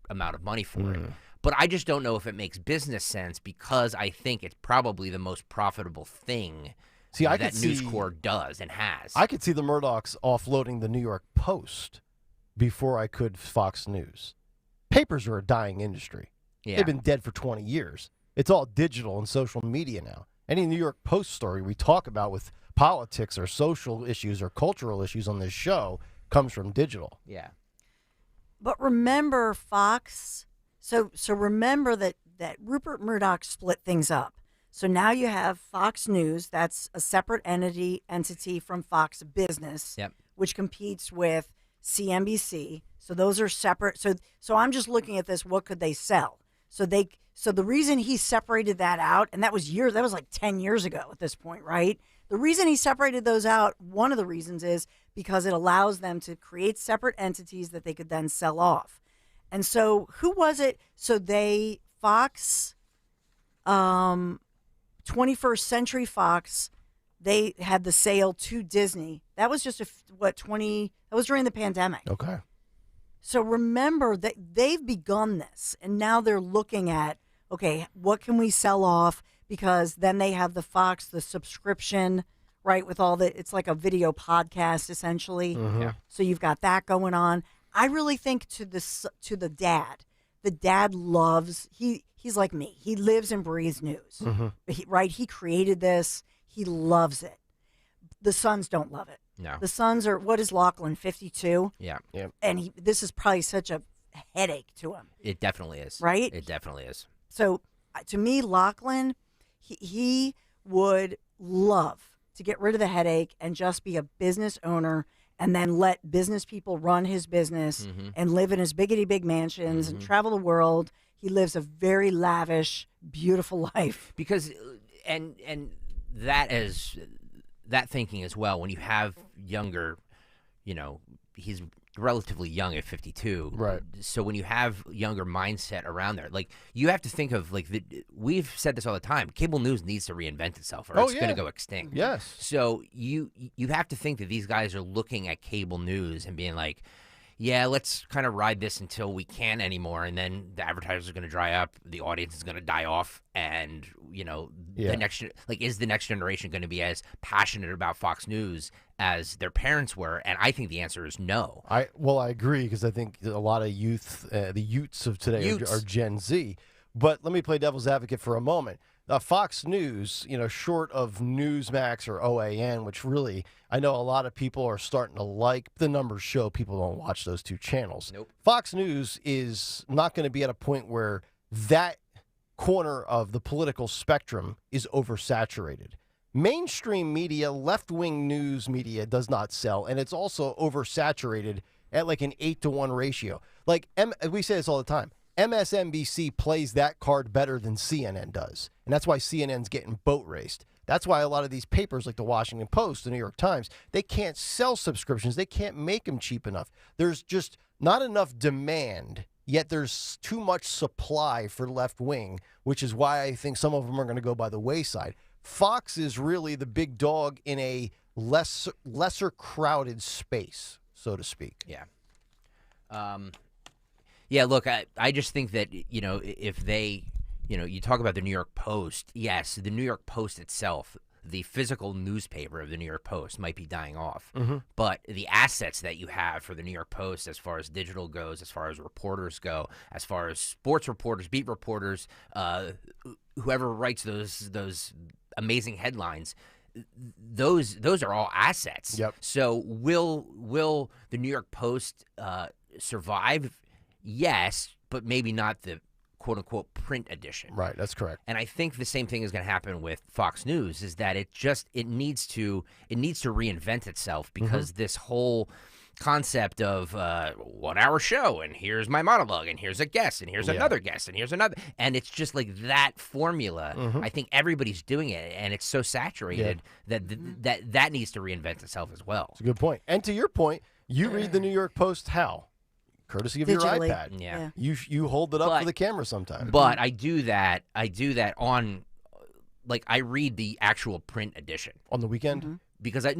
amount of money for it. But I just don't know if it makes business sense, because I think it's probably the most profitable thing that News Corp does and has. I could see the Murdochs offloading the New York Post before I could Fox News. Papers are a dying industry. Yeah. They've been dead for 20 years. It's all digital and social media now. Any New York Post story we talk about with politics or social issues or cultural issues on this show comes from digital. Yeah. But remember, Fox... So remember that Rupert Murdoch split things up. So now you have Fox News. That's a separate entity from Fox Business, which competes with CNBC. So those are separate. So I'm just looking at this. What could they sell? So the reason he separated that out, and that was like 10 years ago at this point, right? The reason he separated those out, one of the reasons is because it allows them to create separate entities that they could then sell off. And so who was it? So Fox, 21st Century Fox, they had the sale to Disney. That was just that was during the pandemic. Okay. So remember that they've begun this, and now they're looking at, okay, what can we sell off? Because then they have the Fox, the subscription, right, with it's like a video podcast essentially. Mm-hmm. Yeah. So you've got that going on. I really think to the dad. The dad loves, he's like me. He lives and breathes news, He created this. He loves it. The sons don't love it. No. The sons are, what is Lachlan, 52? Yeah. And this is probably such a headache to him. It definitely is. Right? It definitely is. So to me, Lachlan, he would love to get rid of the headache and just be a business owner, and then let business people run his business and live in his biggity big mansions and travel the world. He lives a very lavish, beautiful life. Because, and that thinking as well, when you have younger, he's relatively young at 52. Right. So when you have younger mindset around there, like, you have to think of, like, we've said this all the time, cable news needs to reinvent itself, or it's going to go extinct. Yes. So you have to think that these guys are looking at cable news and being like, yeah, let's kind of ride this until we can't anymore, and then the advertisers are going to dry up, the audience is going to die off, and the next, like, is the next generation going to be as passionate about Fox News as their parents were? And I think the answer is no. I agree, because I think a lot of youth, the Utes of today are Gen Z. But let me play devil's advocate for a moment. Fox News, short of Newsmax or OAN, which really I know a lot of people are starting to like. The numbers show people don't watch those two channels. Nope. Fox News is not going to be at a point where that corner of the political spectrum is oversaturated. Mainstream media, left-wing news media does not sell, and it's also oversaturated at like an 8-to-1 ratio. Like, we say this all the time. MSNBC plays that card better than CNN does. And that's why CNN's getting boat raced. That's why a lot of these papers like the Washington Post, the New York Times, they can't sell subscriptions. They can't make them cheap enough. There's just not enough demand, yet there's too much supply for left wing, which is why I think some of them are going to go by the wayside. Fox is really the big dog in a lesser crowded space, so to speak. Yeah. Yeah, look, I just think that, if they, you talk about the New York Post. Yes, the New York Post itself, the physical newspaper of the New York Post might be dying off, but the assets that you have for the New York Post as far as digital goes, as far as reporters go, as far as sports reporters, beat reporters, whoever writes those amazing headlines, those are all assets. Yep. So will the New York Post survive? Yes, but maybe not the quote-unquote print edition. Right, that's correct. And I think the same thing is going to happen with Fox News, is that it needs to reinvent itself, because this whole concept of 1 hour show, and here's my monologue, and here's a guest, and here's another guest, and here's another, and it's just like that formula. I think everybody's doing it, and it's so saturated that needs to reinvent itself as well. That's a good point. And to your point, you read the New York Post how? Courtesy of Digitally. your iPad. Yeah. You hold it up for the camera sometimes. But I do that on, like, I read the actual print edition on the weekend because I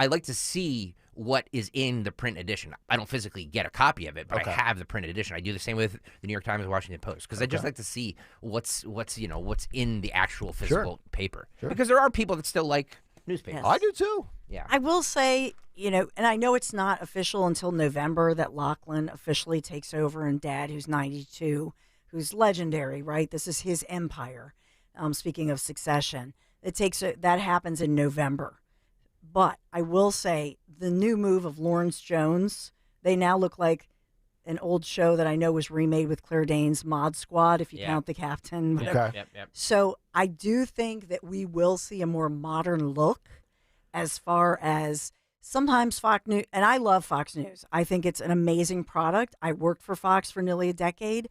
like to see what is in the print edition. I don't physically get a copy of it, but I have the printed edition. I do the same with the New York Times and Washington Post, because I just like to see what's in the actual physical paper. Sure. Because there are people that still like newspapers. Yes. I do too. Yeah. I will say, and I know it's not official until November that Lachlan officially takes over, and Dad, who's 92, who's legendary, right? This is his empire. Speaking of Succession, that happens in November. But I will say the new move of Lawrence Jones, they now look like an old show that I know was remade with Claire Danes, Mod Squad, if you count the captain. Whatever. Yep. So I do think that we will see a more modern look as far as sometimes Fox News, and I love Fox News. I think it's an amazing product. I worked for Fox for nearly a decade.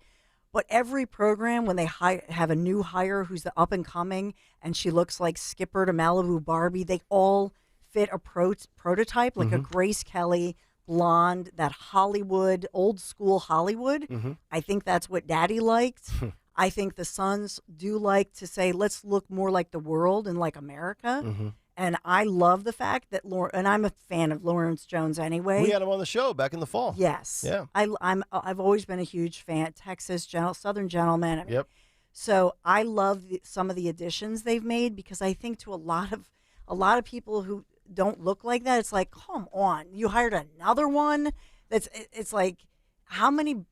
But every program, when they have a new hire who's the up and coming, and she looks like Skipper to Malibu Barbie, they all fit a prototype, like a Grace Kelly, blonde, that Hollywood, old school Hollywood. I think that's what Daddy liked. I think the sons do like to say, let's look more like the world and like America. And I love the fact that and I'm a fan of Lawrence Jones anyway. We had him on the show back in the fall. Yes. Yeah. I've always been a huge fan. Texas, Southern Gentleman. Yep. So I love some of the additions they've made, because I think to a lot of people who don't look like that, it's like, come on, you hired another one. It's like, how many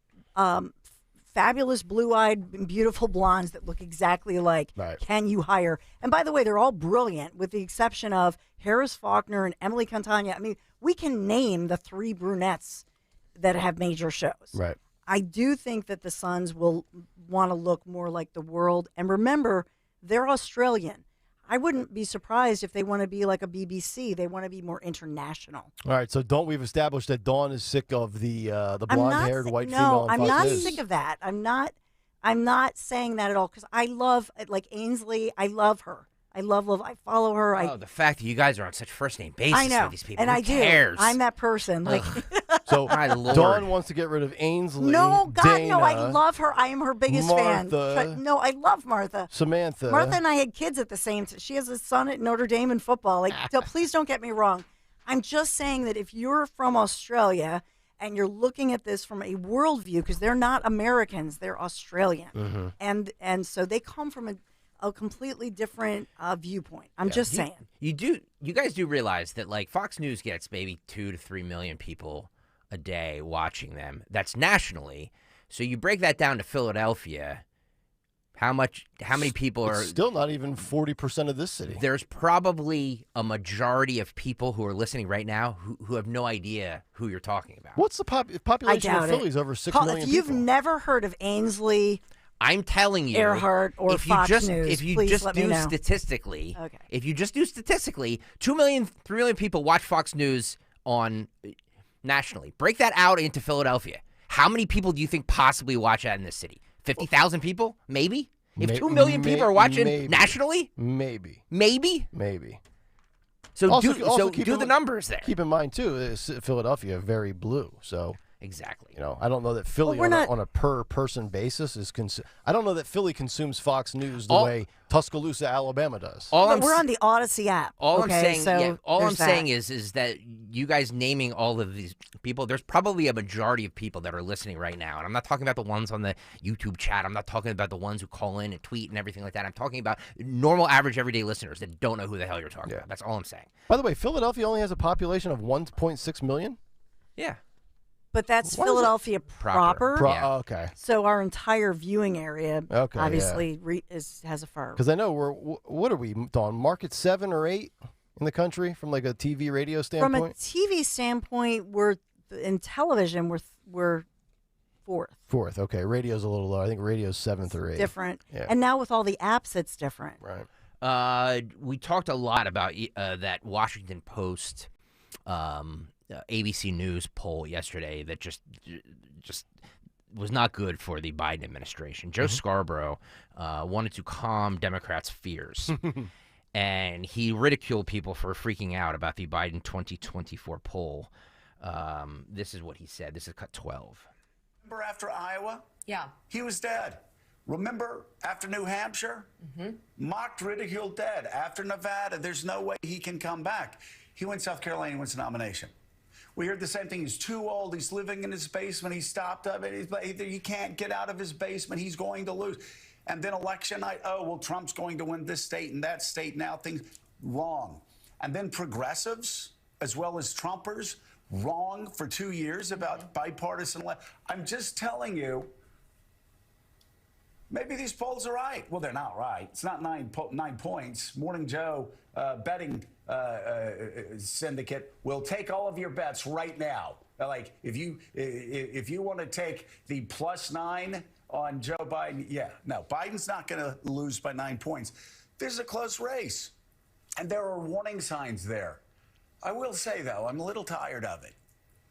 fabulous blue-eyed, beautiful blondes that look exactly like can you hire? And by the way, they're all brilliant, with the exception of Harris Faulkner and Emily Cantagna. I mean, we can name the 3 brunettes that have major shows. Right. I do think that the sons will want to look more like the world. And remember, they're Australian. I wouldn't be surprised if they want to be like a BBC. They want to be more international. All right, so we've established that Dawn is sick of the blonde-haired white female. No, I'm Fox not News. sick of that. I'm not saying that at all, because I love, like Ainsley, I love her. I love, I follow her. The fact that you guys are on such first-name basis I know, with these people, and who I cares? do. I'm that person. Like, So my Lord. Dawn wants to get rid of Ainsley. no, God, Dana, no, I love her. I am her biggest Martha, fan. No, I love Martha. Samantha. Martha and I had kids at the same time. She has a son at Notre Dame in football. Like, please don't get me wrong. I'm just saying that if you're from Australia and you're looking at this from a worldview, because they're not Americans, they're Australian, and so they come from a completely different viewpoint. I'm just saying. You guys do realize that, like, Fox News gets maybe 2 to 3 million people a day watching them. That's nationally. So you break that down to Philadelphia. How many people are still not even 40% of this city? There's probably a majority of people who are listening right now who have no idea who you're talking about. What's the population of Philly? Is over 6 million If you've people. never heard of Ainsley, I'm telling you, Earhart or if Fox you just, News, if you please just let me do know. statistically, if you just do statistically, 2 million, 3 million people watch Fox News on nationally. Break that out into Philadelphia. How many people do you think possibly watch that in this city? 50,000 people? Maybe? If 2 million people are watching nationally? Maybe. So Also do keep the numbers there. Keep in mind, too, Philadelphia, very blue. So Exactly. You know, I don't know that Philly on a per person basis is. I don't know that Philly consumes Fox News the way Tuscaloosa, Alabama does. But we're on the Odyssey app. All I'm okay? saying, So saying is that you guys naming all of these people, there's probably a majority of people that are listening right now, and I'm not talking about the ones on the YouTube chat. I'm not talking about the ones who call in and tweet and everything like that. I'm talking about normal, average, everyday listeners that don't know who the hell you're talking about. That's all I'm saying. By the way, Philadelphia only has a population of 1.6 million. Yeah. But that's Philadelphia proper. Oh, okay. So our entire viewing area, obviously, has a firm. Because I know what are we, Dawn? Market 7 or 8 in the country from like a TV radio standpoint. From a TV standpoint, in television we're fourth. Fourth, okay. Radio's a little low. I think radio's 7th or 8th. Different. Yeah. And now with all the apps, it's different. Right. We talked a lot about that Washington Post. ABC News poll yesterday that just was not good for the Biden administration. Joe Scarborough wanted to calm Democrats' fears, and he ridiculed people for freaking out about the Biden 2024 poll. This is what he said. This is cut 12. Remember after Iowa? Yeah. He was dead. Remember after New Hampshire? Mocked, ridiculed, dead. After Nevada, there's no way he can come back. He went South Carolina, he wins the nomination. We heard the same thing. He's too old. He's living in his basement. He stopped up. He can't get out of his basement. He's going to lose. And then election night, Trump's going to win this state and that state. Now things wrong. And then progressives, as well as Trumpers, wrong for 2 years about bipartisan. I'm just telling you, maybe these polls are right. Well, they're not right. It's not 9 points. Morning Joe betting syndicate will take all of your bets right now. Like if you want to take the +9 on Joe Biden, Biden's not going to lose by 9 points. This is a close race, and there are warning signs there. I will say though, I'm a little tired of it.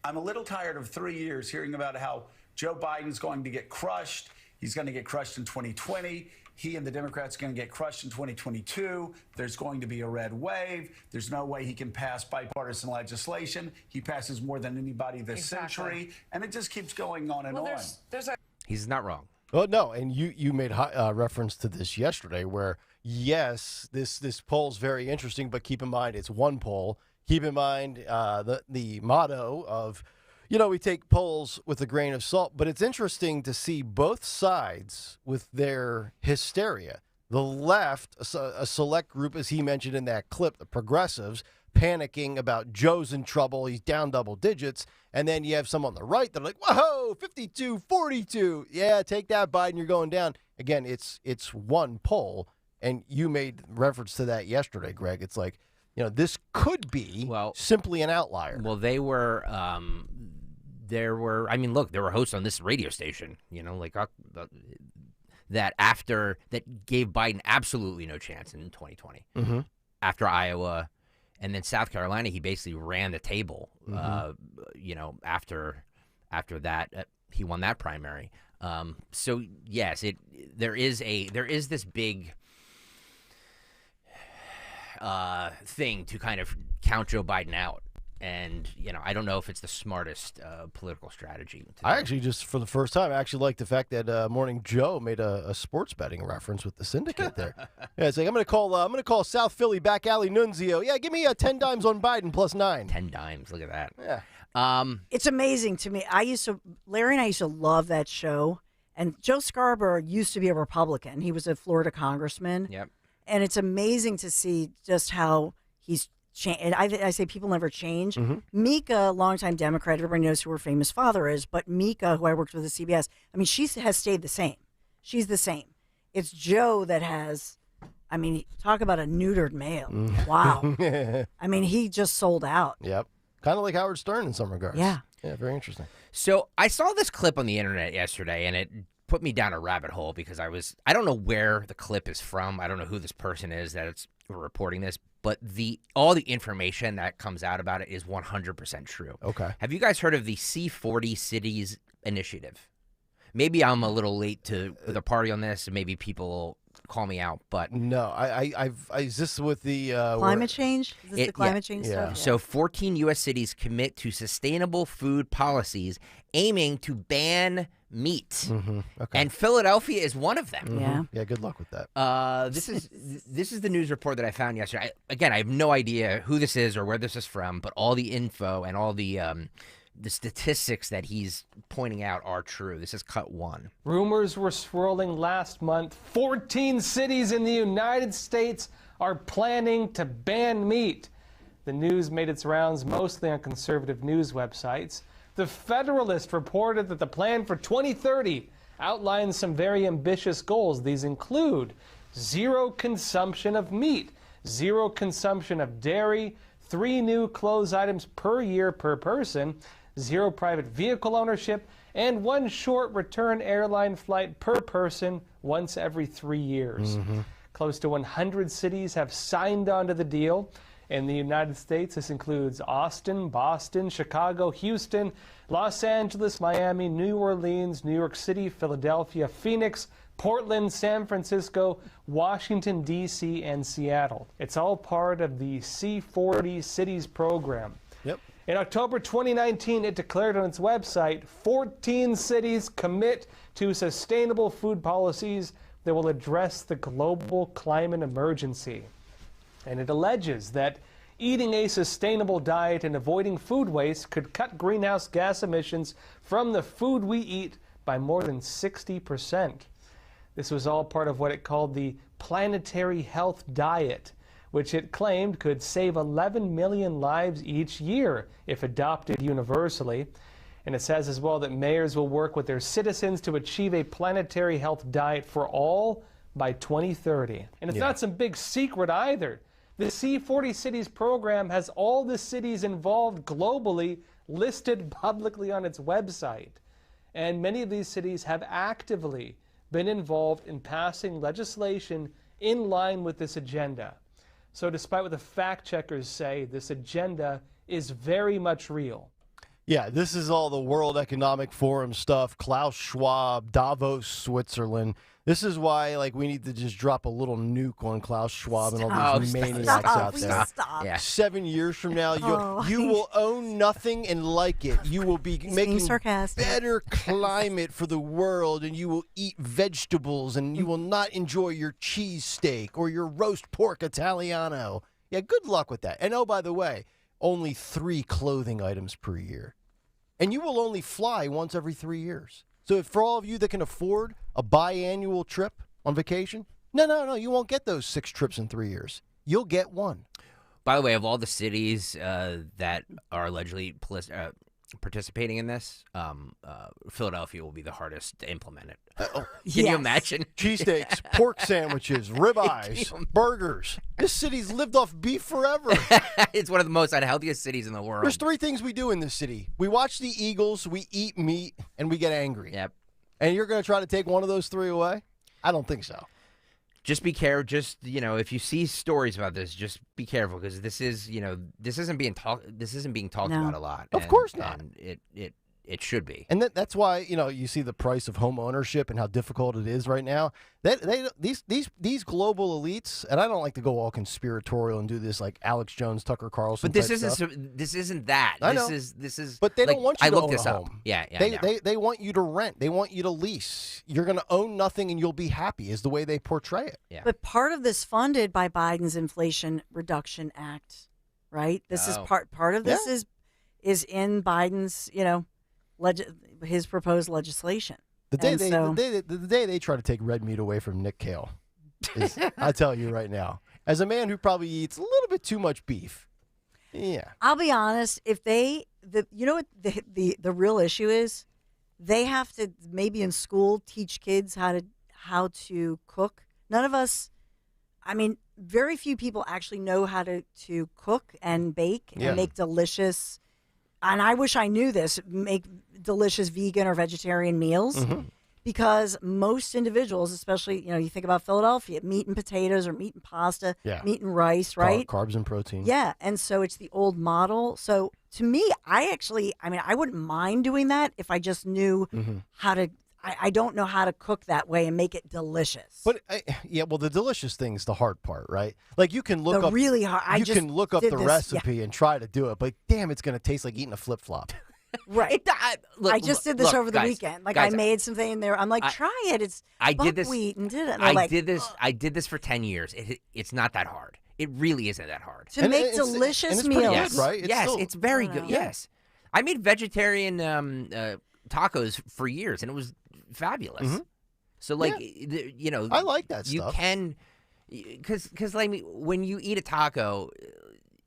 I'm a little tired of 3 years hearing about how Joe Biden's going to get crushed. He's going to get crushed in 2020. He and the Democrats are going to get crushed in 2022. There's going to be a red wave. There's no way he can pass bipartisan legislation. He passes more than anybody this century. And it just keeps going on and on. He's not wrong. Well, no, and you made reference to this yesterday where, yes, this poll's very interesting, but keep in mind it's one poll. Keep in mind the motto of, we take polls with a grain of salt, but it's interesting to see both sides with their hysteria. The left, a select group, as he mentioned in that clip, the progressives, panicking about Joe's in trouble, he's down double digits, and then you have some on the right that are like, whoa, 52-42. Yeah, take that, Biden, you're going down. Again, it's one poll, and you made reference to that yesterday, Greg. It's like, this could be simply an outlier. Well, they were... there were hosts on this radio station, that gave Biden absolutely no chance in 2020. After Iowa and then South Carolina, he basically ran the table. After that, he won that primary. So yes, there is this big thing to kind of count Joe Biden out. And, I don't know if it's the smartest political strategy. I actually just, for the first time, like the fact that Morning Joe made a sports betting reference with the syndicate there. Yeah, it's like, I'm going to call South Philly back alley Nunzio. Yeah, give me 10 dimes on Biden +9. 10 dimes, look at that. Yeah. It's amazing to me. Larry and I used to love that show. And Joe Scarborough used to be a Republican. He was a Florida congressman. Yep. And it's amazing to see just how he's changed. I say people never change. Mika, longtime Democrat, everybody knows who her famous father is, but Mika, who I worked with at CBS, she has stayed the same. She's the same. It's Joe that has, talk about a neutered male. Wow. He just sold out. Yep. Kind of like Howard Stern in some regards. Yeah. Yeah, very interesting. So I saw this clip on the internet yesterday, and it put me down a rabbit hole because I don't know where the clip is from. I don't know who this person is that's reporting this, but all the information that comes out about it is 100% true. Okay. Have you guys heard of the C40 Cities Initiative? Maybe I'm a little late to the party on this, and maybe people call me out, but no, is this with the climate change? Is this the climate change stuff? Yeah. So 14 U.S. cities commit to sustainable food policies aiming to ban meat, and Philadelphia is one of them. Yeah. Good luck with that. This is the news report that I found yesterday. I have no idea who this is or where this is from, but all the info and all the statistics that he's pointing out are true. This is cut one. Rumors were swirling last month. 14 cities in the United States are planning to ban meat. The news made its rounds mostly on conservative news websites. The Federalist reported that the plan for 2030 outlines some very ambitious goals. These include zero consumption of meat, zero consumption of dairy, 3 new clothes items per year per person, 0 private vehicle ownership, and 1 short return airline flight per person once every 3 years. Close to 100 cities have signed on to the deal. In the United States, this includes Austin, Boston, Chicago, Houston, Los Angeles, Miami, New Orleans, New York City, Philadelphia, Phoenix, Portland, San Francisco, Washington, D.C., and Seattle. It's all part of the C40 Cities program. Yep. In October 2019, it declared on its website, 14 cities commit to sustainable food policies that will address the global climate emergency. And it alleges that eating a sustainable diet and avoiding food waste could cut greenhouse gas emissions from the food we eat by more than 60%. This was all part of what it called the Planetary Health Diet, which it claimed could save 11 million lives each year if adopted universally. And it says as well that mayors will work with their citizens to achieve a planetary health diet for all by 2030. And it's not some big secret either. The C40 Cities program has all the cities involved globally listed publicly on its website. And many of these cities have actively been involved in passing legislation in line with this agenda. So despite what the fact checkers say, this agenda is very much real. Yeah, this is all the World Economic Forum stuff, Klaus Schwab, Davos, Switzerland. This is why, we need to just drop a little nuke on Klaus Schwab and all these maniacs out there. Yeah. 7 years from now, you will own nothing and like it. You will be making better climate for the world, and you will eat vegetables, and you will not enjoy your cheesesteak or your roast pork Italiano. Yeah, good luck with that. And oh, by the way, only 3 clothing items per year. And you will only fly once every 3 years. So for all of you that can afford a biannual trip on vacation, no, you won't get those 6 trips in 3 years. You'll get 1. By the way, of all the cities that are allegedly participating in this, Philadelphia will be the hardest to implement it. Can you imagine? Cheesesteaks, pork sandwiches, ribeyes, burgers. This city's lived off beef forever. It's one of the most unhealthiest cities in the world. There's 3 things we do in this city. We watch the Eagles, we eat meat, and we get angry. Yep. And you're going to try to take one of those 3 away? I don't think so. Just be careful. Just, if you see stories about this, just be careful, because this is, this isn't being talked about a lot. Of course not. And it should be. And that's why, you see the price of home ownership and how difficult it is right now. These global elites, and I don't like to go all conspiratorial and do this like Alex Jones, Tucker Carlson. But this isn't isn't that. I know. This is. But they don't want you to own a home. Up. Yeah. They want you to rent. They want you to lease. You're going to own nothing and you'll be happy, is the way they portray it. Yeah. But part of this funded by Biden's Inflation Reduction Act, right? This is part of this is in Biden's, his proposed legislation. The day they try to take red meat away from Nick Kayal, I tell you right now, as a man who probably eats a little bit too much beef, I'll be honest. If the real issue is, they have to maybe in school teach kids how to cook. None of us, very few people actually know how to cook and bake and make delicious. And I wish I knew this, make delicious vegan or vegetarian meals, because most individuals, especially, you think about Philadelphia, meat and potatoes or meat and pasta, meat and rice, right? Carbs and protein. Yeah. And so it's the old model. So to me, I wouldn't mind doing that if I just knew how to, I don't know how to cook that way and make it delicious. But well, the delicious thing's the hard part, right? Like you can look up really hard. You can look up the recipe and try to do it, but damn, it's going to taste like eating a flip flop. Right. I just did this over the guys, weekend. Like guys, I made something in there. I'm like, try it. It's buckwheat and did it. And I did this for 10 years. It's not that hard. It really isn't that hard. To make delicious meals. Yes, right? It's very good. Yes. I made vegetarian tacos for years, and it was fabulous. Mm-hmm. So, like, you know. I like that you stuff. You can, because like, when you eat a taco,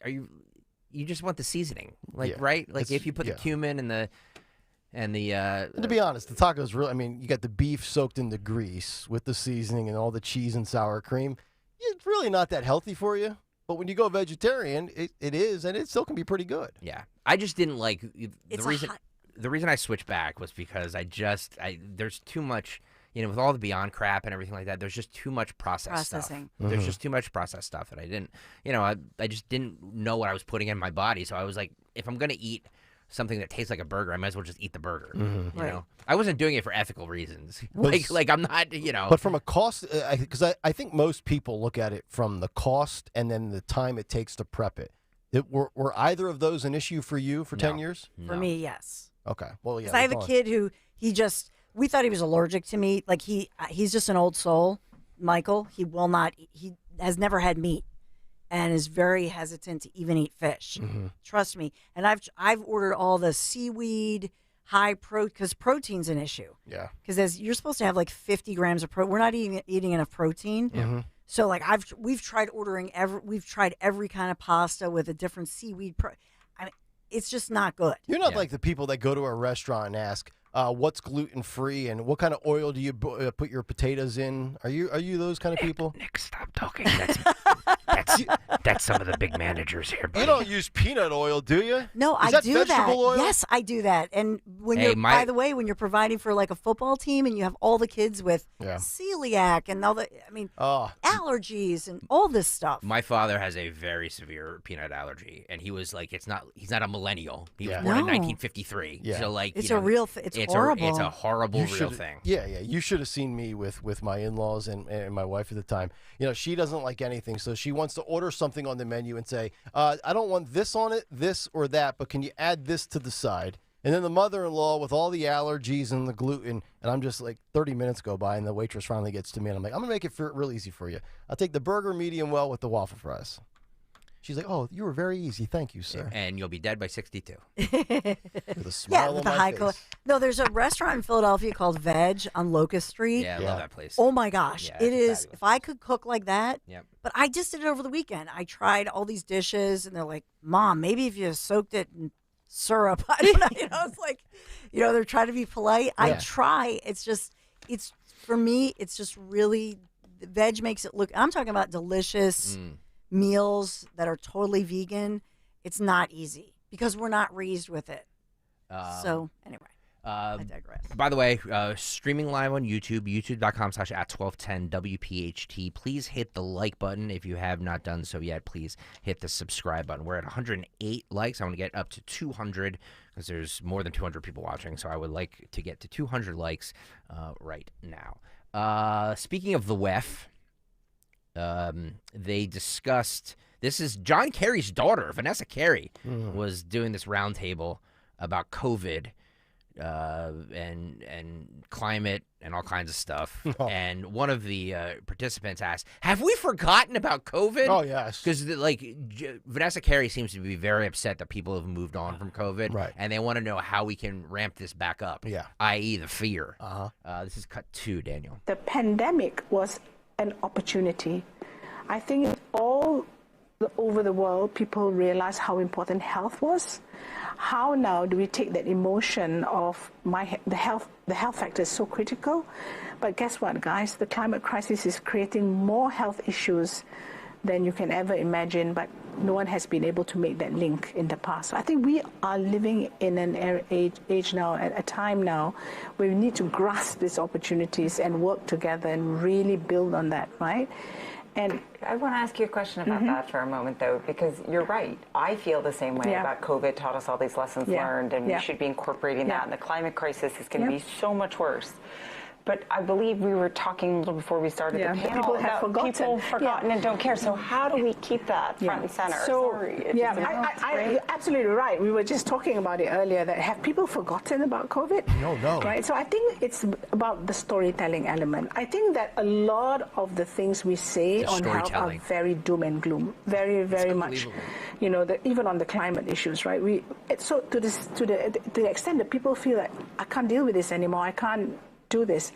you just want the seasoning, like, right? Like, if you put the cumin and the... And to be honest, the tacos really, I mean, you got the beef soaked in the grease with the seasoning and all the cheese and sour cream. It's really not that healthy for you. But when you go vegetarian, it is, and it still can be pretty good. Yeah. I just didn't like the reason I switched back was because there's too much, you know, with all the Beyond crap and everything like that, there's just too much processing. Stuff. Mm-hmm. There's just too much processed stuff, and I didn't, you know, I just didn't know what I was putting in my body. So I was like, if I'm going to eat something that tastes like a burger, I might as well just eat the burger. Mm-hmm. You know, I wasn't doing it for ethical reasons. Like I'm not, you know. But from a cost, because I think most people look at it from the cost and then the time it takes to prep it. Were either of those an issue for you for 10 years? For me, yes. Okay. Well, yeah. Because I have a kid who we thought he was allergic to meat. Like he's just an old soul, Michael. He has never had meat. And is very hesitant to even eat fish. Mm-hmm. Trust me. And I've ordered all the seaweed, because protein's an issue. Yeah. Because you're supposed to have like 50 grams of protein. We're not eating enough protein. Mm-hmm. So like we've tried every kind of pasta with a different seaweed. I mean, it's just not good. You're not like the people that go to a restaurant and ask, what's gluten free and what kind of oil do you put your potatoes in? Are you those kind of people? Nick, stop talking. That's some of the big managers here. Buddy. You don't use peanut oil, do you? No, I do that. Oil? Yes, I do that. And by the way, when you're providing for like a football team and you have all the kids with celiac and all allergies and all this stuff. My father has a very severe peanut allergy, and he was like, he's not a millennial. He was born in 1953. Yeah. So like, it's a real thing. It's horrible. It's a horrible real thing. Yeah. You should have seen me with my in-laws and my wife at the time. You know, she doesn't like anything, so she wants to order something on the menu and say, I don't want this on it, this or that, but can you add this to the side? And then the mother-in-law with all the allergies and the gluten, and I'm just like 30 minutes go by, and the waitress finally gets to me, and I'm like, I'm going to make it real easy for you. I'll take the burger medium well with the waffle fries. She's like, oh, you were very easy. Thank you, sir. And you'll be dead by 62. With a smile on my face. No, there's a restaurant in Philadelphia called Veg on Locust Street. Yeah, I love that place. Oh, my gosh. Yeah, it is. fabulous. If I could cook like that. Yep. But I just did it over the weekend. I tried all these dishes, and they're like, Mom, maybe if you soaked it in syrup. I don't know. You know, it's like, you know, they're trying to be polite. Yeah. I try. For me, it's just really, veg makes it look, I'm talking about delicious meals that are totally vegan. It's not easy because we're not raised with it. So anyway, I digress. By the way, streaming live on YouTube, youtube.com/@1210WPHT. Please hit the like button if you have not done so yet. Please hit the subscribe button. We're at 108 likes. I want to get up to 200 because there's more than 200 people watching. So I would like to get to 200 likes right now. Speaking of the WEF, they discussed, this is John Kerry's daughter, Vanessa Kerry, was doing this roundtable about COVID and climate and all kinds of stuff. And one of the participants asked, have we forgotten about COVID? Oh, yes. Because Vanessa Kerry seems to be very upset that people have moved on from COVID. Right. And they want to know how we can ramp this back up, i.e. the fear. This is cut 2, Daniel. The pandemic was an opportunity. I think all over the world, people realize how important health was. How now do we take that emotion of the health factor is so critical? But guess what, guys? The climate crisis is creating more health issues than you can ever imagine, but no one has been able to make that link in the past. So I think we are living in an age now, at a time now, where we need to grasp these opportunities and work together and really build on that, right? And I want to ask you a question about that for a moment, though, because you're right. I feel the same way about COVID. Taught us all these lessons learned, and we should be incorporating that. And the climate crisis is going to be so much worse. But I believe we were talking a little before we started the panel people have about people forgotten and don't care. So how do we keep that front and center? So, Sorry, absolutely right. We were just talking about it earlier, that have people forgotten about COVID? No. Right? So I think it's about the storytelling element. I think that a lot of the things we say on health are very doom and gloom. Very, very much. You know, even on the climate issues, right? So to the extent that people feel that I can't deal with this anymore, I can't do this,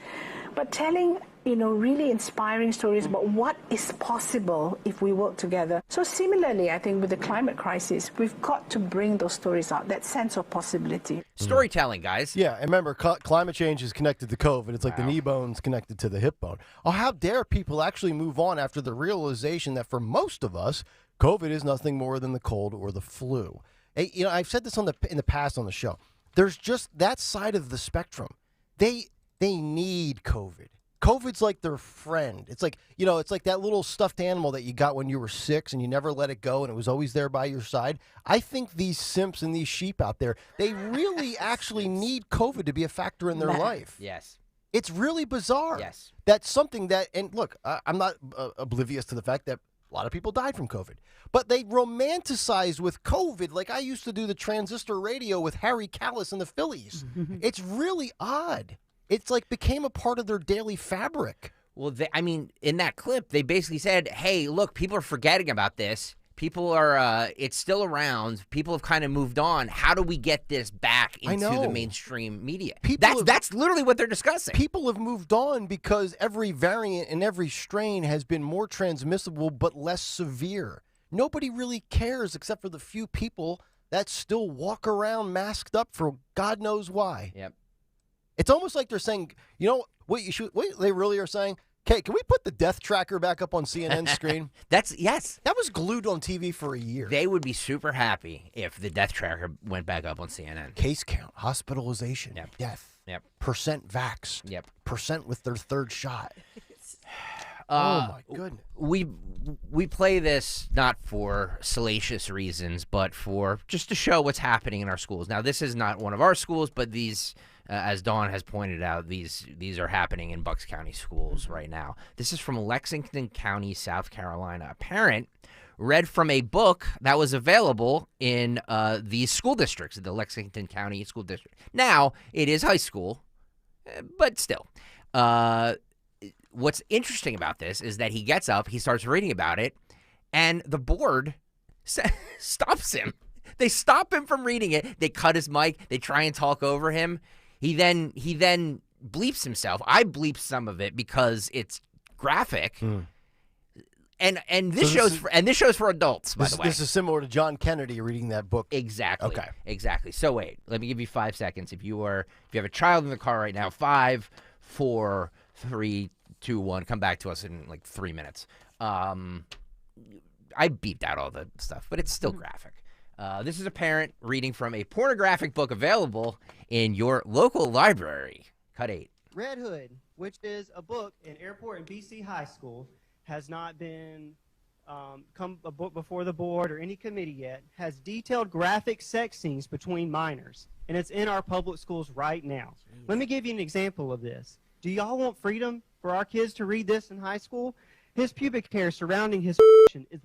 but telling really inspiring stories about what is possible if we work together. So similarly, I think with the climate crisis, we've got to bring those stories out, that sense of possibility. Storytelling, guys. Yeah, and remember, climate change is connected to COVID. It's like the knee bone's connected to the hip bone. Oh, how dare people actually move on after the realization that for most of us, COVID is nothing more than the cold or the flu. Hey, I've said this in the past on the show. There's just that side of the spectrum. They need COVID. COVID's like their friend. It's like, it's like that little stuffed animal that you got when you were 6 and you never let it go and it was always there by your side. I think these simps and these sheep out there, they really actually need COVID to be a factor in their life. Yes. It's really bizarre. Yes. That's something that, and look, I'm not oblivious to the fact that a lot of people died from COVID. But they romanticize with COVID like I used to do the transistor radio with Harry Callis and the Phillies. It's really odd. It's like became a part of their daily fabric. Well, in that clip, they basically said, hey, look, people are forgetting about this. People are, it's still around. People have kind of moved on. How do we get this back into the mainstream media? That's literally what they're discussing. People have moved on because every variant and every strain has been more transmissible but less severe. Nobody really cares except for the few people that still walk around masked up for God knows why. Yep. It's almost like they're saying, what they really are saying? Okay, can we put the death tracker back up on CNN's screen? Yes. That was glued on TV for a year. They would be super happy if the death tracker went back up on CNN. Case count, hospitalization, death, percent vaxxed, percent with their third shot. Oh my goodness. We play this not for salacious reasons, but for just to show what's happening in our schools. Now, this is not one of our schools, but these, as Dawn has pointed out, these are happening in Bucks County schools right now. This is from Lexington County, South Carolina. A parent read from a book that was available in these school districts, the Lexington County School District. Now, it is high school, but still. What's interesting about this is that he gets up, he starts reading about it, and the board stops him. They stop him from reading it. They cut his mic. They try and talk over him. He then bleeps himself. I bleeped some of it because it's graphic. And this shows for adults, by the way. This is similar to John Kennedy reading that book. Exactly. Okay. Exactly. So wait, let me give you 5 seconds. If you have a child in the car right now, 5, 4, 3, 2, 1. Come back to us in like 3 minutes. I beeped out all the stuff, but it's still graphic. This is a parent reading from a pornographic book available in your local library. Cut 8. Red Hood, which is a book in Airport and BC High School, has not been come a book before the board or any committee yet, has detailed graphic sex scenes between minors, and it's in our public schools right now. Let me give you an example of this. Do y'all want freedom for our kids to read this in high school? His pubic hair surrounding his is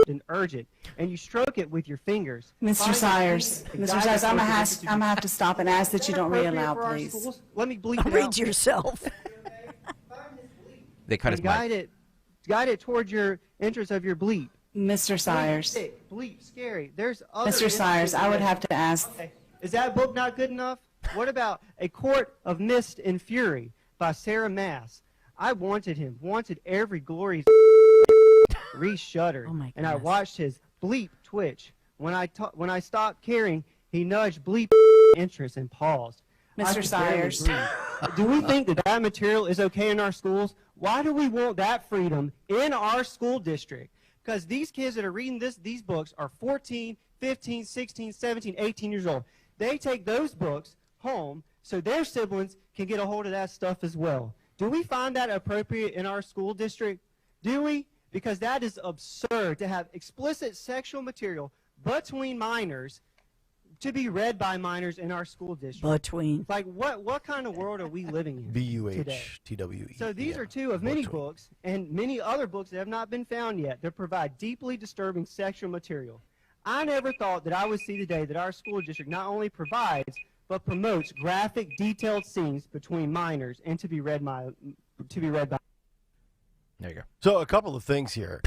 and urgent, and you stroke it with your fingers. Mr. Sayers, I'm gonna have to stop and ask that you don't read aloud, please. Let me bleep it Read out. yourself. They cut his mic. Guide it towards your entrance of your bleep. Mr. Sayers. Bleep, scary. There's other Mr. Sayers, I would have to ask. Okay. Is that book not good enough? What about A Court of Mist and Fury by Sarah Maas? I wanted every glorious re-shuddered, and I watched his bleep twitch. When I stopped caring, he nudged bleep interest and paused. Mr. Sayers. Do we think that material is okay in our schools? Why do we want that freedom in our school district? Because these kids that are reading these books are 14, 15, 16, 17, 18 years old. They take those books home so their siblings can get a hold of that stuff as well. Do we find that appropriate in our school district? Do we? because that is absurd to have explicit sexual material between minors to be read by minors in our school district. Like, what kind of world are we living in today? BUHTWE. So these are two of many books and many other books that have not been found yet that provide deeply disturbing sexual material. I never thought that I would see the day that our school district not only provides but promotes graphic, detailed scenes between minors and to be read by. There you go. So a couple of things here.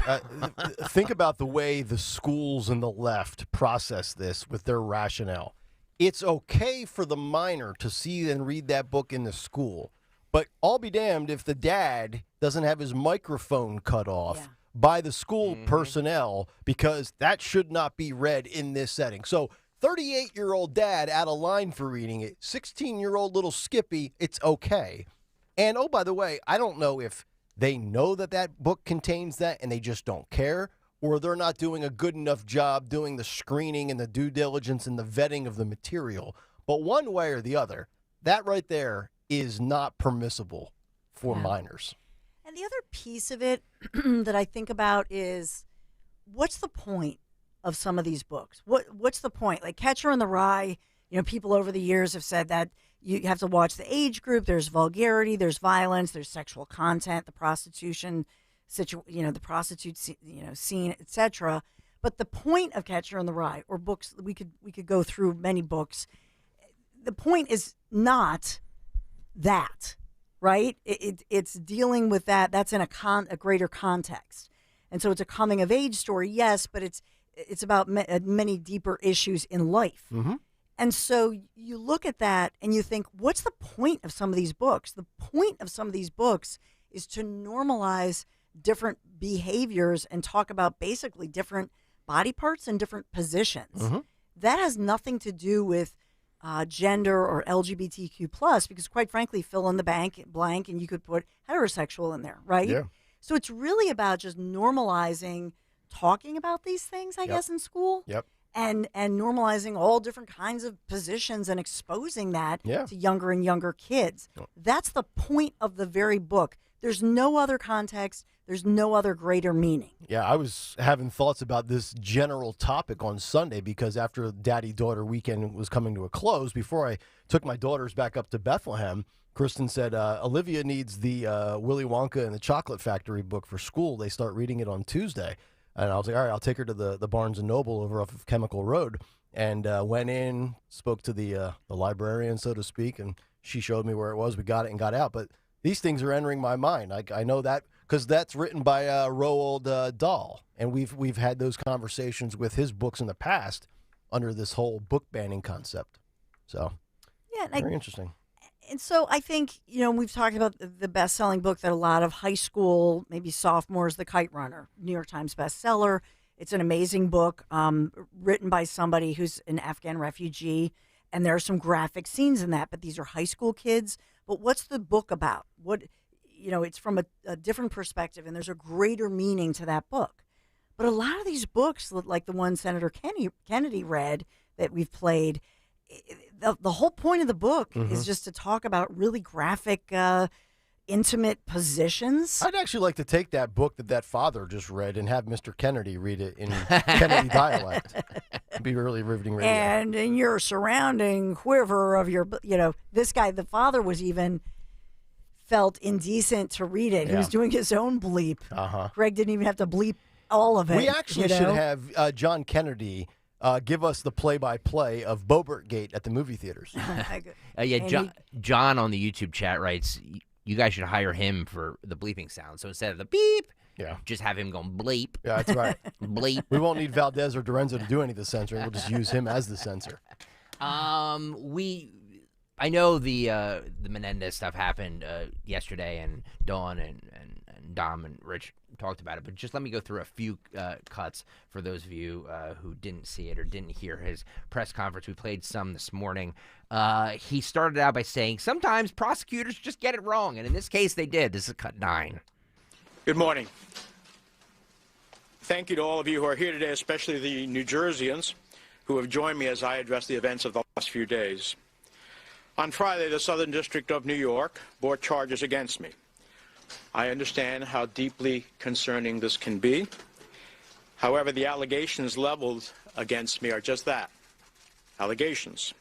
Think about the way the schools and the left process this with their rationale. It's okay for the minor to see and read that book in the school, but I'll be damned if the dad doesn't have his microphone cut off by the school personnel, because that should not be read in this setting. So 38-year-old dad out of line for reading it, 16-year-old little Skippy, it's okay. And, oh, by the way, I don't know if they know that that book contains that and they just don't care, or they're not doing a good enough job doing the screening and the due diligence and the vetting of the material. But one way or the other, that right there is not permissible for minors. And the other piece of it that I think about is, what's the point of some of these books? What's the point? Like Catcher in the Rye, people over the years have said that you have to watch the age group. There's vulgarity, there's violence, there's sexual content, the prostitution, the prostitute, scene, etc. But the point of Catcher in the Rye, or books, we could go through many books. The point is not that, right? It's dealing with that. That's in a greater context, and so it's a coming of age story, yes, but it's about many deeper issues in life. Mm-hmm. And so you look at that and you think, what's the point of some of these books? The point of some of these books is to normalize different behaviors and talk about basically different body parts and different positions. Mm-hmm. That has nothing to do with gender or LGBTQ+, because quite frankly, fill in the blank and you could put heterosexual in there, right? Yeah. So it's really about just normalizing talking about these things, I guess, in school. Yep. And normalizing all different kinds of positions and exposing that to younger and younger kids. That's the point of the very book. There's no other context. There's no other greater meaning. Yeah, I was having thoughts about this general topic on Sunday because after Daddy-Daughter weekend was coming to a close, before I took my daughters back up to Bethlehem, Kristen said, Olivia needs the Willy Wonka and the Chocolate Factory book for school. They start reading it on Tuesday. And I was like, all right, I'll take her to the Barnes & Noble over off of Chemical Road. And went in, spoke to the librarian, so to speak, and she showed me where it was. We got it and got out. But these things are entering my mind. I know that because that's written by Roald Dahl. And we've had those conversations with his books in the past under this whole book banning concept. So, very interesting. And so I think, we've talked about the best-selling book that a lot of high school, maybe sophomores, The Kite Runner, New York Times bestseller. It's an amazing book written by somebody who's an Afghan refugee, and there are some graphic scenes in that, but these are high school kids. But what's the book about? It's from a different perspective, and there's a greater meaning to that book. But a lot of these books, like the one Senator Kennedy read that we've played, the whole point of the book is just to talk about really graphic, intimate positions. I'd actually like to take that book that father just read and have Mr. Kennedy read it in Kennedy dialect. It'd be really riveting radio. And in your surrounding quiver of your, this guy, the father was even felt indecent to read it. He was doing his own bleep. Greg didn't even have to bleep all of it. We actually should have John Kennedy give us the play-by-play of Boebert Gate at the movie theaters. John on the YouTube chat writes, you guys should hire him for the bleeping sound. So instead of the beep, just have him going bleep. Yeah, that's right. Bleep. We won't need Valdez or Dorenzo to do any of the censoring. We'll just use him as the censor. I know the Menendez stuff happened yesterday, and Dawn and Dom and Rich talked about it, but just let me go through a few cuts for those of you who didn't see it or didn't hear his press conference. We played some this morning. He started out by saying, sometimes prosecutors just get it wrong, and in this case they did. This is cut 9. Good morning. Thank you to all of you who are here today, especially the New Jerseyans who have joined me as I address the events of the last few days. On Friday, the Southern District of New York brought charges against me. I understand how deeply concerning this can be. However, the allegations leveled against me are just that, allegations.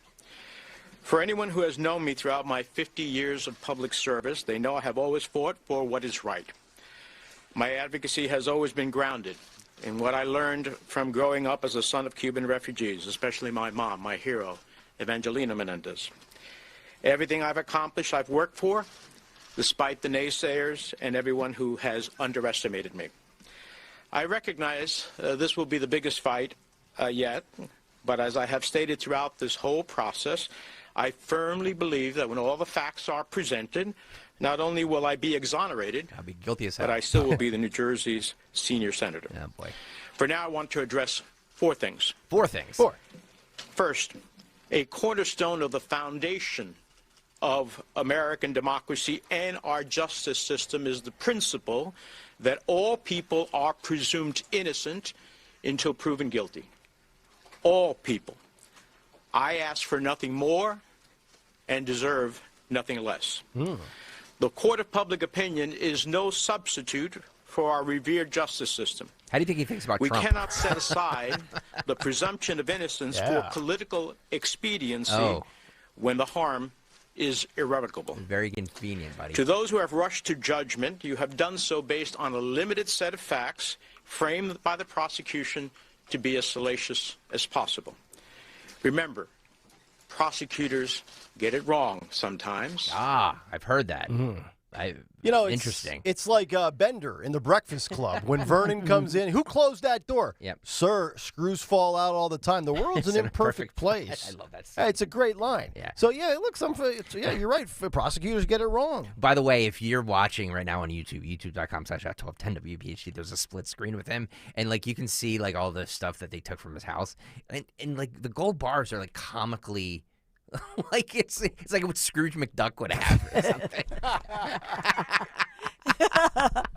For anyone who has known me throughout my 50 years of public service, they know I have always fought for what is right. My advocacy has always been grounded in what I learned from growing up as a son of Cuban refugees, especially my mom, my hero, Evangelina Menendez. Everything I've accomplished, I've worked for, despite the naysayers and everyone who has underestimated me. I recognize this will be the biggest fight yet, but as I have stated throughout this whole process, I firmly believe that when all the facts are presented, not only will I be exonerated, I'll be guilty as hell. but I still will be the New Jersey's senior senator. Oh, boy. For now, I want to address four things. Four things. First, a cornerstone of the foundation of American democracy and our justice system is the principle that all people are presumed innocent until proven guilty. All people. I ask for nothing more and deserve nothing less. The court of public opinion is no substitute for our revered justice system. How do you think he thinks about We Trump? cannot set aside the presumption of innocence for political expediency when the harm is irrevocable. Very convenient, buddy. To those who have rushed to judgment, you have done so based on a limited set of facts framed by the prosecution to be as salacious as possible. Remember, prosecutors get it wrong sometimes. Ah, I've heard that. Interesting. It's like Bender in The Breakfast Club. When Vernon comes in, who closed that door? Yep. Sir, screws fall out all the time. The world's an imperfect place. I love that. Hey, it's a great line. Yeah. So, look, you're right. Prosecutors get it wrong. By the way, if you're watching right now on YouTube, youtube.com/1210 WPHT, there's a split screen with him. And, you can see, all the stuff that they took from his house. And the gold bars are, comically... it's like what Scrooge McDuck would have or something.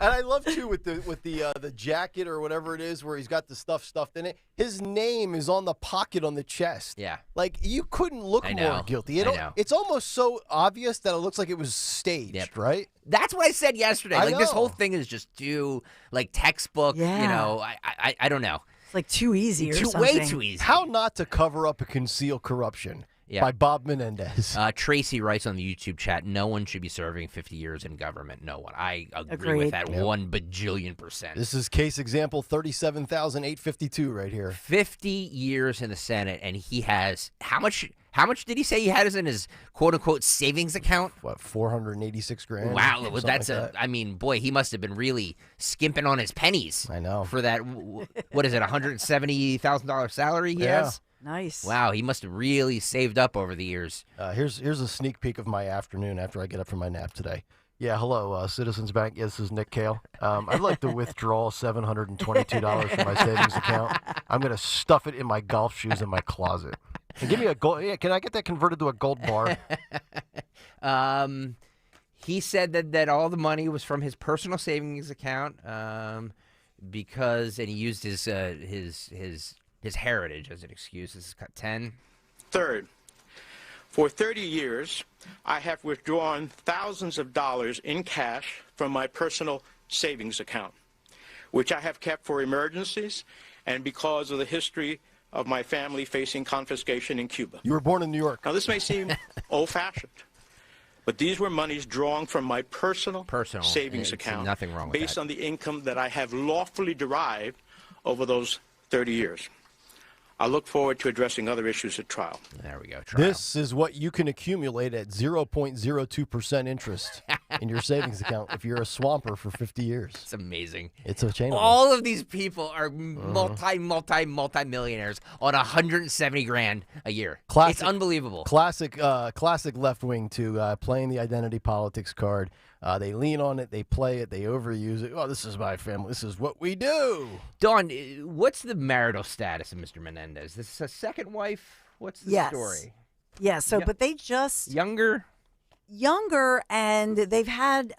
And I love too with the jacket or whatever it is where he's got the stuff stuffed in it. His name is on the pocket on the chest. Yeah, you couldn't look more guilty. It's almost so obvious that it looks like it was staged, right? That's what I said yesterday. I This know. whole thing is just too textbook. Yeah. I don't know. It's like too easy or something. Way too easy. How not to cover up a concealed corruption? Yeah. By Bob Menendez. Tracy writes on the YouTube chat, no one should be serving 50 years in government. No one. I agree with that 1 bajillion%. This is case example 37,852 right here. 50 years in the Senate, and he has how much did he say he had in his quote-unquote savings account? What, 486 grand? Wow, he must have been really skimping on his pennies. I know. For that, what is it, $170,000 salary he has? Nice. Wow, he must have really saved up over the years. Here's a sneak peek of my afternoon after I get up from my nap today. Yeah, hello, Citizens Bank. Yeah, this is Nick Kayal. I'd like to withdraw $722 from my savings account. I'm going to stuff it in my golf shoes in my closet. And give me a gold. Yeah, can I get that converted to a gold bar? He said that all the money was from his personal savings account because, and he used his heritage as an excuse. This is cut 10. Third, for 30 years, I have withdrawn thousands of dollars in cash from my personal savings account, which I have kept for emergencies and because of the history of my family facing confiscation in Cuba. You were born in New York. Now, this may seem old-fashioned, but these were monies drawn from my personal savings account nothing wrong with based that. on the income that I have lawfully derived over those 30 years. I look forward to addressing other issues at trial. There we go. Trial. This is what you can accumulate at 0.02% interest in your savings account if you're a swamper for 50 years. It's amazing. It's a chain. All of these people are multi-millionaires on 170 grand a year. It's unbelievable. Classic left wing to playing the identity politics card. They lean on it, they play it, they overuse it. Oh, this is my family. This is what we do. Dawn, what's the marital status of Mr. Menendez? This is a second wife? What's the story? Yeah, so, but they just... Younger, and they've had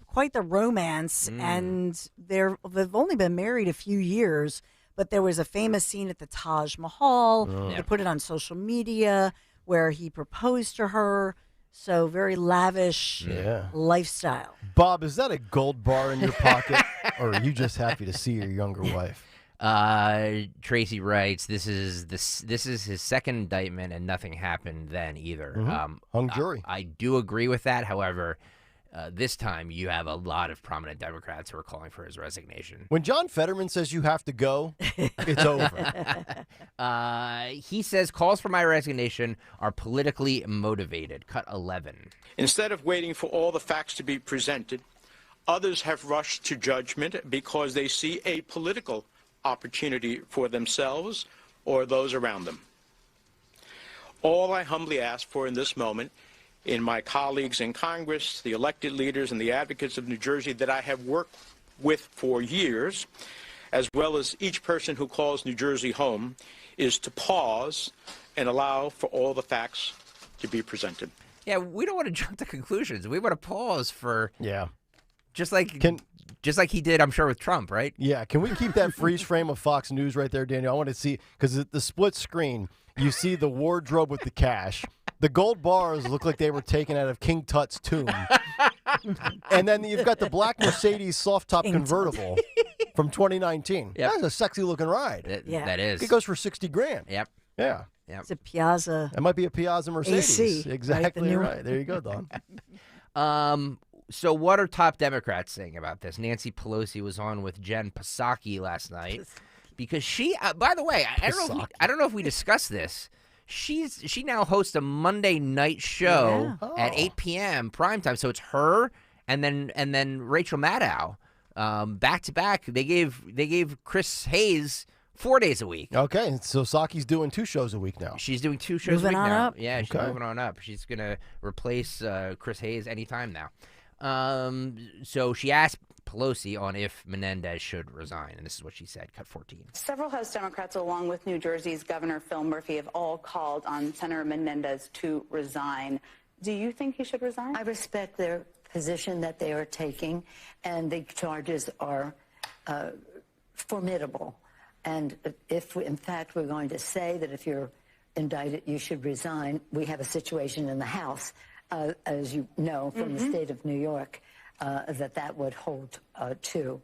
quite the romance, and they've only been married a few years, but there was a famous scene at the Taj Mahal. They put it on social media where he proposed to her. So very lavish lifestyle. Bob, is that a gold bar in your pocket, or are you just happy to see your younger wife? Tracy writes, this is his second indictment, and nothing happened then either. Hung jury. I do agree with that. However, this time you have a lot of prominent Democrats who are calling for his resignation. When John Fetterman says you have to go, it's over. He says calls for my resignation are politically motivated. Cut 11. Instead of waiting for all the facts to be presented, others have rushed to judgment because they see a political opportunity for themselves or those around them. All I humbly ask for in this moment, in my colleagues in Congress, the elected leaders and the advocates of New Jersey that I have worked with for years, as well as each person who calls New Jersey home, is to pause and allow for all the facts to be presented. Yeah, we don't want to jump to conclusions. We want to pause for just like he did, I'm sure, with Trump, right? Yeah, can we keep that freeze frame of Fox News right there, Daniel? I want to see, because the split screen, you see the wardrobe with the cash. The gold bars look like they were taken out of King Tut's tomb. And then you've got the black Mercedes soft-top convertible from 2019. Yep. That's a sexy-looking ride. That is. It goes for $60,000. Yep. Yeah. Yep. It's a Piazza. That might be a Piazza Mercedes. AC, exactly right? There you go, Don. So what are top Democrats saying about this? Nancy Pelosi was on with Jen Psaki last night because she, by the way, I don't know if we discussed this. She now hosts a Monday night show at 8 p.m. primetime. So it's her and then Rachel Maddow back to back. They gave Chris Hayes 4 days a week. Okay, so Saki's doing 2 shows a week now. She's doing 2 shows Moving a week on now. up. Yeah, she's moving on up. She's gonna replace Chris Hayes anytime now. So she asked Pelosi on if Menendez should resign, and this is what she said. Cut 14. Several House Democrats, along with New Jersey's Governor Phil Murphy, have all called on Senator Menendez to resign. Do you think he should resign? I respect their position that they are taking, and the charges are formidable. And if, in fact, we're going to say that if you're indicted, you should resign, we have a situation in the House, as you know, from the state of New York, that would hold too.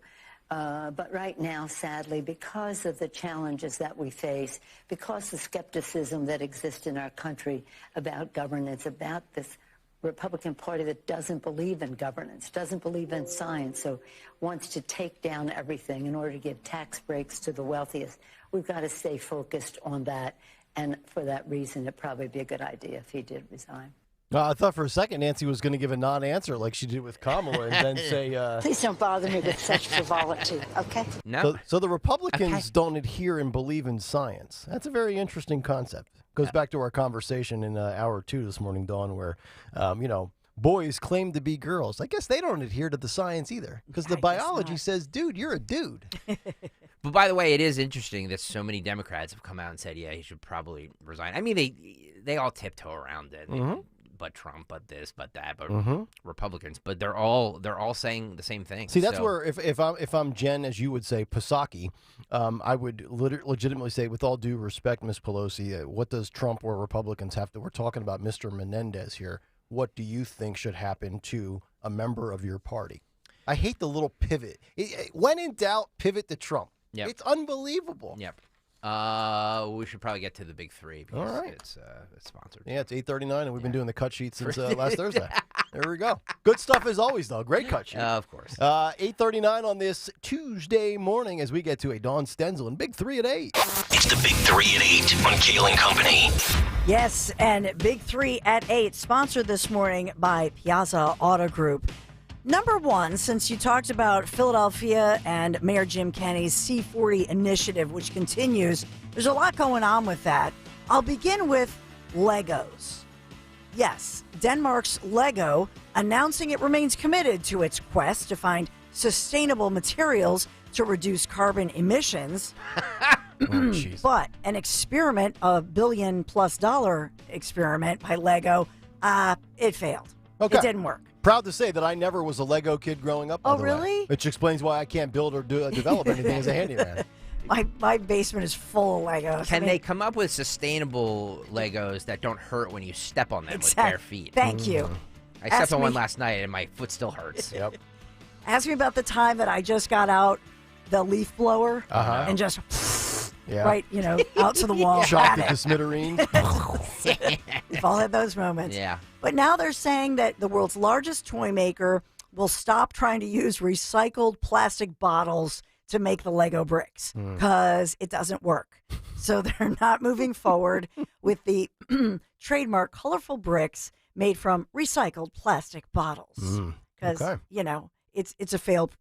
But right now, sadly, because of the challenges that we face, because the skepticism that exists in our country about governance, about this Republican Party that doesn't believe in governance, doesn't believe in science, so wants to take down everything in order to give tax breaks to the wealthiest, we've got to stay focused on that. And for that reason, it'd probably be a good idea if he did resign. I thought for a second Nancy was going to give a non-answer like she did with Kamala and then say... Please don't bother me with such frivolity, okay? No. So the Republicans don't adhere and believe in science. That's a very interesting concept. Goes back to our conversation in hour 2 this morning, Dawn, where, boys claim to be girls. I guess they don't adhere to the science either because the biology says, dude, you're a dude. But by the way, it is interesting that so many Democrats have come out and said, yeah, he should probably resign. I mean, they all tiptoe around it. But Trump, but this, but that, but Republicans, but they're all saying the same thing. See, that's where if I'm Jen, as you would say, Psaki, I would legitimately say, with all due respect, Ms. Pelosi, what does Trump or Republicans have to? We're talking about Mr. Menendez here. What do you think should happen to a member of your party? I hate the little pivot. When in doubt, pivot to Trump. Yep. It's unbelievable. Yep. We should probably get to the big 3 because all right. it's sponsored. Yeah, it's 8:39, and we've been doing the cut sheet since last Thursday. There we go. Good stuff as always, though. Great cut sheet. Of course. 8:39 on this Tuesday morning as we get to a Dawn Stenzel and Big 3 at 8. It's the Big 3 at 8 on Kayal and Company. Yes, and Big 3 at 8, sponsored this morning by Piazza Auto Group. Number 1, since you talked about Philadelphia and Mayor Jim Kenney's C40 initiative, which continues, there's a lot going on with that. I'll begin with Legos. Yes, Denmark's Lego announcing it remains committed to its quest to find sustainable materials to reduce carbon emissions. But an experiment, a $1 billion+ experiment by Lego, it failed. Okay. It didn't work. Proud to say that I never was a Lego kid growing up. Oh, by the way. really? Which explains why I can't build or develop anything as a handyman. My basement is full of Legos. Can they come up with sustainable Legos that don't hurt when you step on them with bare feet? Thank you. I stepped on one last night and my foot still hurts. Yep. Ask me about the time that I just got out the leaf blower and just right, out to the wall. Shocked at the smithereens. We've all had those moments. Yeah. But now they're saying that the world's largest toy maker will stop trying to use recycled plastic bottles to make the Lego bricks because it doesn't work. So they're not moving forward with the trademark colorful bricks made from recycled plastic bottles because, it's a failed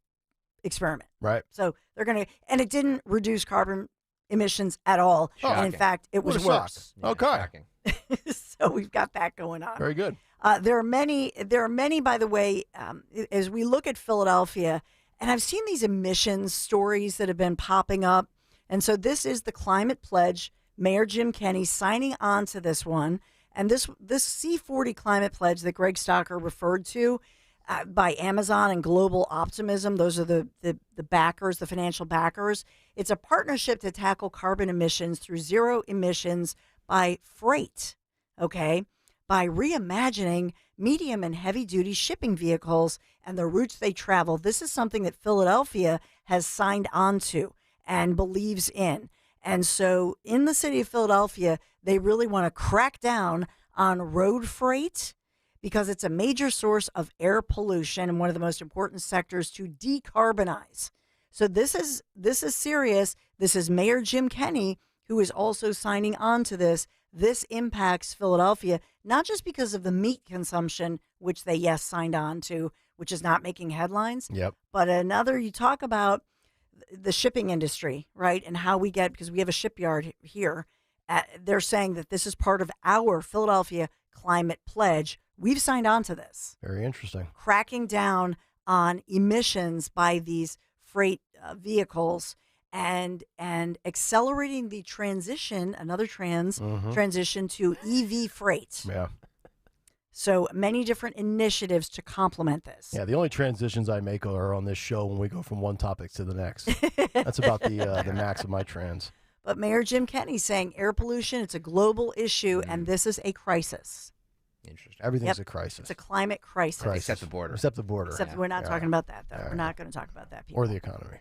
experiment. Right. So they're going to, and it didn't reduce carbon emissions at all. And in fact, it was worse. Okay. So we've got that going on. Very good. There are many, by the way, as we look at Philadelphia, and I've seen these emissions stories that have been popping up. And so this is the climate pledge. Mayor Jim Kenney signing on to this one. And this C40 climate pledge that Greg Stocker referred to by Amazon and Global Optimism, those are the backers, the financial backers. It's a partnership to tackle carbon emissions through zero emissions by freight, okay? By reimagining medium and heavy-duty shipping vehicles and the routes they travel. This is something that Philadelphia has signed on to and believes in. And so in the city of Philadelphia, they really want to crack down on road freight because it's a major source of air pollution and one of the most important sectors to decarbonize. So this is serious. This is Mayor Jim Kenney, who is also signing on to this. This impacts Philadelphia, not just because of the meat consumption, which they, signed on to, which is not making headlines. Yep. But you talk about the shipping industry, right? And how we get, because we have a shipyard here, they're saying that this is part of our Philadelphia climate pledge. We've signed on to this. Very interesting. Cracking down on emissions by these freight vehicles and accelerating the transition, transition to EV freight. Yeah. So many different initiatives to complement this. Yeah, the only transitions I make are on this show when we go from one topic to the next. That's about the max of my trans. But Mayor Jim Kenney saying air pollution, it's a global issue, and this is a crisis. Interesting. Everything's a crisis. It's a climate crisis. Except the border. Except the border. Except we're not talking about that, though. We're not going to talk about that, people. Or the economy.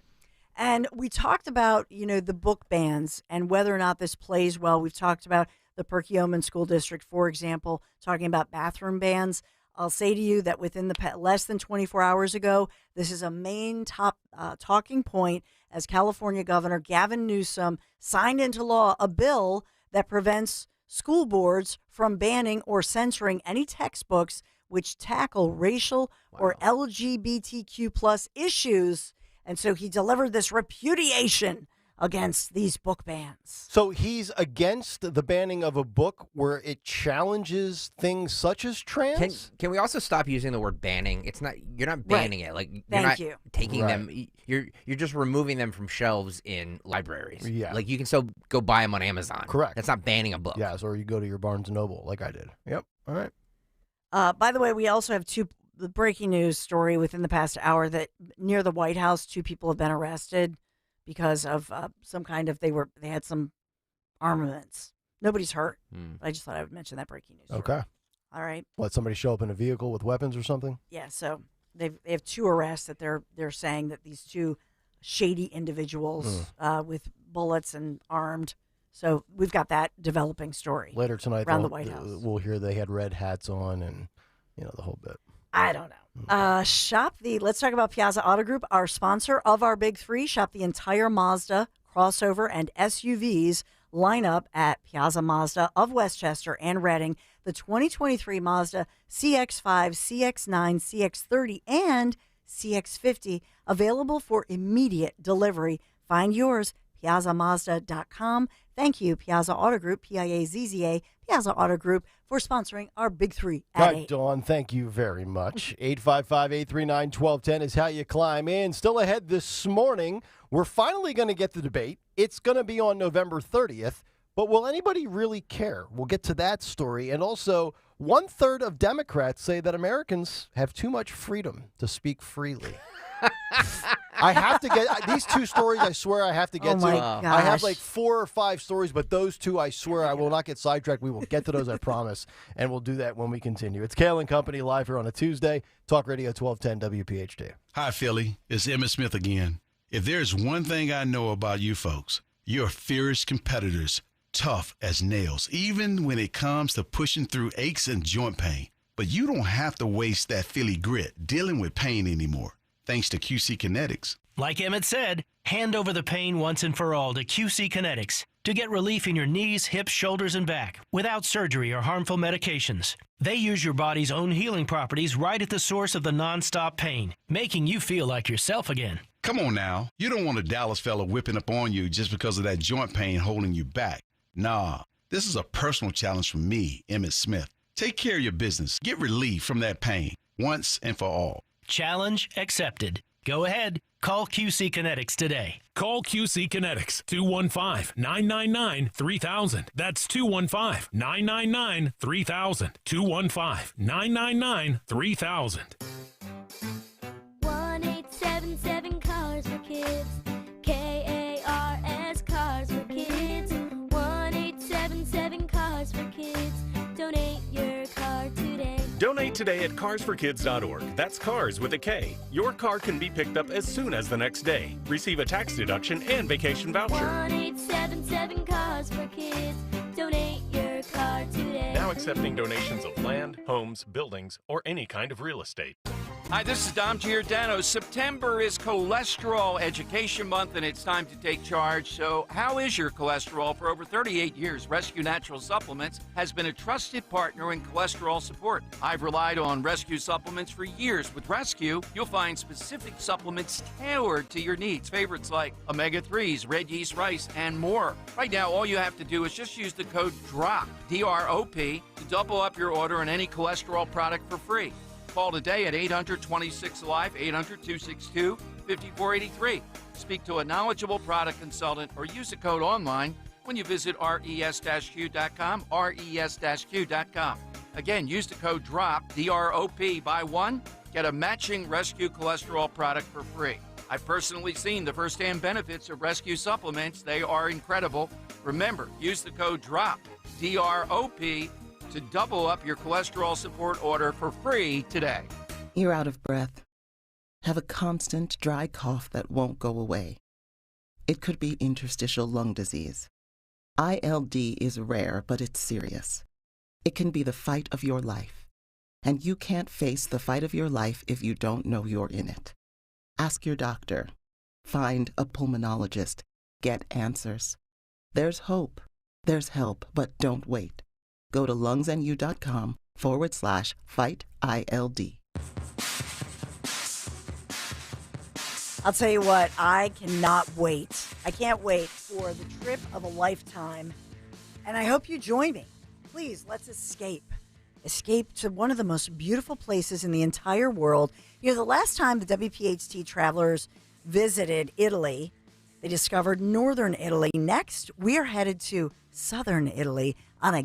And we talked about, the book bans and whether or not this plays well. We've talked about the Perkiomen School District, for example, talking about bathroom bans. I'll say to you that within less than 24 hours ago, this is a main top talking point as California Governor Gavin Newsom signed into law a bill that prevents school boards from banning or censoring any textbooks which tackle racial or LGBTQ plus issues. And so he delivered this repudiation against these book bans. So he's against the banning of a book where it challenges things such as trans? Can we also stop using the word banning? It's not, you're not banning it. Like you're not taking them. You're just removing them from shelves in libraries. Yeah. Like you can still go buy them on Amazon. Correct. That's not banning a book. Yes, or you go to your Barnes and Noble like I did. Yep. All right. By the way, we also have the breaking news story within the past hour that near the White House, 2 people have been arrested because of some kind of, they had some armaments. Nobody's hurt. I just thought I would mention that breaking news story. Okay. All right. Let somebody show up in a vehicle with weapons or something? Yeah, so they have 2 arrests that they're saying that these 2 shady individuals with bullets and armed. So we've got that developing story. Later tonight, around the White House. We'll hear they had red hats on and, the whole bit. I don't know. Let's talk about Piazza Auto Group, our sponsor of our Big Three. Shop the entire Mazda, crossover, and SUVs lineup at Piazza Mazda of Westchester and Reading. The 2023 Mazda CX-5, CX-9, CX-30, and CX-50 available for immediate delivery. Find yours, piazzamazda.com. Thank you, Piazza Auto Group, Piazza, Piazza Auto Group, for sponsoring our Big Three at 8. Dawn, thank you very much. 855-839-1210 is how you climb in. Still ahead this morning, we're finally going to get the debate. It's going to be on November 30th, but will anybody really care? We'll get to that story. And also, 1/3 of Democrats say that Americans have too much freedom to speak freely. I have to get these two stories. I swear I have to get Oh my to. gosh. I have like 4 or 5 stories, but those two, I swear, I will not get sidetracked. We will get to those, I promise, and we'll do that when we continue. It's Kayal and Company live here on a Tuesday. Talk Radio 1210 WPHT. Hi, Philly. It's Emmett Smith again. If there's one thing I know about you folks, you're fierce competitors, tough as nails, even when it comes to pushing through aches and joint pain. But you don't have to waste that Philly grit dealing with pain anymore, thanks to QC Kinetics. Like Emmett said, hand over the pain once and for all to QC Kinetics to get relief in your knees, hips, shoulders, and back without surgery or harmful medications. They use your body's own healing properties right at the source of the nonstop pain, making you feel like yourself again. Come on now. You don't want a Dallas fella whipping up on you just because of that joint pain holding you back. Nah, this is a personal challenge from me, Emmett Smith. Take care of your business. Get relief from that pain once and for all. Challenge accepted. Go ahead. Call QC Kinetics today. Call QC Kinetics, 215-999-3000. That's 215-999-3000. 215-999-3000. 1-877 Cars for Kids. KARS Cars for Kids. 1-877 Cars for Kids. Donate your car today. Donate today at carsforkids.org. That's cars with a K. Your car can be picked up as soon as the next day. Receive a tax deduction and vacation voucher. 1-877 Cars for Kids. Donate your car today. Now accepting donations of land, homes, buildings, or any kind of real estate. Hi, this is Dom Giordano. September is Cholesterol Education Month, and it's time to take charge. So how is your cholesterol? For over 38 years, Rescue Natural Supplements has been a trusted partner in cholesterol support. I've relied on Rescue Supplements for years. With Rescue, you'll find specific supplements tailored to your needs. Favorites like omega-3s, red yeast rice, and more. Right now, all you have to do is just use the code DROP, D-R-O-P, to double up your order on any cholesterol product for free. Call today at 800-26-ALIVE, 800-262-5483. Speak to a knowledgeable product consultant or use the code online when you visit res-q.com, res-q.com. Again, use the code DROP, D-R-O-P, buy one, get a matching Rescue cholesterol product for free. I've personally seen the firsthand benefits of Rescue supplements. They are incredible. Remember, use the code DROP, D-R-O-P, to double up your cholesterol support order for free today. You're out of breath. Have a constant dry cough that won't go away. It could be interstitial lung disease. ILD is rare, but it's serious. It can be the fight of your life. And you can't face the fight of your life if you don't know you're in it. Ask your doctor. Find a pulmonologist. Get answers. There's hope. There's help, but don't wait. Go to lungsandyou.com/fight-ILD. I'll tell you what, I cannot wait. I can't wait for the trip of a lifetime. And I hope you join me. Please, let's escape. Escape to one of the most beautiful places in the entire world. You know, the last time the WPHT travelers visited Italy, they discovered northern Italy. Next, we are headed to southern Italy on a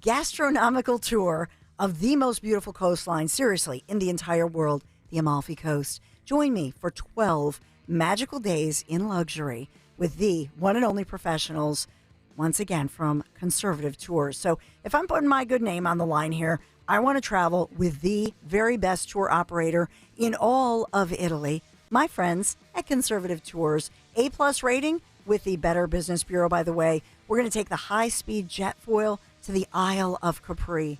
gastronomical tour of the most beautiful coastline, seriously, in the entire world, the Amalfi Coast. Join me for 12 magical days in luxury with the one and only professionals, once again, from Conservative Tours. So if I'm putting my good name on the line here, I want to travel with the very best tour operator in all of Italy, my friends at Conservative Tours. A+ rating with the Better Business Bureau, by the way. We're going to take the high-speed jet foil to the Isle of Capri.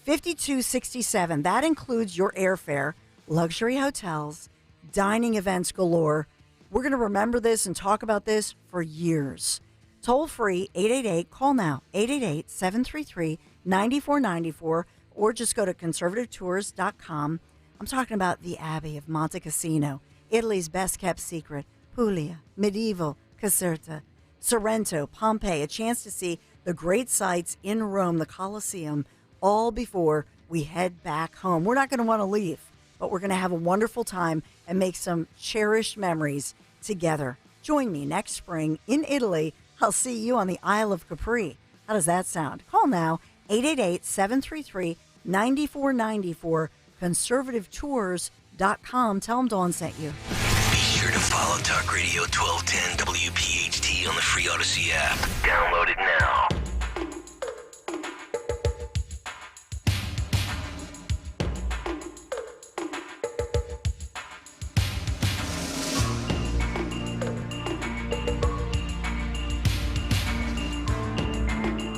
$52.67. That includes your airfare, luxury hotels, dining events galore. We're going to remember this and talk about this for years. Toll free, 888, call now, 888-733-9494, or just go to conservativetours.com. I'm talking about the Abbey of Monte Cassino, Italy's best-kept secret, Puglia, medieval, Caserta, Sorrento, Pompeii, a chance to see the great sights in Rome, the Colosseum, all before we head back home. We're not going to want to leave, but we're going to have a wonderful time and make some cherished memories together. Join me next spring in Italy. I'll see you on the Isle of Capri. How does that sound? Call now, 888-733-9494, conservativetours.com. talkradio1210.com. Tell them Dawn sent you. Be sure to follow Talk Radio 1210 WPHT on the free Odyssey app. Download it now.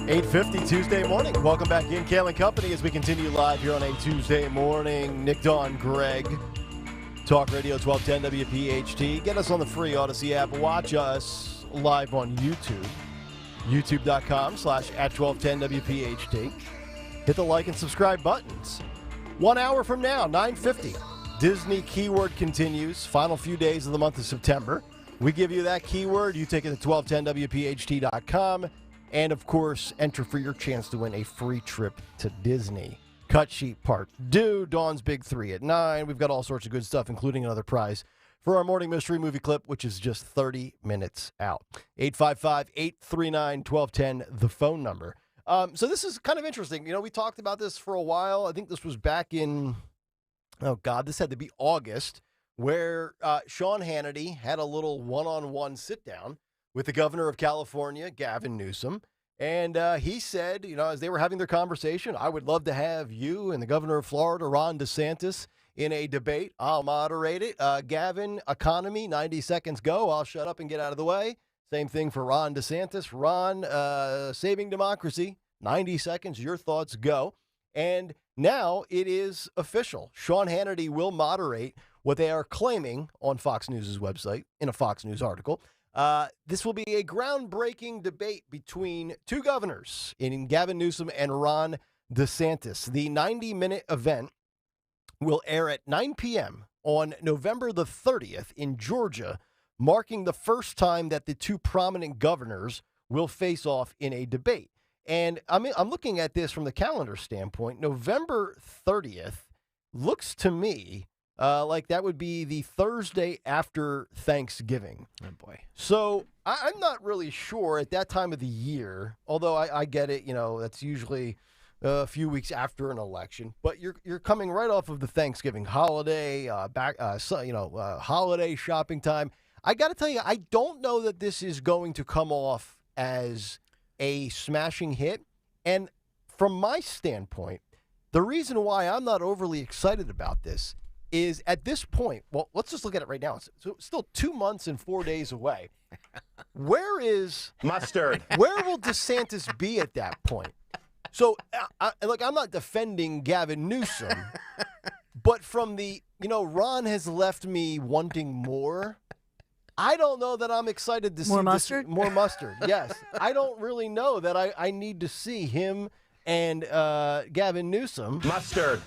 $8:50 Tuesday morning. Welcome back in, Kayal and Company, as we continue live here on a Tuesday morning. Nick, Dawn, Greg, Talk Radio 1210 WPHT. Get us on the free Odyssey app. Watch us live on YouTube. YouTube.com/@1210 WPHT. Hit the like and subscribe buttons. 1 hour from now, 9:50. Disney keyword continues. Final few days of the month of September. We give you that keyword. You take it to 1210WPHT.com. And, of course, enter for your chance to win a free trip to Disney. Cut sheet part due. Dawn's Big 3 at 9. We've got all sorts of good stuff, including another prize for our morning mystery movie clip, which is just 30 minutes out. 855-839-1210, the phone number. So this is kind of interesting. You know, we talked about this for a while. I think this was back in, this had to be August, where Sean Hannity had a little one-on-one sit-down with the governor of California, Gavin Newsom. And he said, you know, as they were having their conversation, I would love to have you and the governor of Florida, Ron DeSantis, in a debate. I'll moderate it. Gavin, economy, 90 seconds go. I'll shut up and get out of the way. Same thing for Ron DeSantis. Ron, saving democracy, 90 seconds, your thoughts go. And now it is official. Sean Hannity will moderate what they are claiming on Fox News' website in a Fox News article. This will be a groundbreaking debate between two governors, in Gavin Newsom and Ron DeSantis. The 90-minute event will air at 9 p.m. on November the 30th in Georgia, marking the first time that the two prominent governors will face off in a debate. And I'm looking at this from the calendar standpoint. November 30th looks to me like that would be the Thursday after Thanksgiving. Oh, boy. So I'm not really sure at that time of the year, although I get it, you know, that's usually a few weeks after an election. But you're coming right off of the Thanksgiving holiday, holiday shopping time. I got to tell you, I don't know that this is going to come off as a smashing hit. And from my standpoint, the reason why I'm not overly excited about this is at this point, well, let's just look at it right now. It's still 2 months and 4 days away. Where is mustard? Where will DeSantis be at that point? So, I'm not defending Gavin Newsom, but from the, Ron has left me wanting more. I don't know that I'm excited to see more mustard. More mustard, yes. I don't really know that I need to see him and Gavin Newsom. Mustard.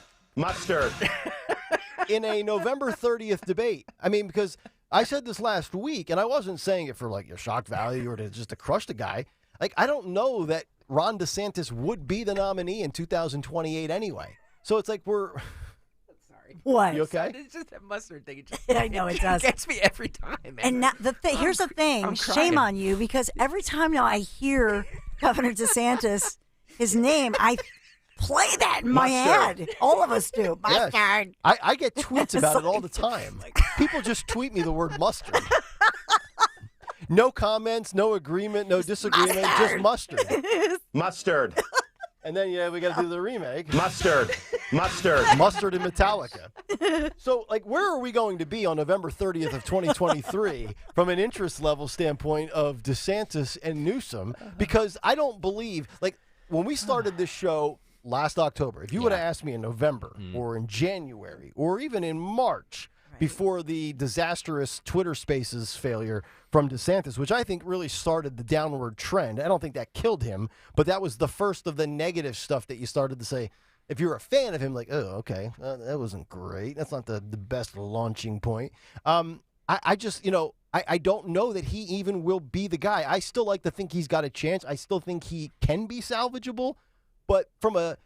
In a November 30th debate. I mean, because I said this last week, and I wasn't saying it for like a shock value or to crush the guy. Like, I don't know that Ron DeSantis would be the nominee in 2028 anyway. So it's like we're... Sorry. What? You okay? It's just that mustard thing. I know it does. It gets me every time. Man. And now, here's the thing. I'm Shame crying. on you, because every time now I hear Governor DeSantis, his name, I play that in my head. All of us do. Yes. Mustard. I get tweets about it all the time. People just tweet me the word mustard. No comments, no agreement, no disagreement, just mustard. Mustard. And then, we got to do the remake. Mustard and Metallica. So, where are we going to be on November 30th of 2023 from an interest level standpoint of DeSantis and Newsom? Because I don't believe, when we started this show last October, if you would have asked me in November or in January or even in March before the disastrous Twitter Spaces failure from DeSantis, which I think really started the downward trend. I don't think that killed him, but that was the first of the negative stuff that you started to say. If you're a fan of him, okay, that wasn't great. That's not the best launching point. I just, I don't know that he even will be the guy. I still like to think he's got a chance. I still think he can be salvageable. But from a,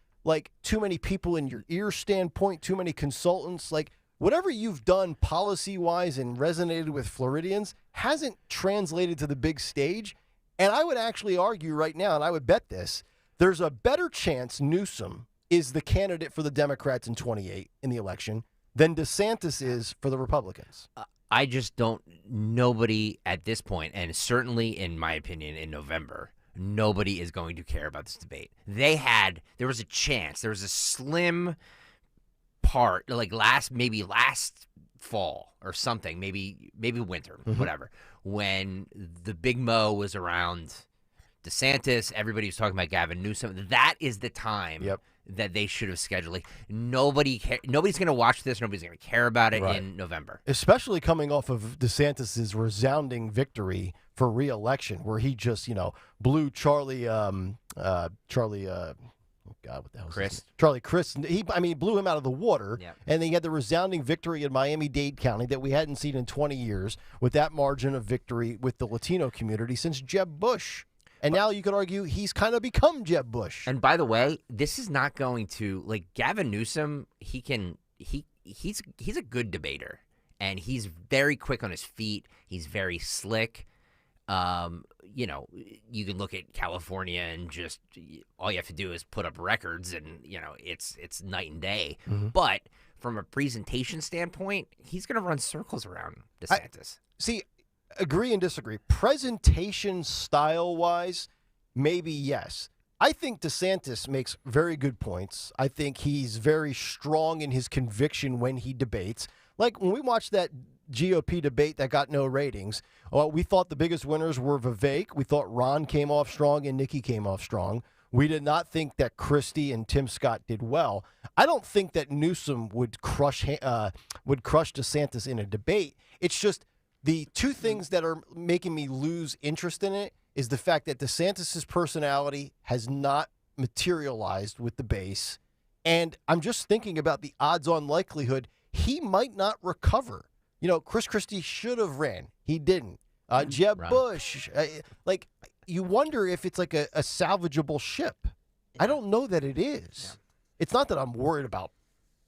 too many people in your ear standpoint, too many consultants, whatever you've done policy-wise and resonated with Floridians hasn't translated to the big stage. And I would actually argue right now, and I would bet this, there's a better chance Newsom is the candidate for the Democrats in 28 in the election than DeSantis is for the Republicans. I just don't, nobody at this point, and certainly in my opinion in November, nobody is going to care about this debate. There was a chance, there was a slim part, like last fall or something, maybe winter, whatever, when the big mo was around DeSantis, everybody was talking about Gavin Newsom. That is the time that they should have scheduled. Like, nobody's going to watch this. Nobody's going to care about it in November. Especially coming off of DeSantis' resounding victory for re-election, where he just, blew Charlie, God, what the hell is Chris. Charlie Chris. He blew him out of the water, and then he had the resounding victory in Miami-Dade County that we hadn't seen in 20 years with that margin of victory with the Latino community since Jeb Bush. And now you could argue he's kind of become Jeb Bush. And by the way, this is not going to, like, Gavin Newsom, he's a good debater, and he's very quick on his feet. He's very slick. You can look at California and just all you have to do is put up records, and it's night and day. But from a presentation standpoint, he's going to run circles around DeSantis. Agree and disagree. Presentation style-wise, maybe yes. I think DeSantis makes very good points. I think he's very strong in his conviction when he debates. Like when we watched that GOP debate that got no ratings, we thought the biggest winners were Vivek. We thought Ron came off strong and Nikki came off strong. We did not think that Christie and Tim Scott did well. I don't think that Newsom would crush DeSantis in a debate. It's just the two things that are making me lose interest in it is the fact that DeSantis' personality has not materialized with the base, and I'm just thinking about the odds-on likelihood he might not recover. Chris Christie should have ran. He didn't. Jeb Bush. You wonder if it's like a salvageable ship. I don't know that it is. Yeah. It's not that I'm worried about.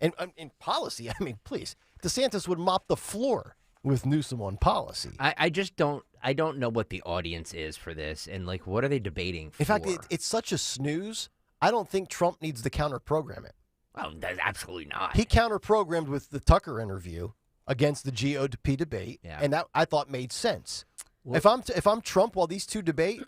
And in policy, please, DeSantis would mop the floor with Newsom on policy. I just don't. I don't know what the audience is for this, and what are they debating for? In fact, it's such a snooze. I don't think Trump needs to counter-program it. Oh, absolutely not. He counter-programmed with the Tucker interview against the GOP debate, and that I thought made sense. Well, if I'm Trump while these two debate,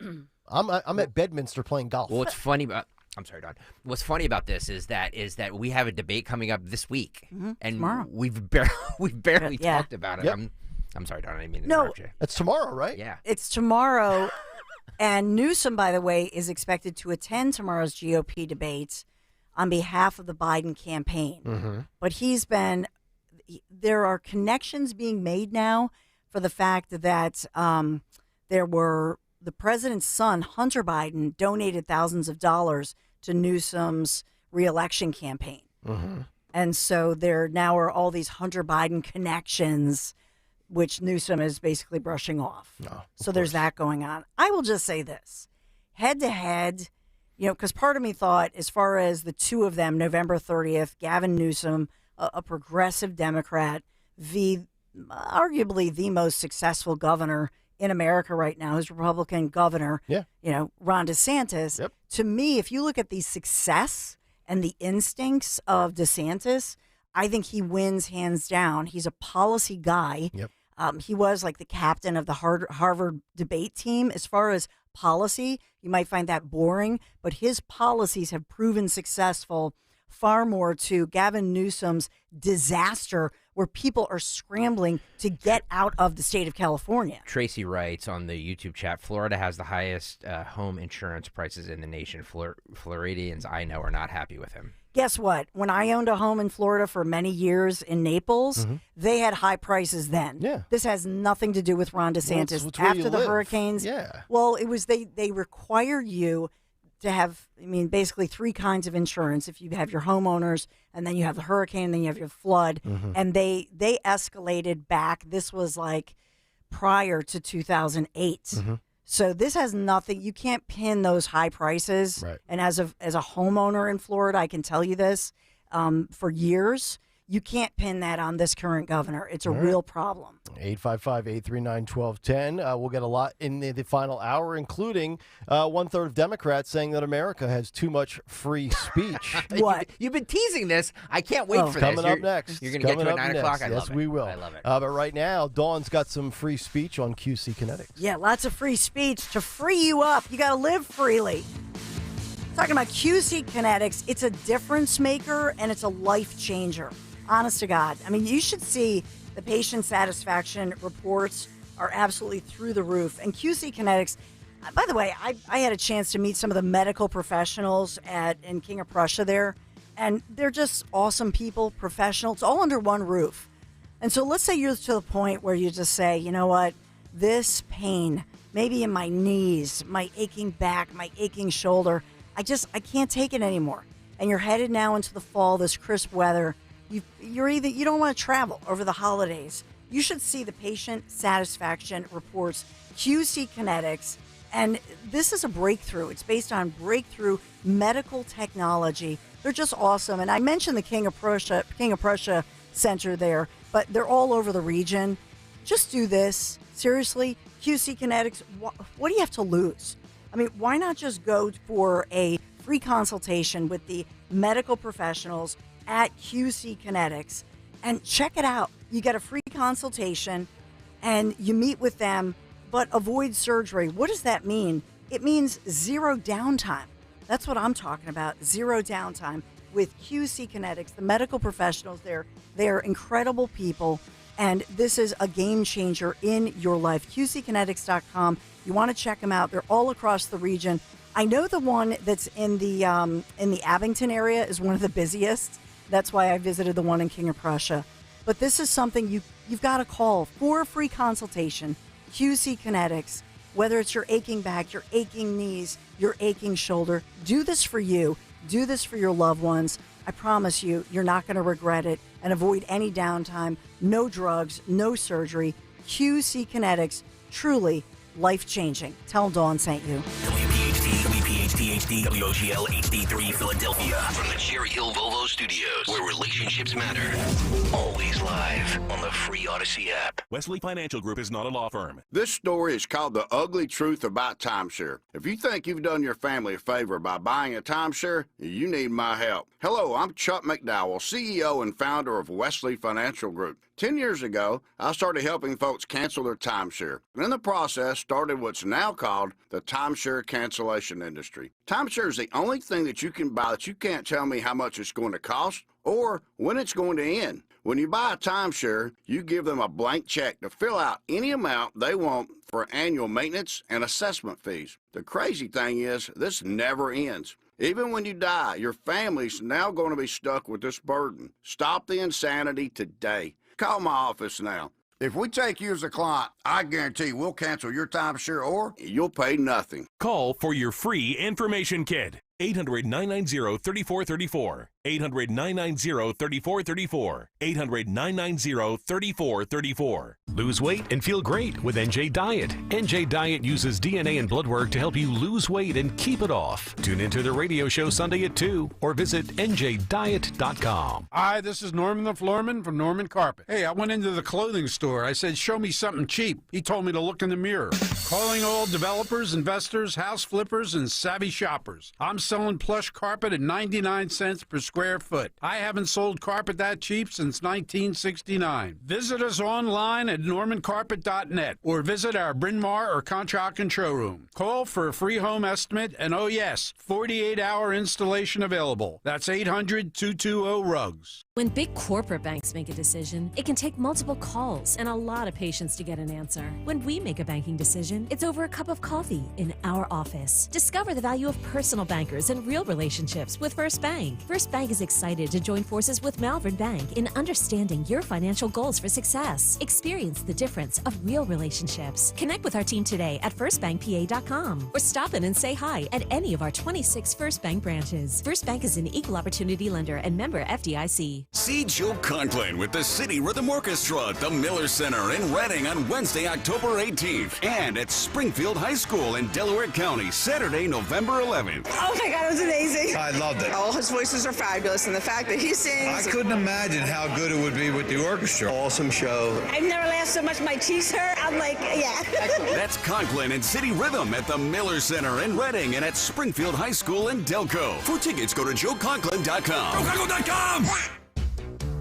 I'm at Bedminster playing golf. Well, what's funny about I'm sorry, Don. What's funny about this is that we have a debate coming up this week, and tomorrow. we've barely talked about it. Yep. I'm sorry, Don. I didn't mean to interrupt you. It's tomorrow, right? Yeah, it's tomorrow. And Newsom, by the way, is expected to attend tomorrow's GOP debates on behalf of the Biden campaign. But there are connections being made now for the fact that the president's son, Hunter Biden, donated thousands of dollars to Newsom's reelection campaign. And so there now are all these Hunter Biden connections, which Newsom is basically brushing off. So there's that going on. I will just say this. Head to head, because part of me thought, as far as the two of them, November 30th, Gavin Newsom, a progressive Democrat, arguably the most successful governor in America right now, is Republican governor, Ron DeSantis. Yep. To me, if you look at the success and the instincts of DeSantis, I think he wins hands down. He's a policy guy. Yep. He was like the captain of the Harvard debate team. As far as policy, you might find that boring, but his policies have proven successful far more to Gavin Newsom's disaster, where people are scrambling to get out of the state of California. Tracy writes on the YouTube chat, Florida has the highest home insurance prices in the nation. Floridians I know are not happy with him. Guess what? When I owned a home in Florida for many years in Naples, they had high prices then. Yeah. This has nothing to do with Ron DeSantis. Well, it's where after you the live. hurricanes, Yeah. well, it was they require you to have, basically three kinds of insurance. If you have your homeowners, and then you have the hurricane, and then you have your flood, and they escalated back. This was like prior to 2008. So this has nothing. You can't pin those high prices. Right. And as a homeowner in Florida, I can tell you this. For years, You can't pin that on this current governor. It's a All right. real problem. 855-839-1210. We'll get a lot in the final hour, including one-third of Democrats saying that America has too much free speech. What? You've been teasing this. I can't wait for this. Coming up next. You're going to get to it at 9 o'clock? I Yes, love it. we will. I love it. But right now, Dawn's got some free speech on QC Kinetics. Yeah, lots of free speech to free you up. You got to live freely. Talking about QC Kinetics, it's a difference maker and it's a life changer. Honest to God. I mean, you should see the patient satisfaction reports are absolutely through the roof. And QC Kinetics, by the way, I had a chance to meet some of the medical professionals in King of Prussia there, and they're just awesome people, professionals, all under one roof. And so let's say you're to the point where you just say, you know what, this pain, maybe in my knees, my aching back, my aching shoulder, I can't take it anymore. And you're headed now into the fall, this crisp weather. You don't want to travel over the holidays. You should see the patient satisfaction reports, QC Kinetics, and this is a breakthrough. It's based on breakthrough medical technology. They're just awesome. And I mentioned the King of Prussia Center there, but they're all over the region. Just do this. Seriously, QC Kinetics, what do you have to lose? I mean, why not just go for a free consultation with the medical professionals at QC Kinetics and check it out. You get a free consultation and you meet with them, but avoid surgery. What does that mean? It means zero downtime. That's what I'm talking about, zero downtime with QC Kinetics, the medical professionals there. They're incredible people, and this is a game changer in your life. QCkinetics.com. You want to check them out. They're all across the region. I know the one that's in the Abington area is one of the busiest. That's why I visited the one in King of Prussia. But this is something you've got to call for a free consultation. QC Kinetics, whether it's your aching back, your aching knees, your aching shoulder. Do this for you. Do this for your loved ones. I promise you, you're not going to regret it. And avoid any downtime, no drugs, no surgery. QC Kinetics, truly life-changing. Tell Dawn sent you. WPHT, WOGL HD3 Philadelphia. From the Cherry Hill Volvo Studios, where relationships matter. Always live on the free Odyssey app. Wesley Financial Group is not a law firm. This story is called The Ugly Truth About Timeshare. If you think you've done your family a favor by buying a timeshare, you need my help. Hello, I'm Chuck McDowell, CEO and founder of Wesley Financial Group. 10 years ago, I started helping folks cancel their timeshare. And in the process, started what's now called the timeshare cancellation industry. Timeshare is the only thing that you can buy that you can't tell me how much it's going to cost or when it's going to end. When you buy a timeshare, you give them a blank check to fill out any amount they want for annual maintenance and assessment fees. The crazy thing is, this never ends. Even when you die, your family's now going to be stuck with this burden. Stop the insanity today. Call my office now. If we take you as a client, I guarantee we'll cancel your timeshare or you'll pay nothing. Call for your free information kit. 800-990-3434. 800-990-3434. 800-990-3434. Lose weight and feel great with NJ Diet. NJ Diet uses DNA and blood work to help you lose weight and keep it off. Tune into the radio show Sunday at 2 or visit njdiet.com. Hi, this is Norman the Floorman from Norman Carpet. Hey, I went into the clothing store. I said, show me something cheap. He told me to look in the mirror. Calling all developers, investors, house flippers, and savvy shoppers. I'm selling plush carpet at 99 cents per square foot. I haven't sold carpet that cheap since 1969. Visit us online at normancarpet.net or visit our Bryn Mawr or Conshohocken showroom. Call for a free home estimate and, oh yes, 48-hour installation available. That's 800-220-RUGS. When big corporate banks make a decision, it can take multiple calls and a lot of patience to get an answer. When we make a banking decision, it's over a cup of coffee in our office. Discover the value of personal bankers and real relationships with First Bank. First Bank is excited to join forces with Malvern Bank in understanding your financial goals for success. Experience the difference of real relationships. Connect with our team today at firstbankpa.com or stop in and say hi at any of our 26 First Bank branches. First Bank is an equal opportunity lender and member FDIC. See Joe Conklin with the City Rhythm Orchestra at the Miller Center in Reading on Wednesday, October 18th, and at Springfield High School in Delaware County, Saturday, November 11th. Oh my God, it was amazing. I loved it. All his voices are fabulous, and the fact that he sings. I couldn't imagine how good it would be with the orchestra. Awesome show. I've never laughed so much my cheeks hurt. I'm like, yeah. That's Conklin and City Rhythm at the Miller Center in Reading and at Springfield High School in Delco. For tickets, go to joeconklin.com. JoeConklin.com!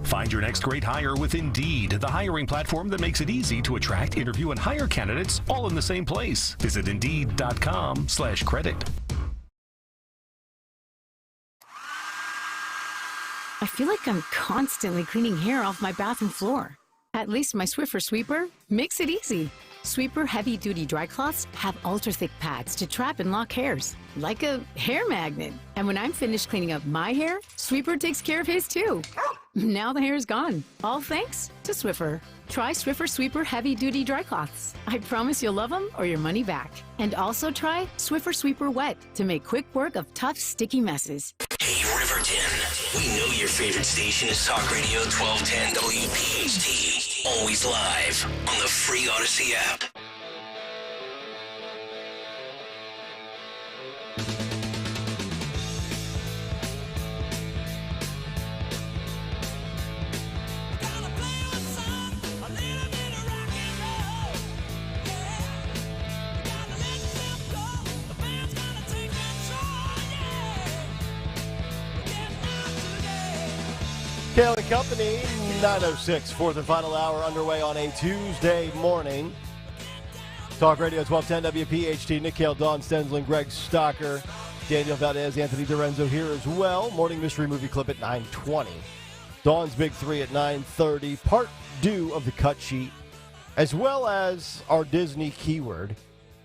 Find your next great hire with Indeed, the hiring platform that makes it easy to attract, interview, and hire candidates all in the same place. Visit Indeed.com/credit. I feel like I'm constantly cleaning hair off my bathroom floor. At least my Swiffer Sweeper makes it easy. Sweeper heavy-duty dry cloths have ultra-thick pads to trap and lock hairs, like a hair magnet. And when I'm finished cleaning up my hair, Sweeper takes care of his too. Now the hair is gone, all thanks to Swiffer. Try Swiffer Sweeper heavy-duty dry cloths. I promise you'll love them or your money back. And also try Swiffer Sweeper Wet to make quick work of tough, sticky messes. Hey, Riverton. We know your favorite station is Talk Radio 1210 WPHT. Always live on the free Odyssey app. Kayal and Company, 9:06, fourth and final hour underway on a Tuesday morning. Talk Radio 1210 WPHT, Nick Kayal, Dawn Stensland, Greg Stocker, Daniel Valdez, Anthony Dorenzo here as well. Morning mystery movie clip at 9:20. Dawn's Big Three at 9:30. Part due of the cut sheet, as well as our Disney keyword,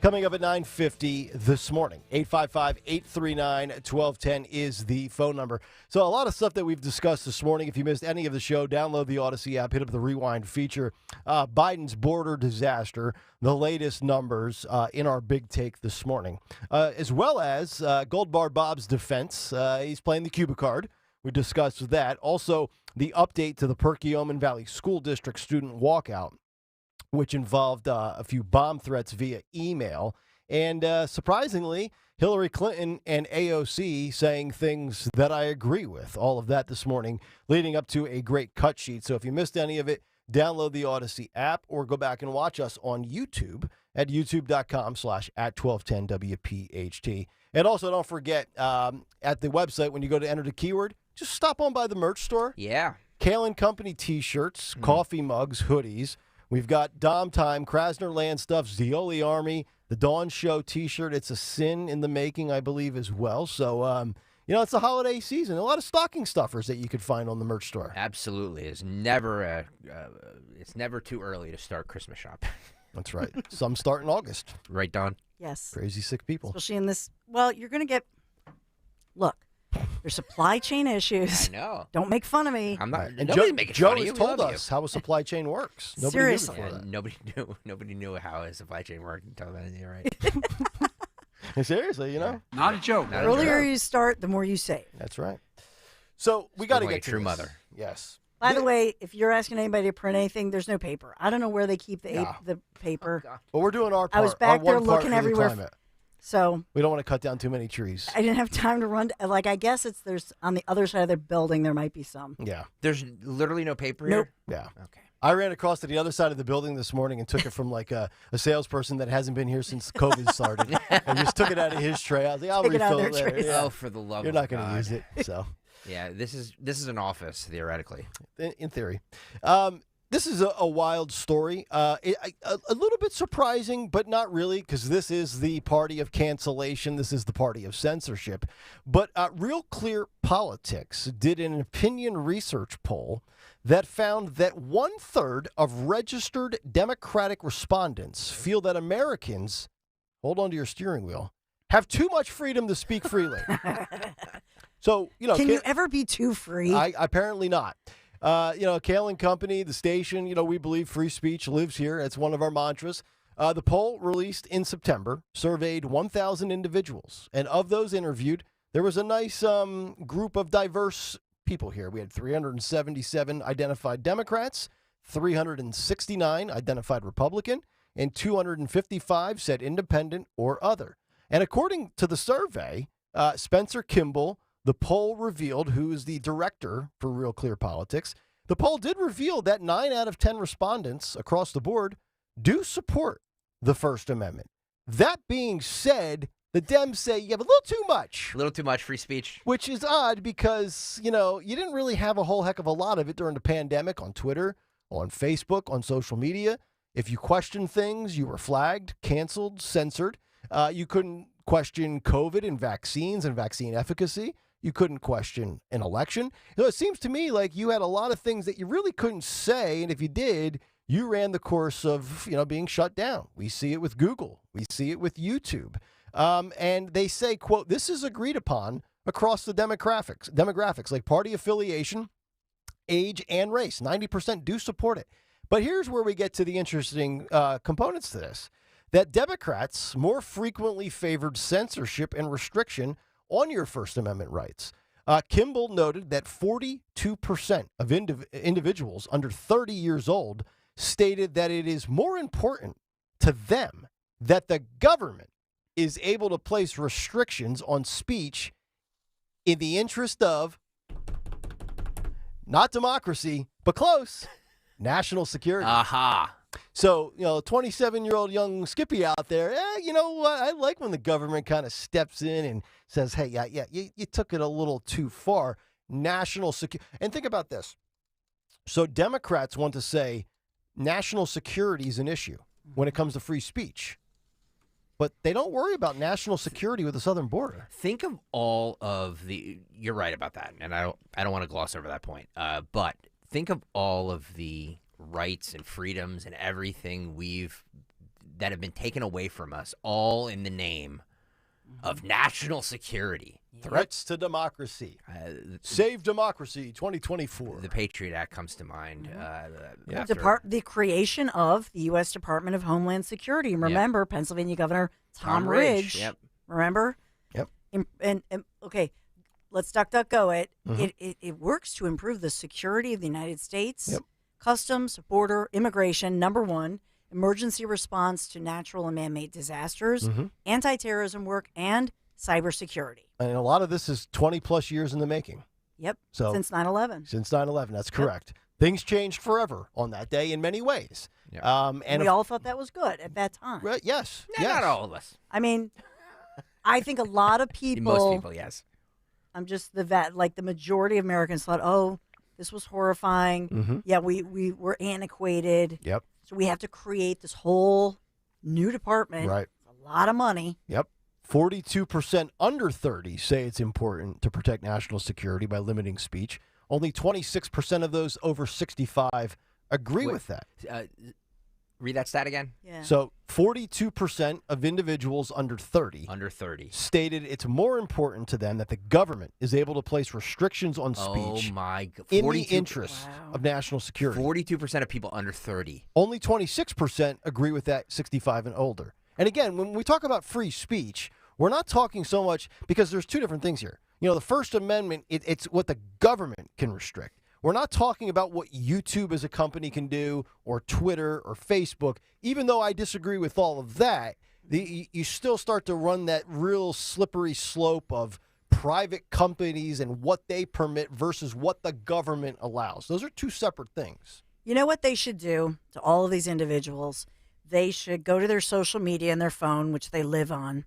coming up at 9:50 this morning. 855-839-1210 is the phone number. So a lot of stuff that we've discussed this morning. If you missed any of the show, download the Odyssey app, hit up the rewind feature. Biden's border disaster, the latest numbers in our big take this morning. As well as Gold Bar Bob's defense. He's playing the Cuba card. We discussed that. Also, the update to the Perkiomen Valley School District student walkout, which involved a few bomb threats via email. And surprisingly, Hillary Clinton and AOC saying things that I agree with. All of that this morning, leading up to a great cut sheet. So if you missed any of it, download the Odyssey app or go back and watch us on YouTube at youtube.com/@1210WPHT. And also don't forget, at the website, when you go to enter the keyword, just stop on by the merch store. Yeah. Kayal and Company t-shirts, coffee mugs, hoodies. We've got Dom Time, Krasner Land Stuff, Zioli Army, the Dawn Show t-shirt. It's a sin in the making, I believe, as well. So, it's the holiday season. A lot of stocking stuffers that you could find on the merch store. Absolutely. It's never too early to start Christmas shopping. That's right. Some start in August. Right, Don? Yes. Crazy sick people. Especially in this. Well, you're going to get. Look, there's supply chain issues. I know. Don't make fun of me. I'm not. And Nobody's making Joe fun of you. has We told love us how a supply chain works. Nobody Seriously. knew before that. Nobody knew how a supply chain worked until then. You're right. Seriously, Not a joke. The earlier you start, the more you save. That's right. So we got to like get a true to this. mother. Yes. By the way, if you're asking anybody to print anything, there's no paper. I don't know where they keep the paper. Well, we're doing our part. I was back our there one part looking for the everywhere. climate. So We don't want to cut down too many trees. I didn't have time to run. I guess there's on the other side of the building, there might be some. Yeah. There's literally no paper Nope. here? Yeah. Okay. I ran across to the other side of the building this morning and took it from like a salesperson that hasn't been here since COVID started and just took it out of his tray. I was like, I'll Take it out of refill their it trays. later. Yeah. Oh, for the love You're of not going to God. use it. So, Yeah, this is an office, theoretically. in theory. This is a wild story. A little bit surprising, but not really, because this is the party of cancellation. This is the party of censorship. But Real Clear Politics did an opinion research poll that found that 1/3 of registered Democratic respondents feel that Americans, hold on to your steering wheel, have too much freedom to speak freely. So, Can you ever be too free? Apparently not. Kayal and Company, the station, we believe free speech lives here. It's one of our mantras. The poll released in September surveyed 1,000 individuals. And of those interviewed, there was a nice group of diverse people here. We had 377 identified Democrats, 369 identified Republican, and 255 said independent or other. And according to the survey, Spencer Kimball, the poll revealed, who is the director for Real Clear Politics, the poll did reveal that 9 out of 10 respondents across the board do support the First Amendment. That being said, the Dems say you have a little too much. A little too much free speech. Which is odd because, you didn't really have a whole heck of a lot of it during the pandemic on Twitter, on Facebook, on social media. If you questioned things, you were flagged, canceled, censored. You couldn't question COVID and vaccines and vaccine efficacy. You couldn't question an election. It seems to me like you had a lot of things that you really couldn't say, and if you did, you ran the course of, being shut down. We see it with Google. We see it with YouTube. And they say, quote, this is agreed upon across the demographics like party affiliation, age, and race. 90% do support it. But here's where we get to the interesting components to this, that Democrats more frequently favored censorship and restriction on your First Amendment rights. Kimball noted that 42% of individuals under 30 years old stated that it is more important to them that the government is able to place restrictions on speech in the interest of not democracy, but close, national security. Aha. So, 27-year-old young Skippy out there, you know what? I like when the government kind of steps in and says, hey, you took it a little too far. National security. And think about this. So Democrats want to say national security is an issue when it comes to free speech. But they don't worry about national security with the southern border. Think of all of you're right about that, and I don't want to gloss over that point. But think of all of the rights and freedoms and everything that have been taken away from us, all in the name of national security. Threats to democracy. Save democracy 2024. The Patriot Act comes to mind. The creation of the U.S. Department of Homeland Security. Remember, Pennsylvania Governor Tom Ridge. Yep. Remember? Yep. And okay, let's go it. It works to improve the security of the United States. Yep. Customs, border, immigration, number one, emergency response to natural and man-made disasters, anti-terrorism work, and cybersecurity. And a lot of this is 20-plus years in the making. Yep, so since 9/11. Since 9/11, that's correct. Things changed forever on that day in many ways. Yep. And we all thought that was good at that time. Well, yes. Not all of us. I mean, I think a lot of people... Most people, yes. I'm just the majority of Americans thought, oh, this was horrifying. Yeah, we were antiquated. Yep. So we have to create this whole new department. Right. A lot of money. Yep. 42% under 30 say it's important to protect national security by limiting speech. Only 26% of those over 65 agree with that. Read that stat again. Yeah. So 42% of individuals under 30 stated it's more important to them that the government is able to place restrictions on speech in the interest of national security. 42% of people under 30. Only 26% agree with that 65 and older. And again, when we talk about free speech, we're not talking so much because there's two different things here. The First Amendment, it's what the government can restrict. We're not talking about what YouTube as a company can do or Twitter or Facebook. Even though I disagree with all of that, you still start to run that real slippery slope of private companies and what they permit versus what the government allows. Those are two separate things. You know what they should do to all of these individuals? They should go to their social media and their phone, which they live on,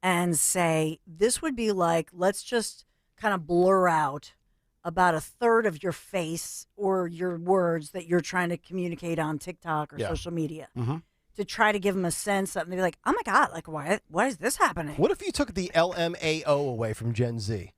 and say, this would be like, let's just kind of blur out about a third of your face or your words that you're trying to communicate on TikTok or social media to try to give them a sense that they'd be like, oh my God, like why is this happening? What if you took the LMAO away from Gen Z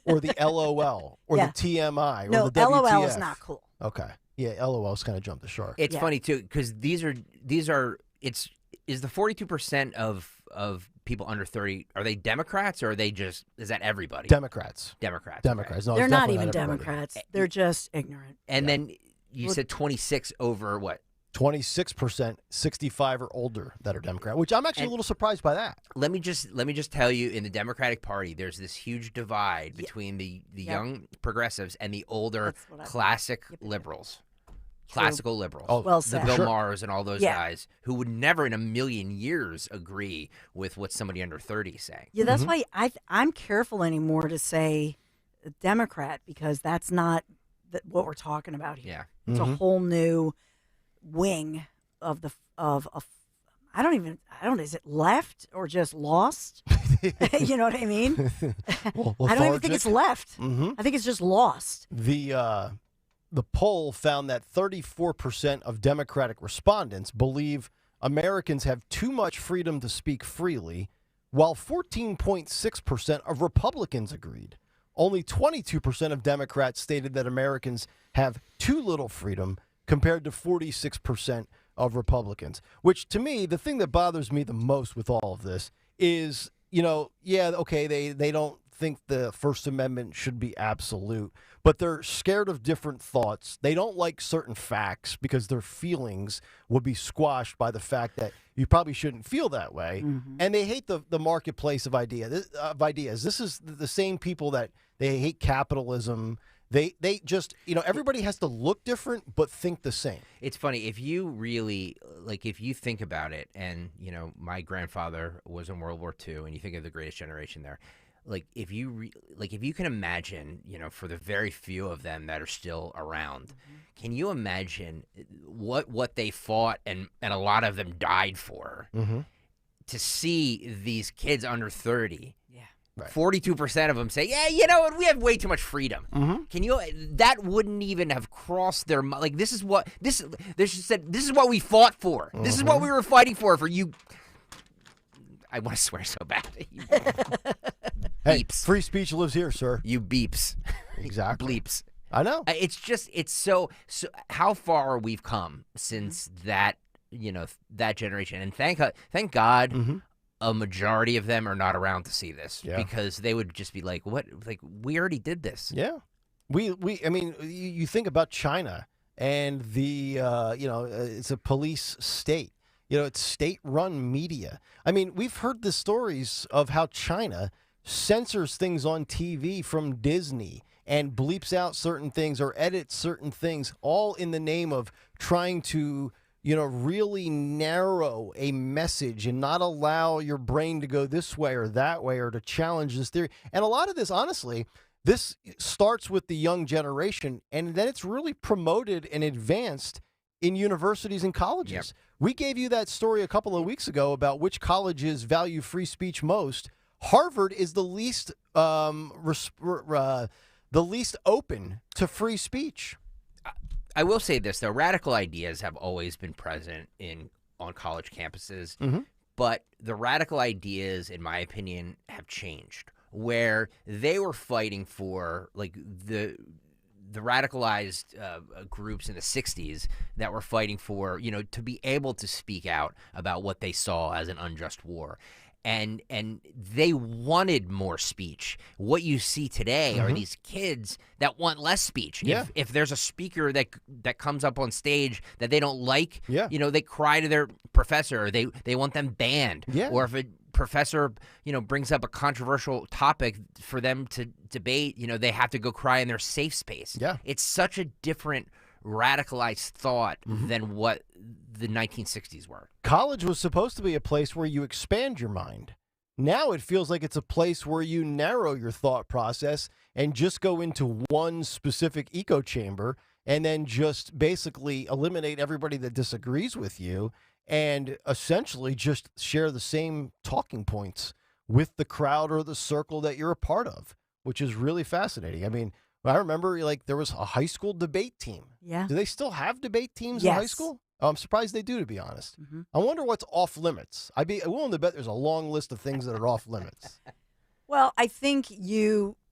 or the LOL or the TMI or the WTF? LOL is not cool. Okay. Yeah, LOL's kind of jumped the shark. It's funny too because these are is the 42% of people under 30, are they Democrats or are they is that everybody? Democrats. Democrats. No, they're not even Democrats. They're just ignorant. And then you said 26 over what? 26% 65 or older that are Democrat, which I'm actually a little surprised by that. Let me just tell you, in the Democratic Party, there's this huge divide between the young progressives and the older classic liberals. Classical liberals. Oh, well the said. Bill Sure. Maher's and all those guys who would never in a million years agree with what somebody under 30 is saying. Yeah, that's why I'm careful anymore to say Democrat, because that's not what we're talking about here. Yeah. It's a whole new wing of the I don't is it left or just lost? You know what I mean? I don't even think it's left. I think it's just lost. The poll found that 34% of Democratic respondents believe Americans have too much freedom to speak freely, while 14.6% of Republicans agreed. Only 22% of Democrats stated that Americans have too little freedom, compared to 46% of Republicans. Which, to me, the thing that bothers me the most with all of this is, they don't think the First Amendment should be absolute, but they're scared of different thoughts. They don't like certain facts because their feelings would be squashed by the fact that you probably shouldn't feel that way. And they hate the marketplace of ideas. This is the same people that they hate capitalism. They just, everybody has to look different but think the same. It's funny, if you really, if you think about it, and, my grandfather was in World War II, and you think of the greatest generation there, if you can imagine, for the very few of them that are still around, can you imagine what they fought and a lot of them died for to see these kids under 30? Right. 42% of them say, "Yeah, you know what? We have way too much freedom." Can you? That wouldn't even have crossed their mind. This is what They said. This is what we fought for. This is what we were fighting for. For you, I want to swear so bad. Hey, Beeps. free speech lives here, sir. You beeps. Exactly. Bleeps. I know. It's so. How far we've come since that. That generation, and thank God. A majority of them are not around to see this because they would just be like, "What? We already did this." Yeah, I mean, you think about China and the it's a police state. It's state-run media. I mean, we've heard the stories of how China censors things on TV from Disney and bleeps out certain things or edits certain things, all in the name of trying to really narrow a message and not allow your brain to go this way or that way or to challenge this theory. And a lot of this, honestly, this starts with the young generation, and then it's really promoted and advanced in universities and colleges. Yep. We gave you that story a couple of weeks ago about which colleges value free speech most. Harvard is the least open to free speech. I will say this, though. Radical ideas have always been present on college campuses, but the radical ideas, in my opinion, have changed, where they were fighting for, the radicalized groups in the 60s that were fighting for, to be able to speak out about what they saw as an unjust war. And they wanted more speech. What you see today are these kids that want less speech. Yeah. If there's a speaker that comes up on stage that they don't like, they cry to their professor, or they want them banned. Yeah. Or if a professor, brings up a controversial topic for them to debate, they have to go cry in their safe space. Yeah. It's such a different radicalized thought than what the 1960s were. College was supposed to be a place where you expand your mind. Now it feels like it's a place where you narrow your thought process and just go into one specific echo chamber and then just basically eliminate everybody that disagrees with you and essentially just share the same talking points with the crowd or the circle that you're a part of, which is really fascinating. I mean, I remember there was a high school debate team. Yeah. Do they still have debate teams in high school? I'm surprised they do, to be honest. I wonder what's off limits. I'd be willing to bet there's a long list of things that are off limits. Well, I think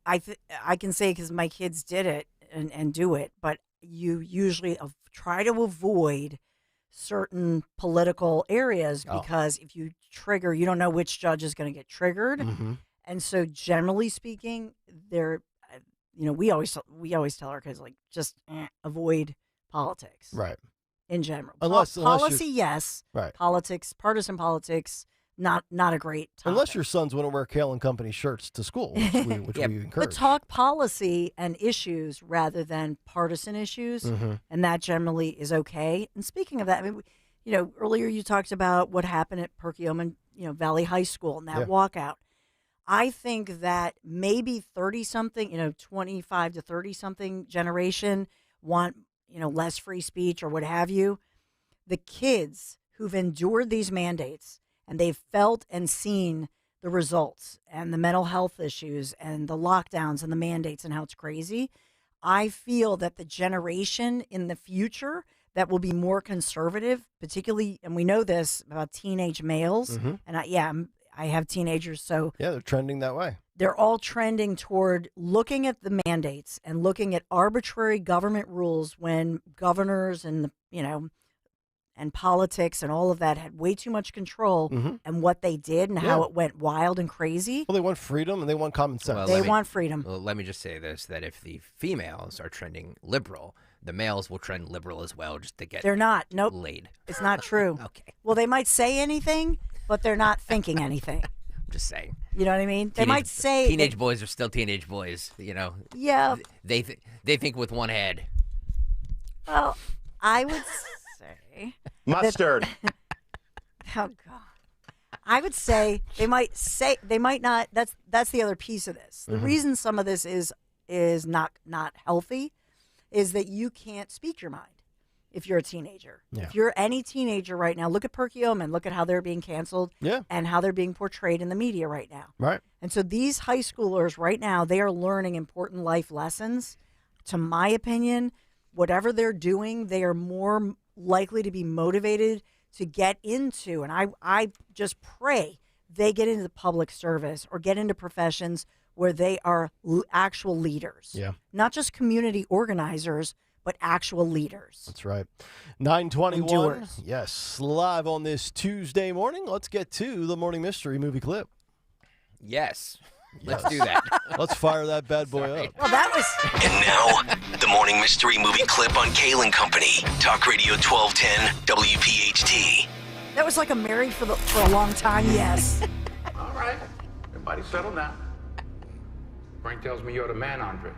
I can say because my kids did it and do it, but you usually try to avoid certain political areas because if you trigger, you don't know which judge is going to get triggered. And so generally speaking, we always tell our kids, just avoid politics. Right. in general. Unless policy, you're- yes. Right. Politics, partisan politics, not a great topic. Unless your sons want to wear Kayal and Company shirts to school, which we encourage. But talk policy and issues rather than partisan issues, and that generally is okay. And speaking of that, I mean, earlier you talked about what happened at Perkiomen, Valley High School and that walkout. I think that maybe 30-something, 25 to 30-something generation want, less free speech or what have you. The kids who've endured these mandates and they've felt and seen the results and the mental health issues and the lockdowns and the mandates and how it's crazy, I feel that the generation in the future that will be more conservative, particularly, and we know this about teenage males, and I have teenagers, so yeah, they're trending that way. They're all trending toward looking at the mandates and looking at arbitrary government rules when governors and and politics and all of that had way too much control and what they did and how it went wild and crazy. Well, they want freedom and they want common sense. Well, they want freedom. Well, let me just say this, that if the females are trending liberal, the males will trend liberal as well just to get They're not. Nope. laid. It's not true. Okay. Well, they might say anything, but they're not thinking anything. I'm just saying. You know what I mean? They might say teenage boys are still teenage boys, Yeah. They think with one head. Well, I would say mustard. Oh God. I would say they might not. That's the other piece of this. The reason some of this is not healthy is that you can't speak your mind if you're a teenager. Yeah. If you're any teenager right now, look at Perkiomen, look at how they're being canceled and how they're being portrayed in the media right now. Right. And so these high schoolers right now, they are learning important life lessons. To my opinion, whatever they're doing, they are more likely to be motivated to get into, and I just pray they get into the public service or get into professions where they are actual leaders. Yeah. Not just community organizers, but actual leaders. That's right. 9:21. Endurers. Yes, live on this Tuesday morning. Let's get to the morning mystery movie clip. Yes. Let's do that. Let's fire that bad boy up. Well, that was. And now, the morning mystery movie clip on Kayal and Company. Talk Radio 1210 WPHT. That was like a married for a long time. Yes. All right. Everybody settle down. Frank tells me you're the man, Andre.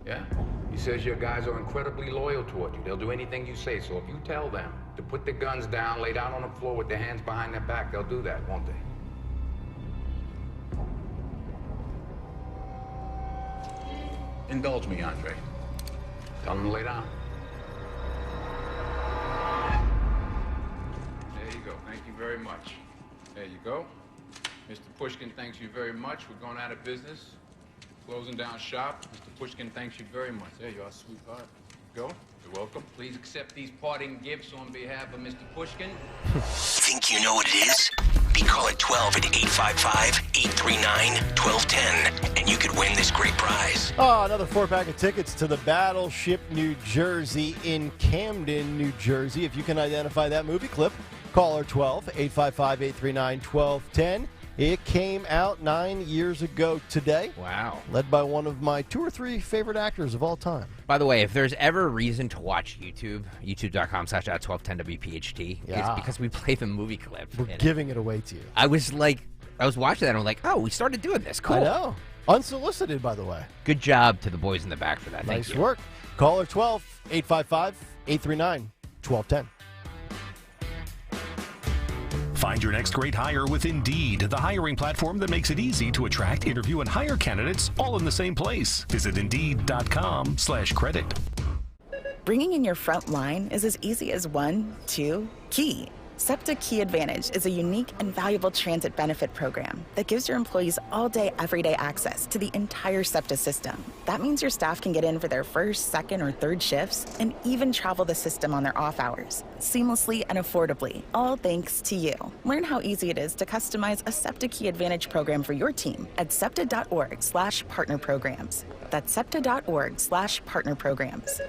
Yeah? He says your guys are incredibly loyal toward you. They'll do anything you say. So if you tell them to put their guns down, lay down on the floor with their hands behind their back, they'll do that, won't they? Indulge me, Andre. Tell them to lay down. There you go. Thank you very much. There you go. Mr. Pushkin thanks you very much. We're going out of business. Closing down shop. Mr. Pushkin thanks you very much. There you are, sweetheart. Go. You're welcome. Please accept these parting gifts on behalf of Mr. Pushkin. Think you know what it is? Be caller 12 at 855-839-1210, and you could win this great prize. Oh, another 4-pack of tickets to the Battleship New Jersey in Camden, New Jersey. If you can identify that movie clip, caller 12 855-839-1210. It came out 9 years ago today. Wow. Led by one of my 2 or 3 favorite actors of all time. By the way, if there's ever a reason to watch YouTube, youtube.com/1210WPHT, it's because we play the movie clip. We're giving it away to you. I was watching that and I'm like, oh, we started doing this. Cool. I know. Unsolicited, by the way. Good job to the boys in the back for that. Thank Nice you. work. Caller 12 855-839-1210. Find your next great hire with Indeed, the hiring platform that makes it easy to attract, interview, and hire candidates all in the same place. Visit Indeed.com/credit. Bringing in your front line is as easy as 1, 2, key. SEPTA Key Advantage is a unique and valuable transit benefit program that gives your employees all-day, everyday access to the entire SEPTA system. That means your staff can get in for their first, second, or third shifts and even travel the system on their off hours, seamlessly and affordably, all thanks to you. Learn how easy it is to customize a SEPTA Key Advantage program for your team at SEPTA.org/partnerprograms. That's SEPTA.org/partnerprograms.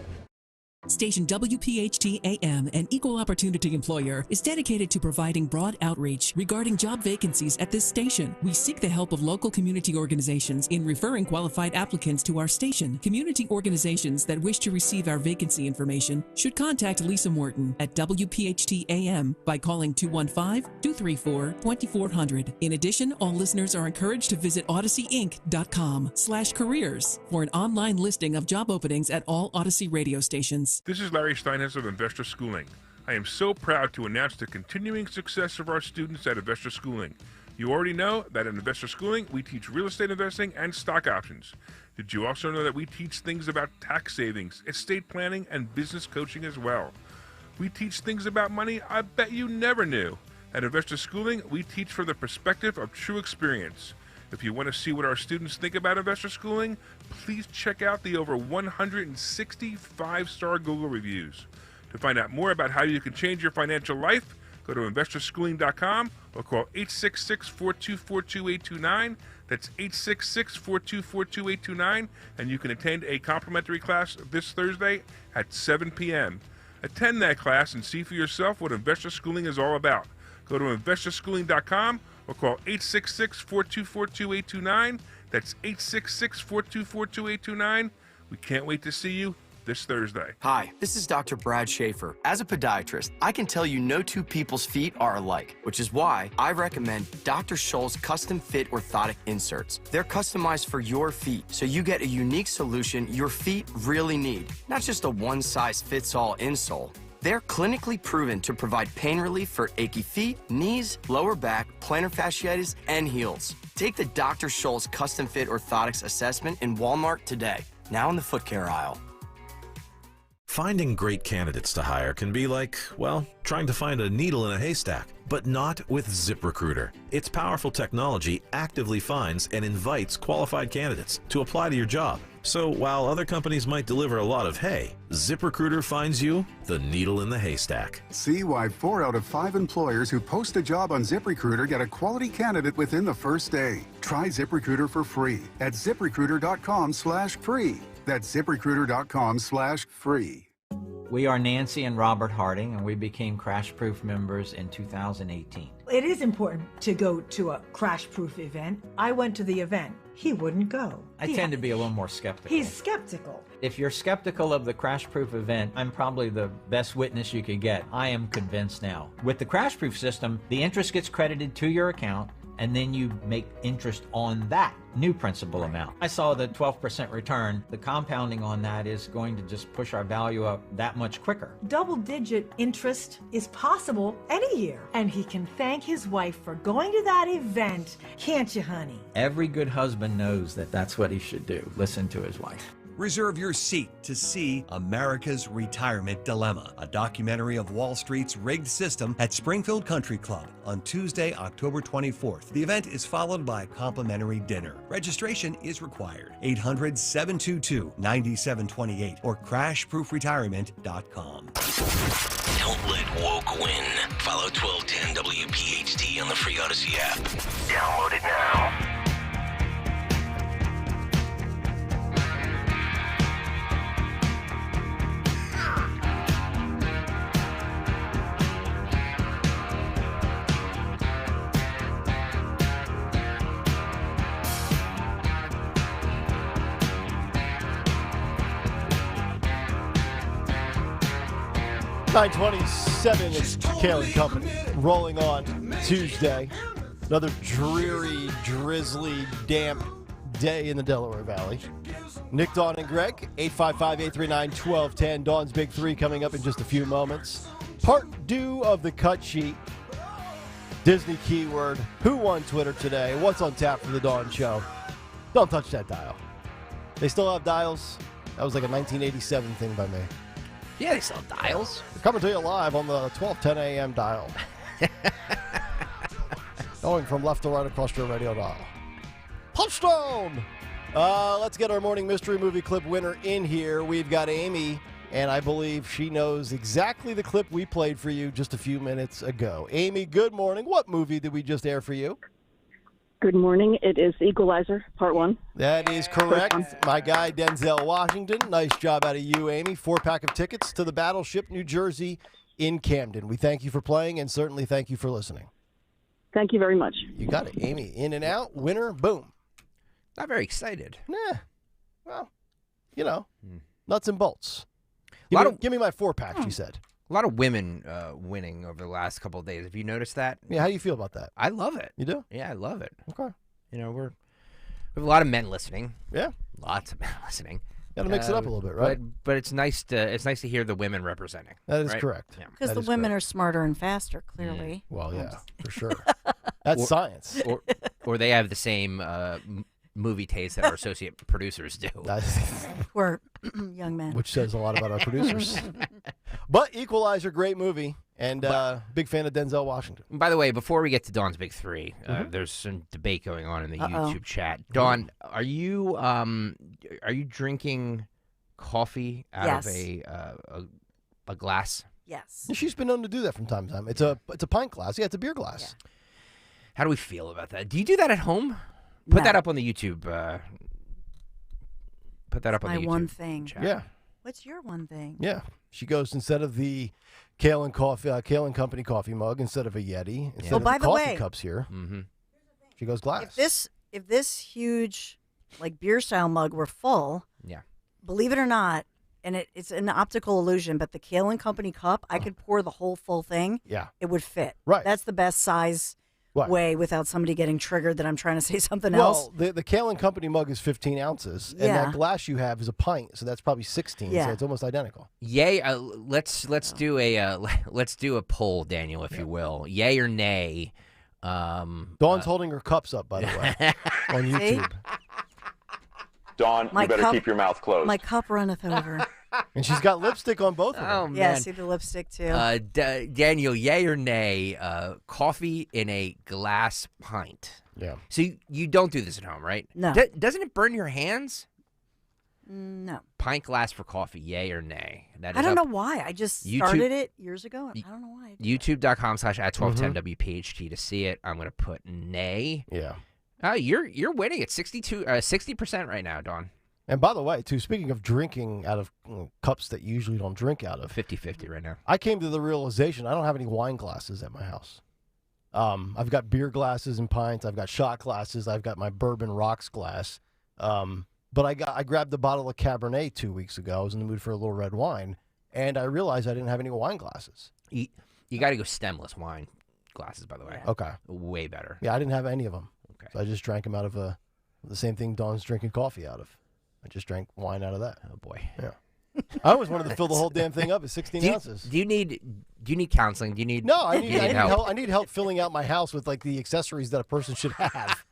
Station WPHT AM, an equal opportunity employer, is dedicated to providing broad outreach regarding job vacancies at this station. We seek the help of local community organizations in referring qualified applicants to our station. Community organizations that wish to receive our vacancy information should contact Lisa Morton at WPHT AM by calling 215-234-2400. In addition, all listeners are encouraged to visit odysseyinc.com/careers for an online listing of job openings at all Odyssey radio stations. This is Larry Steinhess of Investor Schooling. I am so proud to announce the continuing success of our students at Investor Schooling. You already know that at Investor Schooling, we teach real estate investing and stock options. Did you also know that we teach things about tax savings, estate planning, and business coaching as well? We teach things about money I bet you never knew. At Investor Schooling, we teach from the perspective of true experience. If you want to see what our students think about Investor Schooling, please check out the over 160 5-star Google reviews. To find out more about how you can change your financial life, go to investorschooling.com or call 866-424-2829. That's 866-424-2829, and you can attend a complimentary class this Thursday at 7 p.m. Attend that class and see for yourself what Investor Schooling is all about. Go to investorschooling.com or call 866-424-2829. That's 866-424-2829. We can't wait to see you this Thursday. Hi, this is Dr. Brad Schaefer. As a podiatrist, I can tell you no two people's feet are alike, which is why I recommend Dr. Scholl's custom fit orthotic inserts. They're customized for your feet, so you get a unique solution your feet really need, not just a one-size-fits-all insole. They're clinically proven to provide pain relief for achy feet, knees, lower back, plantar fasciitis, and heels. Take the Dr. Scholl's Custom Fit Orthotics Assessment in Walmart today, now in the foot care aisle. Finding great candidates to hire can be like, well, trying to find a needle in a haystack, but not with ZipRecruiter. Its powerful technology actively finds and invites qualified candidates to apply to your job. So while other companies might deliver a lot of hay, ZipRecruiter finds you the needle in the haystack. See why 4 out of 5 employers who post a job on ZipRecruiter get a quality candidate within the first day. Try ZipRecruiter for free at ZipRecruiter.com/free. That's ZipRecruiter.com/free. We are Nancy and Robert Harding, and we became Crash Proof members in 2018. It is important to go to a Crash Proof event. I went to the event. He wouldn't go. I tend to be a little more skeptical. He's skeptical. If you're skeptical of the Crash Proof event, I'm probably the best witness you could get. I am convinced now. With the Crash Proof system, the interest gets credited to your account, and then you make interest on that new principal amount. I saw the 12% return. The compounding on that is going to just push our value up that much quicker. Double-digit interest is possible any year. And he can thank his wife for going to that event. Can't you, honey? Every good husband knows that that's what he should do. Listen to his wife. Reserve your seat to see America's Retirement Dilemma, a documentary of Wall Street's rigged system at Springfield Country Club on Tuesday, October 24th. The event is followed by a complimentary dinner. Registration is required. 800-722-9728 or crashproofretirement.com. Don't let woke win. Follow 1210 WPHT on the free Odyssey app. Download it now. .927, it's Kayal Company, rolling on Tuesday. Another dreary, drizzly, damp day in the Delaware Valley. Nick, Dawn, and Greg, 855-839-1210. Dawn's Big Three coming up in just a few moments. Part 2 of the cut sheet. Disney keyword. Who won Twitter today? What's on tap for the Dawn Show? Don't touch that dial. They still have dials? That was like a 1987 thing by me. Yeah, they still have dials. We're coming to you live on the 1210 a.m. dial. Going from left to right across your radio dial. Touchdown! Let's get our morning mystery movie clip winner in here. We've got Amy, and I believe she knows exactly the clip we played for you just a few minutes ago. Amy, good morning. What movie did we just air for you? Good morning. It is Equalizer, part 1. That is correct. My guy, Denzel Washington. Nice job out of you, Amy. 4-pack of tickets to the Battleship, New Jersey in Camden. We thank you for playing and certainly thank you for listening. Thank you very much. You got it, Amy. In and out, winner, boom. Not very excited. Nah. Well, nuts and bolts. Give me my 4-pack, she said. A lot of women winning over the last couple of days. Have you noticed that? Yeah, how do you feel about that? I love it. You do? Yeah, I love it. Okay. We have a lot of men listening. Yeah. Lots of men listening. Got to mix it up a little bit, right? But it's nice to hear the women representing. That is right? correct. Yeah. Because the women are smarter and faster, clearly. Well, yeah, for sure. That's science. Or they have the same movie taste that our associate producers do. We're young men. Which says a lot about our producers. But Equalizer, great movie, and big fan of Denzel Washington. By the way, before we get to Dawn's Big Three, there's some debate going on in the YouTube chat. Dawn, are you drinking coffee out of a glass? Yes. She's been known to do that from time to time. It's a pint glass. Yeah, it's a beer glass. Yeah. How do we feel about that? Do you do that at home? Put that up on the YouTube. Put that up on the YouTube. My one thing. Chat. Yeah. What's your one thing? Yeah. She goes, instead of the Kayal and Company coffee mug, instead of a Yeti, instead of by the the coffee way, cups here, she goes glass. If this huge beer style mug were full, believe it or not, and it's an optical illusion, but the Kayal and Company cup, I could pour the whole full thing. Yeah. It would fit. Right. That's the best size way without somebody getting triggered that I'm trying to say something else. Well, the Kayal and Company mug is 15 ounces, and that glass you have is a pint, so that's probably 16. So it's almost identical. Yay! Let's do a poll, Daniel, if you will. Yay or nay? Dawn's holding her cups up, by the way, on YouTube. Dawn, you better keep your mouth closed. My cup runneth over. And she's got lipstick on both of them. Oh, man. Yeah, see the lipstick, too. Daniel, yay or nay, coffee in a glass pint? Yeah. So you don't do this at home, right? No. Doesn't it burn your hands? No. Pint glass for coffee, yay or nay? That is I don't know why. I just started it years ago. I don't know why. YouTube.com/@1210WPHT to see it. I'm going to put nay. Yeah. You're winning at 60% right now, Dawn. And by the way, too, speaking of drinking out of cups that you usually don't drink out of. 50-50 right now. I came to the realization I don't have any wine glasses at my house. I've got beer glasses and pints. I've got shot glasses. I've got my bourbon rocks glass. But I grabbed a bottle of Cabernet 2 weeks ago. I was in the mood for a little red wine, and I realized I didn't have any wine glasses. You got to go stemless wine glasses, by the way. Okay. Way better. Yeah, I didn't have any of them. Okay. So I just drank them out of the same thing Dawn's drinking coffee out of. I just drank wine out of that. Oh, boy. Yeah. I always wanted to fill the whole damn thing up at 16 ounces. Do you need counseling? Do you need No, I need help. I need help filling out my house with the accessories that a person should have.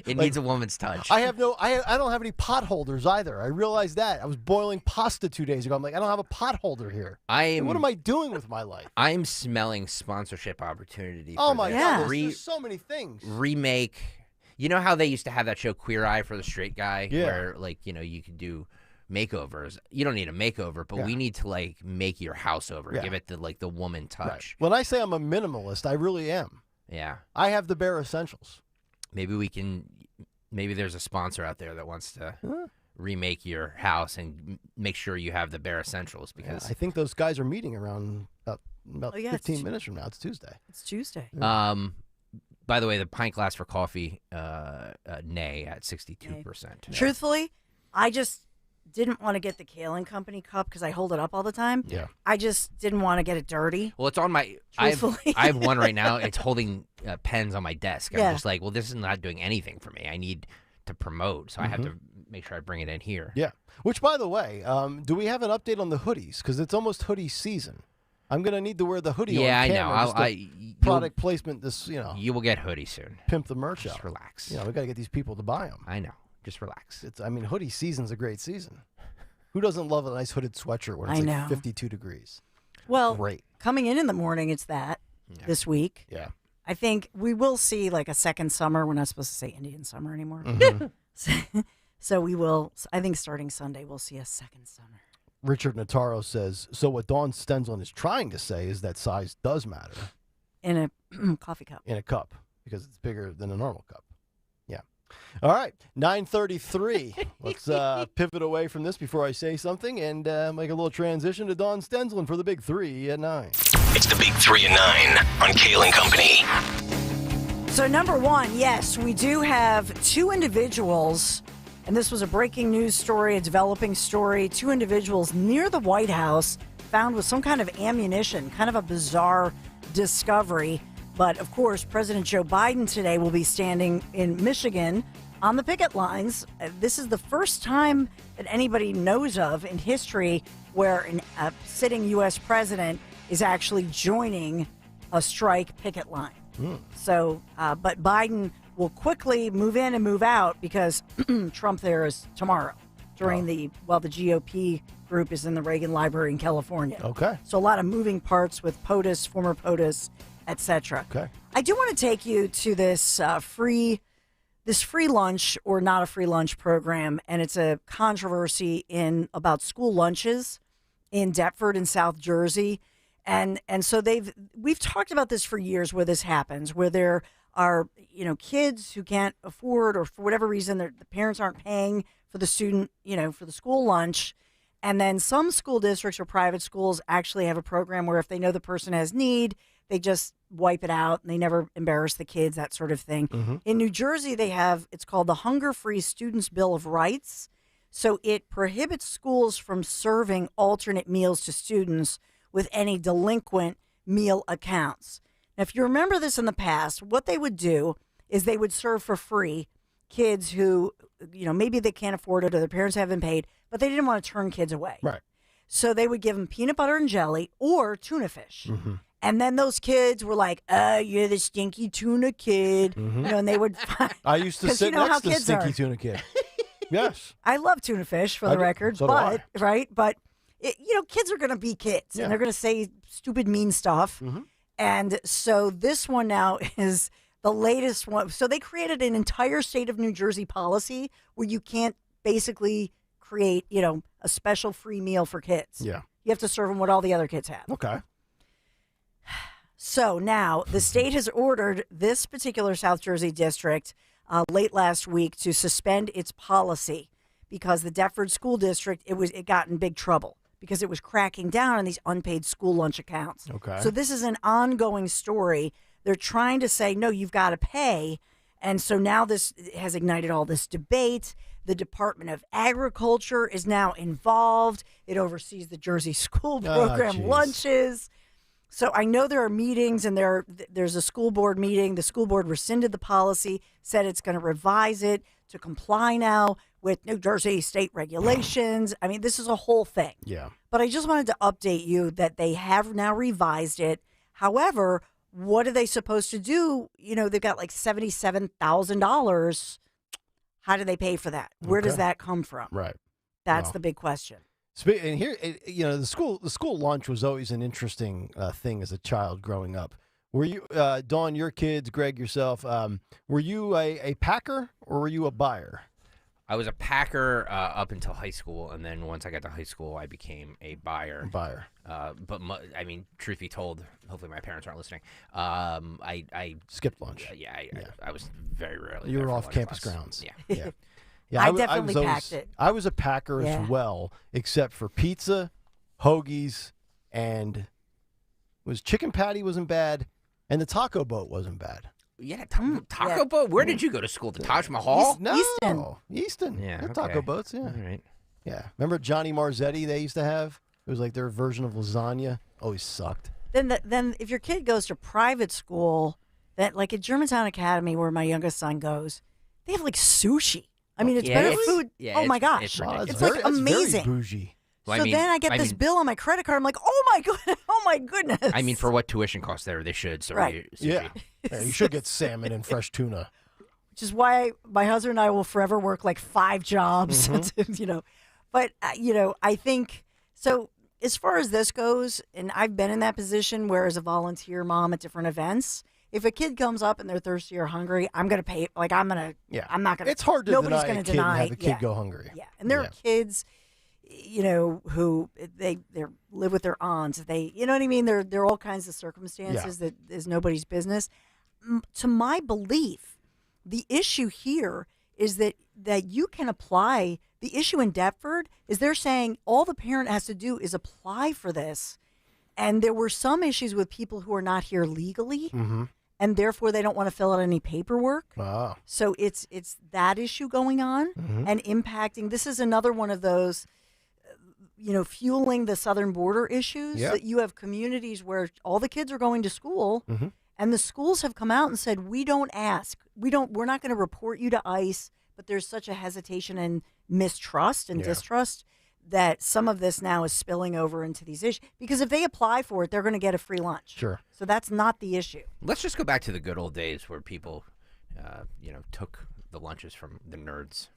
It needs a woman's touch. I don't have any pot holders either. I realized that. I was boiling pasta 2 days ago. I'm like, I don't have a pot holder here. What am I doing with my life? I'm smelling sponsorship opportunity. Oh my God, there's so many things. Remake. You know how they used to have that show Queer Eye for the Straight Guy? Yeah. Where, you could do makeovers. You don't need a makeover, but we need to, make your house over. Yeah. Give it the woman touch. Right. When I say I'm a minimalist, I really am. Yeah. I have the bare essentials. Maybe there's a sponsor out there that wants to remake your house and make sure you have the bare essentials because I think those guys are meeting around about 15 minutes from now. It's Tuesday. It's Tuesday. By the way, the pint glass for coffee, nay at 62%. Truthfully, I just didn't want to get the Kayal and Company cup because I hold it up all the time. Yeah. I just didn't want to get it dirty. Well, it's on my. I have one right now. It's holding pens on my desk. I'm just like, well, this is not doing anything for me. I need to promote, so I have to make sure I bring it in here. Yeah. Which, by the way, do we have an update on the hoodies? Because it's almost hoodie season. I'm going to need to wear the hoodie on camera. I know. Product placement, You will get hoodie soon. Pimp the merch Just out. relax. We got to get these people to buy them. I know. Just relax. Hoodie season's a great season. Who doesn't love a nice hooded sweatshirt when it's 52 degrees? Well, great. Coming in the morning, it's this week. Yeah. I think we will see a second summer. We're not supposed to say Indian summer anymore. So we will, I think starting Sunday, we'll see a second summer. Richard Notaro says, so what Dawn Stenzel is trying to say is that size does matter. In a coffee cup. In a cup. because it's bigger than a normal cup. Yeah. All right, 9:33. Let's pivot away from this before I say something and make a little transition to Dawn Stensland for the Big 3 at 9. It's the Big 3 at 9 on Kayal & Company. So number one, yes, we do have two individuals, and this was a breaking news story, a developing story, two individuals near the White House found with some kind of ammunition, kind of a bizarre discovery. But, of course, President Joe Biden today will be standing in Michigan on the picket lines. This is the first time that anybody knows of in history where a sitting U.S. president is actually joining a strike picket line. So, but Biden will quickly move in and move out because Trump there is tomorrow during the GOP group is in the Reagan Library in California. Okay. So a lot of moving parts with POTUS, former POTUS, etc. Okay. I do want to take you to this free lunch or not a free lunch program, and it's a controversy about school lunches in Deptford in South Jersey. And so we've talked about this for years where this happens, where there are, kids who can't afford or for whatever reason the parents aren't paying for the student, for the school lunch. And then some school districts or private schools actually have a program where if they know the person has need, they just wipe it out and they never embarrass the kids, that sort of thing. Mm-hmm. In New Jersey, it's called the Hunger-Free Students' Bill of Rights. So it prohibits schools from serving alternate meals to students with any delinquent meal accounts. Now, if you remember this in the past, what they would do is they would serve for free kids who, maybe they can't afford it or their parents haven't paid, but they didn't want to turn kids away. Right. So they would give them peanut butter and jelly or tuna fish. Mm-hmm. And then those kids were like, you're the stinky tuna kid. Mm-hmm. And they would find, I used to sit next to the stinky tuna kid. Yes. I love tuna fish, for the record. So do I. Right? But, kids are going to be kids. Yeah. And they're going to say stupid, mean stuff. Mm-hmm. And so this one now is the latest one. So they created an entire state of New Jersey policy where you can't basically create, a special free meal for kids. Yeah. You have to serve them what all the other kids have. Okay. So now the state has ordered this particular South Jersey district late last week to suspend its policy because the Deptford School District, it got in big trouble because it was cracking down on these unpaid school lunch accounts. Okay. So this is an ongoing story. They're trying to say, no, you've got to pay. And so now this has ignited all this debate. The Department of Agriculture is now involved. It oversees the Jersey school program lunches. So I know there are meetings and there's a school board meeting. The school board rescinded the policy, said it's going to revise it to comply now with New Jersey state regulations. I mean, this is a whole thing. Yeah. But I just wanted to update you that they have now revised it. However, what are they supposed to do? They've got like $77,000. How do they pay for that? Where does that come from? Right. That's the big question. And here, the school lunch was always an interesting thing as a child growing up. Were you, Dawn, your kids, Greg, yourself, were you a packer or were you a buyer? I was a packer up until high school, and then once I got to high school, I became a buyer. But truth be told, hopefully my parents aren't listening. I skipped lunch. I was very rarely. You were there for off lunch campus class. grounds. Yeah. Yeah, I definitely packed it. I was a packer as well, except for pizza, hoagies, and chicken patty wasn't bad, and the taco boat wasn't bad. Yeah, taco boat? Where did you go to school? The Taj Mahal? Easton. Yeah, They're taco boats, yeah. All right. Yeah. Remember Johnny Marzetti they used to have? It was like their version of lasagna. Always sucked. Then if your kid goes to private school, that like at Germantown Academy where my youngest son goes, they have like sushi. I mean, it's better food. Oh my gosh, it's like amazing. Very bougie. Well, so then I get this bill on my credit card. I'm like, oh my goodness. I mean, for what tuition costs there, they should. So right. Yeah, you should get salmon and fresh tuna. Which is why my husband and I will forever work like 5 jobs. Mm-hmm. But I think so. As far as this goes, and I've been in that position where as a volunteer mom at different events, if a kid comes up and they're thirsty or hungry, I'm going to pay. Like I'm not going to. It's hard to nobody's deny going a to kid deny. and have a kid go hungry. Yeah, and there are kids, who they live with their aunts. They, you know what I mean. There are all kinds of circumstances that is nobody's business. to my belief, the issue here is that you can apply. The issue in Deptford is they're saying all the parent has to do is apply for this. And there were some issues with people who are not here legally, and therefore they don't want to fill out any paperwork. Wow. So it's that issue going on and impacting. This is another one of those, fueling the southern border issues. Yep. That you have communities where all the kids are going to school, and the schools have come out and said, we don't ask. We're not going to report you to ICE, but there's such a hesitation and mistrust and distrust that some of this now is spilling over into these issues. Because if they apply for it, they're going to get a free lunch. Sure. So that's not the issue. Let's just go back to the good old days where people, took the lunches from the nerds.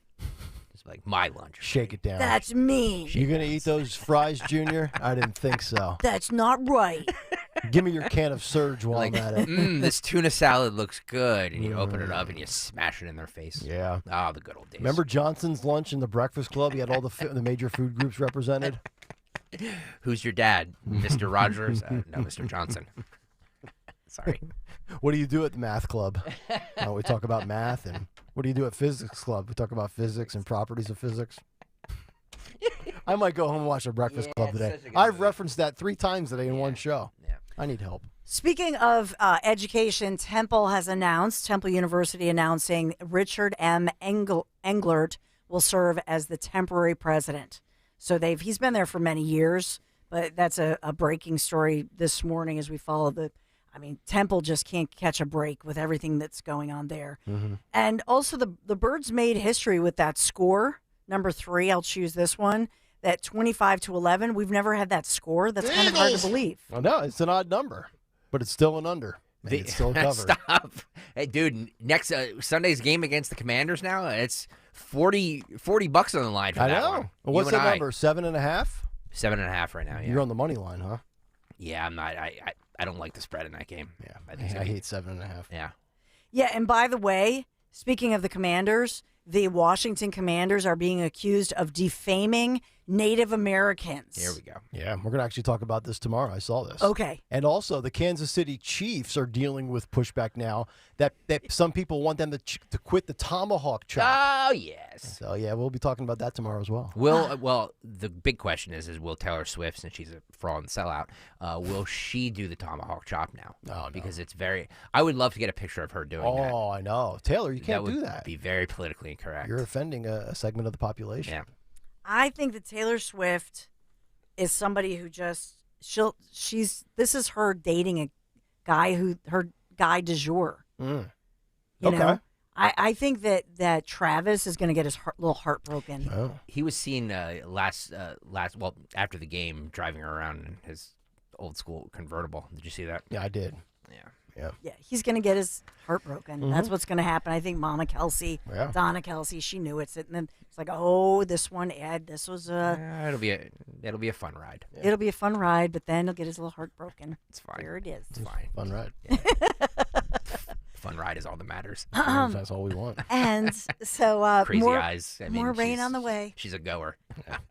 It's like my lunch. Shake it down. That's mean. You going to eat those fries, Junior? I didn't think so. That's not right. Give me your can of Surge while I'm at it. This tuna salad looks good. And you open it up and you smash it in their face. Yeah. Oh, the good old days. Remember Johnson's lunch in the Breakfast Club? He had all the major food groups represented. Who's your dad? Mr. Rogers? No, Mr. Johnson. Sorry. What do you do at the math club? We talk about math. And what do you do at physics club? We talk about physics and properties of physics. I might go home and watch the Breakfast Club today. I've referenced that 3 times today in one show. Yeah. I need help. Speaking of education, Temple University announcing Richard M. Englert will serve as the temporary president. So he's been there for many years, but that's a breaking story this morning as we follow Temple just can't catch a break with everything that's going on there. And also the Birds made history with that score, number 3. I'll choose this one. That 25-11. We've never had that score. That's kind of hard to believe. Well, no, it's an odd number, but it's still an under. It's still covered. Stop. Hey, dude, next Sunday's game against the Commanders now, it's $40 on the line for I that know. one. Well, what's the number, 7.5? 7.5 right now, yeah. You're on the money line, huh? Yeah, I'm not. I don't like the spread in that game. Yeah, I hate 7.5. Yeah. Yeah, and by the way, speaking of the Commanders, the Washington Commanders are being accused of defaming Native Americans. Here we go. Yeah, we're going to actually talk about this tomorrow. I saw this. Okay. And also, the Kansas City Chiefs are dealing with pushback now that some people want them to quit the tomahawk chop. Oh, yes. So, yeah, we'll be talking about that tomorrow as well. Well, the big question is will Taylor Swift, since she's a fraud and sellout, will she do the tomahawk chop now? Oh, no. Because it's I would love to get a picture of her doing that. Oh, I know. Taylor, you can't do that. That would be very politically incorrect. You're offending a segment of the population. Yeah. I think that Taylor Swift is somebody who this is her dating a guy her guy du jour. You know? I think that Travis is going to get his little heart broken. Oh. He was seen after the game driving around in his old school convertible. Did you see that? Yeah, I did. Yeah, he's going to get his heart broken. That's what's going to happen. I think Mama Kelsey, Donna Kelsey, she knew it. And then it's like, oh, this one, Ed, this was it'll be a fun ride. Yeah. It'll be a fun ride, but then he'll get his little heart broken. It's fine. There it is. It's fine. Fun ride. Yeah. Fun ride is all that matters. That's all we want. And so Crazy Eyes. More rain on the way. She's a goer.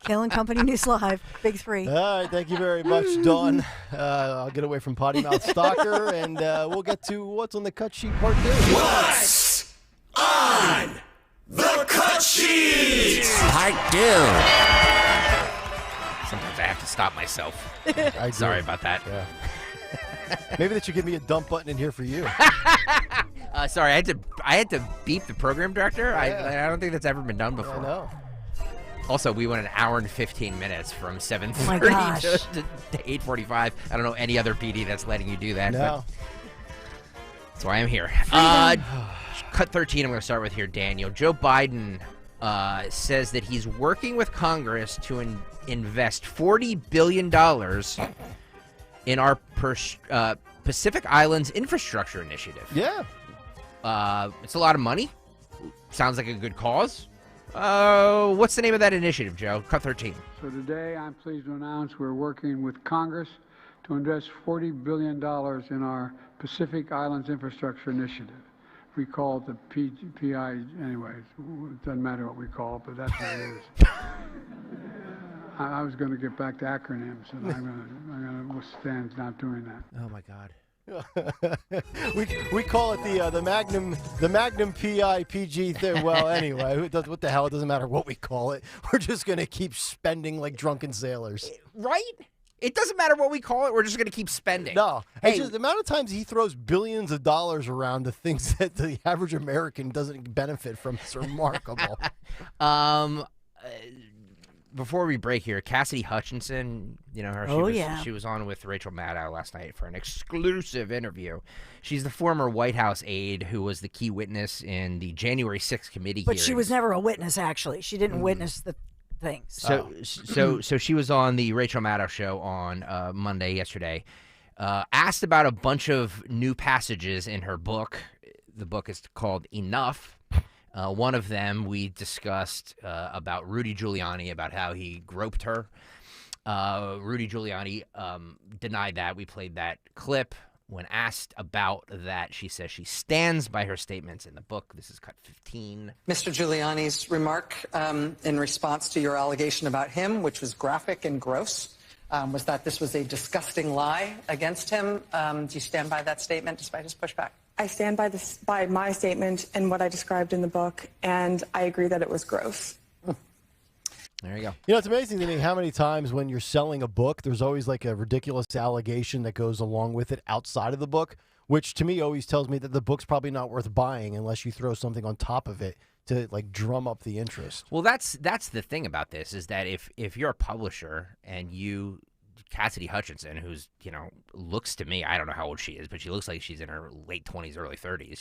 Kayal and Company News Live, Big 3. All right, thank you very much, Dawn. I'll get away from Potty Mouth Stalker, and we'll get to What's on the Cut Sheet Part 2. What's on the Cut Sheet? Part 2. Sometimes I have to stop myself. Sorry about that. Yeah. Maybe they should give me a dump button in here for you. Sorry, I had to beep the program director. I don't think that's ever been done before. I know. Also, we went an hour and 15 minutes from 7:30 to 8:45. I don't know any other PD that's letting you do that. No. That's why I'm here. Cut 13, I'm going to start with here, Daniel. Joe Biden says that he's working with Congress to invest $40 billion in our Pacific Islands Infrastructure Initiative. Yeah. It's a lot of money. Sounds like a good cause. What's the name of that initiative, Joe? Cut 13. So today I'm pleased to announce we're working with Congress to invest $40 billion in our Pacific Islands Infrastructure Initiative. We call it the PI anyway. It doesn't matter what we call it, but that's what it is. I was going to get back to acronyms, and I'm going to withstand not doing that. Oh, my God. we call it the Magnum PI PG thing. Well, anyway, what the hell? It doesn't matter what we call it. We're just gonna keep spending like drunken sailors, right? It doesn't matter what we call it. We're just gonna keep spending. No, hey, it's just the amount of times he throws billions of dollars around to things that the average American doesn't benefit from is remarkable. Before we break here, Cassidy Hutchinson, you know her. She was on with Rachel Maddow last night for an exclusive interview. She's the former White House aide who was the key witness in the January 6th committee But hearings. she was never a witness, actually. She didn't witness the things. So she was on the Rachel Maddow show on Monday, yesterday, asked about a bunch of new passages in her book. The book is called Enough. One of them we discussed about Rudy Giuliani, about how he groped her. Rudy Giuliani denied that. We played that clip. When asked about that, she says she stands by her statements in the book. This is cut 15. Mr. Giuliani's remark in response to your allegation about him, which was graphic and gross, was that this was a disgusting lie against him. Do you stand by that statement despite his pushback? I stand by my statement and what I described in the book, and I agree that it was gross. There you go. You know, it's amazing to me how many times when you're selling a book, there's always like a ridiculous allegation that goes along with it outside of the book, which to me always tells me that the book's probably not worth buying unless you throw something on top of it to like drum up the interest. Well, that's the thing about this is that if you're a publisher and you, Cassidy Hutchinson, who's, you know, looks to me, I don't know how old she is, but she looks like she's in her late 20s, early 30s.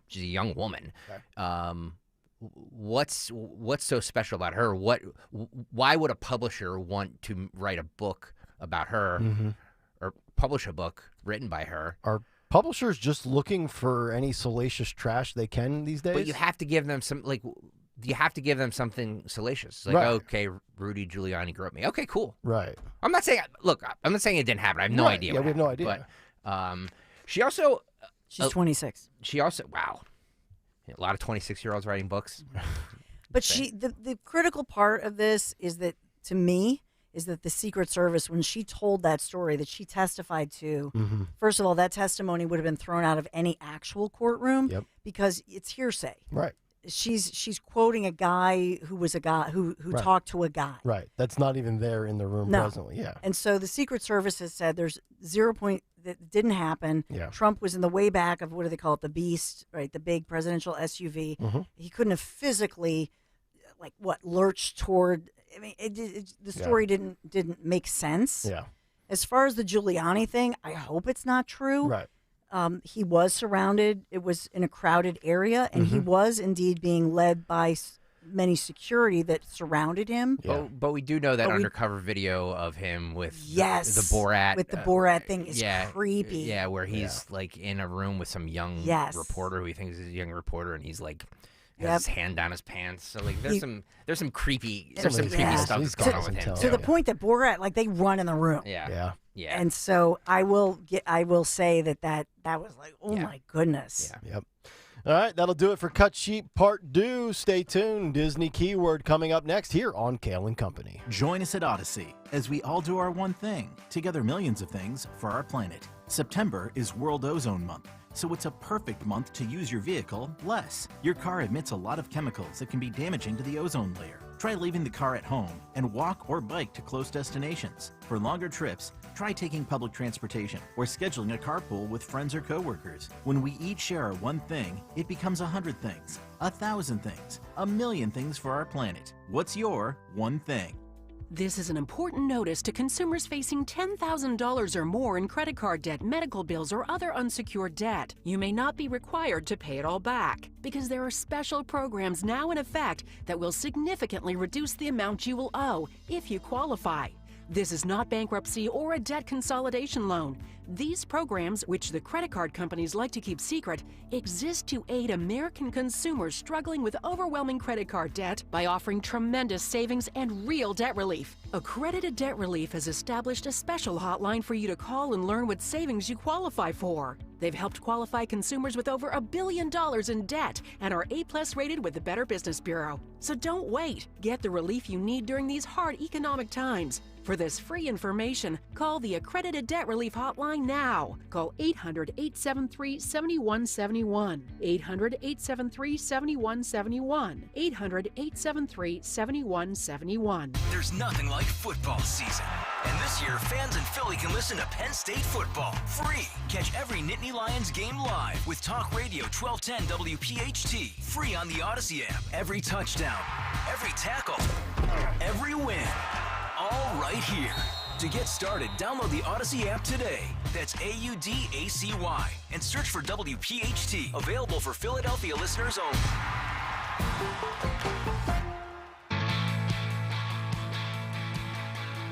She's a young woman. Okay. What's so special about her? Why would a publisher want to write a book about her or publish a book written by her? Are publishers just looking for any salacious trash they can these days? But you have to give them something salacious. Like, Right. Okay, Rudy Giuliani groped me. Okay, cool. Right. I'm not saying it didn't happen. I have no Right. idea. Yeah, what we have no happened. idea. But she also She's 26. She also a lot of 26-year-olds writing books. But the critical part of this is that, to me, is that the Secret Service, when she told that story that she testified to, first of all, that testimony would have been thrown out of any actual courtroom because it's hearsay. Right. She's quoting a guy who was a guy who Right. talked to a guy. Right. That's not even there in the room presently. Yeah. And so the Secret Service has said there's 0 point that didn't happen. Yeah. Trump was in the way back of, what do they call it, the Beast, right? The big presidential SUV. He couldn't have physically, lurched toward. I mean, the story didn't make sense. Yeah. As far as the Giuliani thing, I hope it's not true. Right. He was surrounded. It was in a crowded area, and he was indeed being led by many security that surrounded him. But we do know that undercover video of him with the Borat. With the Borat thing is creepy. Yeah, where he's like in a room with some young reporter who he thinks is a young reporter, and he's like has his hand down his pants. So like there's some creepy stuff that's going on with him. To the point that Borat, they run in the room. Yeah. And so I will say that was like, oh my goodness. Yeah. Yep. All right, that'll do it for Cut Sheet Part 2. Stay tuned. Disney Keyword coming up next here on Kayal & Company. Join us at Odyssey as we all do our one thing, together millions of things for our planet. September is World Ozone Month, so it's a perfect month to use your vehicle less. Your car emits a lot of chemicals that can be damaging to the ozone layer. Try leaving the car at home and walk or bike to close destinations. For longer trips, try taking public transportation or scheduling a carpool with friends or coworkers. When we each share our one thing, it becomes 100 things, 1,000 things, 1,000,000 things for our planet. What's your one thing? This is an important notice to consumers facing $10,000 or more in credit card debt, medical bills, or other unsecured debt. You may not be required to pay it all back because there are special programs now in effect that will significantly reduce the amount you will owe if you qualify. This is not bankruptcy or a debt consolidation loan. These programs, which the credit card companies like to keep secret, exist to aid American consumers struggling with overwhelming credit card debt by offering tremendous savings and real debt relief. Accredited Debt Relief has established a special hotline for you to call and learn what savings you qualify for. They've helped qualify consumers with over $1 billion in debt and are A+ rated with the Better Business Bureau. So don't wait. Get the relief you need during these hard economic times. For this free information, call the Accredited Debt Relief Hotline now. Call 800-873-7171. 800-873-7171. 800-873-7171. There's nothing like football season. And this year, fans in Philly can listen to Penn State football free. Catch every Nittany Lions game live with Talk Radio 1210 WPHT. Free on the Odyssey app. Every touchdown, every tackle, every win. All right here. To get started, download the Odyssey app today. That's AUDACY. And search for WPHT. Available for Philadelphia listeners only.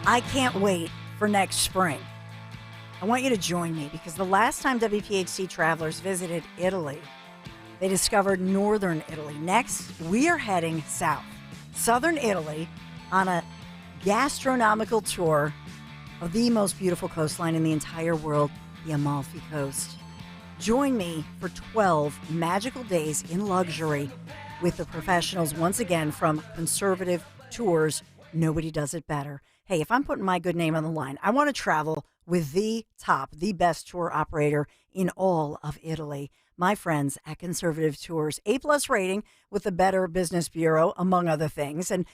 I can't wait for next spring. I want you to join me because the last time WPHT travelers visited Italy, they discovered northern Italy. Next, we are heading south, southern Italy, on a gastronomical tour of the most beautiful coastline in the entire world, the Amalfi Coast. Join me for 12 magical days in luxury with the professionals once again from Conservative Tours. Nobody does it better. Hey, if I'm putting my good name on the line, I want to travel with the best tour operator in all of Italy. My friends at Conservative Tours, A+ rating with the Better Business Bureau, among other things. And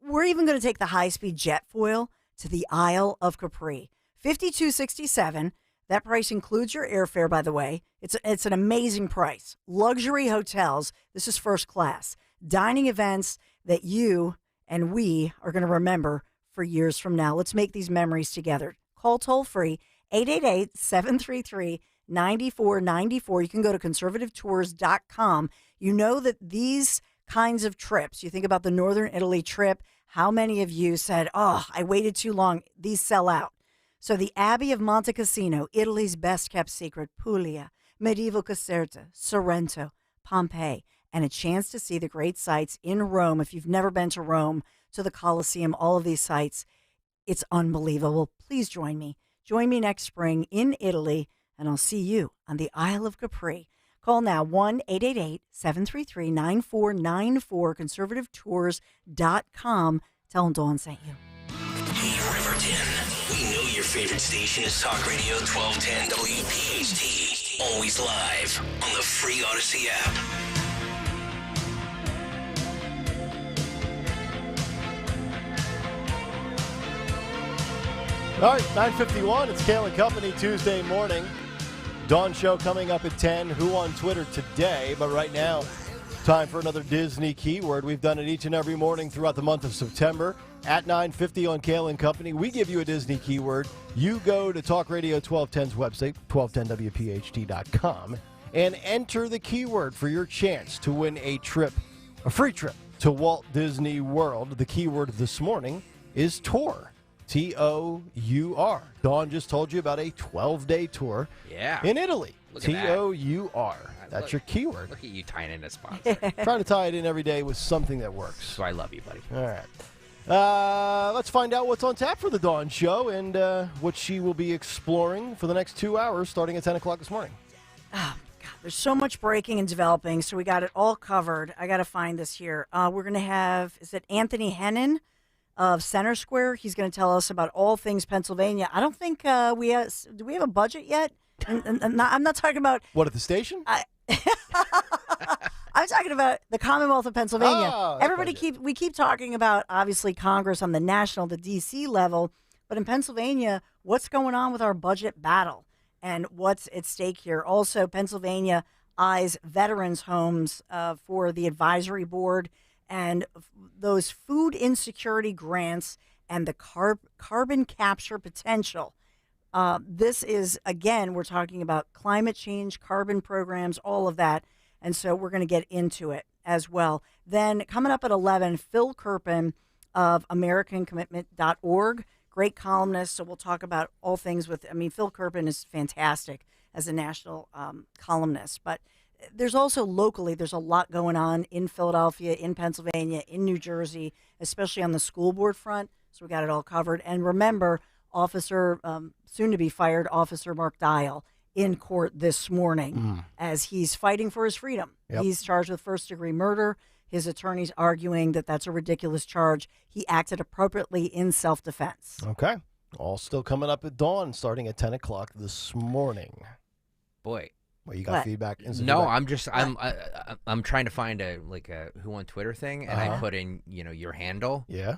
we're even going to take the high-speed jet foil to the Isle of Capri. $52.67. That price includes your airfare, by the way. It's an amazing price. Luxury hotels. This is first class. Dining events that you and we are going to remember for years from now. Let's make these memories together. Call toll-free 888-733-9494. You can go to conservativetours.com. You know that these kinds of trips, you think about the Northern Italy trip, how many of you said, oh, I waited too long, these sell out. So the Abbey of Monte Cassino, Italy's best-kept secret, Puglia, medieval Caserta, Sorrento, Pompeii, and a chance to see the great sights in Rome. If you've never been to Rome, to the Colosseum, all of these sites, it's unbelievable. Please join me. Join me next spring in Italy, and I'll see you on the Isle of Capri. Call now 1-888-733-9494, conservativetours.com. Tell them Dawn sent you. Hey, Riverton. We know your favorite station is Talk Radio 1210 WPHT. Always live on the free Odyssey app. All right, 9:51. It's Kayal and Company Tuesday morning. Dawn show coming up at 10. Who on Twitter today? But right now, time for another Disney keyword. We've done it each and every morning throughout the month of September. At 9:50 on Kayal and Company, we give you a Disney keyword. You go to Talk Radio 1210's website, 1210WPHT.com, and enter the keyword for your chance to win a free trip to Walt Disney World. The keyword this morning is tour. T-O-U-R. Dawn just told you about a 12-day tour in Italy. T-O-U-R. That's your keyword. Look at you tying in a sponsor. Trying to tie it in every day with something that works. So I love you, buddy. All right. Let's find out what's on tap for the Dawn Show and what she will be exploring for the next 2 hours starting at 10 o'clock this morning. Oh, God, there's so much breaking and developing, so we got it all covered. I got to find this here. We're going to have, is it Anthony Hennon of Center Square? He's going to tell us about all things Pennsylvania. I don't think do we have a budget yet? And I'm not talking about... What, at the station? I'm talking about the Commonwealth of Pennsylvania. Oh, we keep talking about, obviously, Congress on the national, the D.C. level, but in Pennsylvania, what's going on with our budget battle and what's at stake here? Also, Pennsylvania eyes veterans' homes for the advisory board and those food insecurity grants and the carbon capture potential. This is, again, we're talking about climate change, carbon programs, all of that. And so we're going to get into it as well. Then coming up at 11, Phil Kerpen of AmericanCommitment.org, great columnist. So we'll talk about all things Phil Kerpen is fantastic as a national columnist. But there's also locally, there's a lot going on in Philadelphia, in Pennsylvania, in New Jersey, especially on the school board front. So we got it all covered. And remember, soon to be fired Officer Mark Dial in court this morning as he's fighting for his freedom. Yep. He's charged with first-degree murder. His attorney's arguing that that's a ridiculous charge. He acted appropriately in self-defense. Okay. All still coming up at dawn, starting at 10 o'clock this morning. Boy. Well, you got feedback? No, feedback? I'm trying to find a who on Twitter thing, and I put in your handle. Yeah.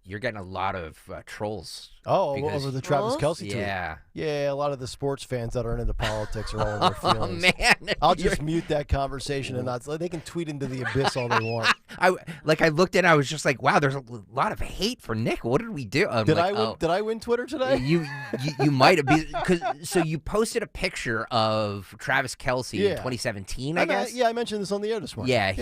You're getting a lot of trolls. Over the Travis Kelce tweet. Yeah. Yeah, a lot of the sports fans that are into politics are all in their feelings. Oh, man. I'll just mute that conversation and they can tweet into the abyss all they want. I looked in, I was just like, wow, there's a lot of hate for Nick. What did we do? Did I win Twitter today? You might have. So you posted a picture of Travis Kelce in 2017, I guess? I mentioned this on the air this morning. Yeah,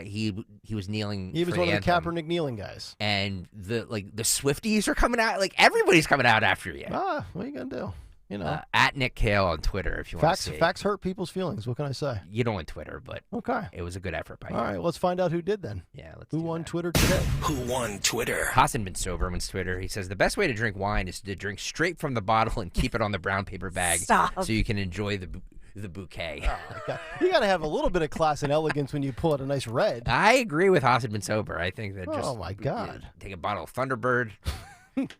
he was kneeling. He was for one the of the anthem. Kaepernick kneeling guys. And the Swifties are coming out. Like, everybody's coming out after you. What are you going to do? You know, at Nick Kayal on Twitter if you want to see. Facts hurt people's feelings. What can I say? You don't want Twitter, but it was a good effort by you. All right, let's find out who did then. Yeah, let's Who won Twitter today? Who won Twitter? Hassan bin Sober wins Twitter. He says the best way to drink wine is to drink straight from the bottle and keep it on the brown paper bag so you can enjoy the bouquet. Oh, my God. You got to have a little bit of class and elegance when you pull out a nice red. I agree with Hassan bin Sober. I think that just my God. Take a bottle of Thunderbird,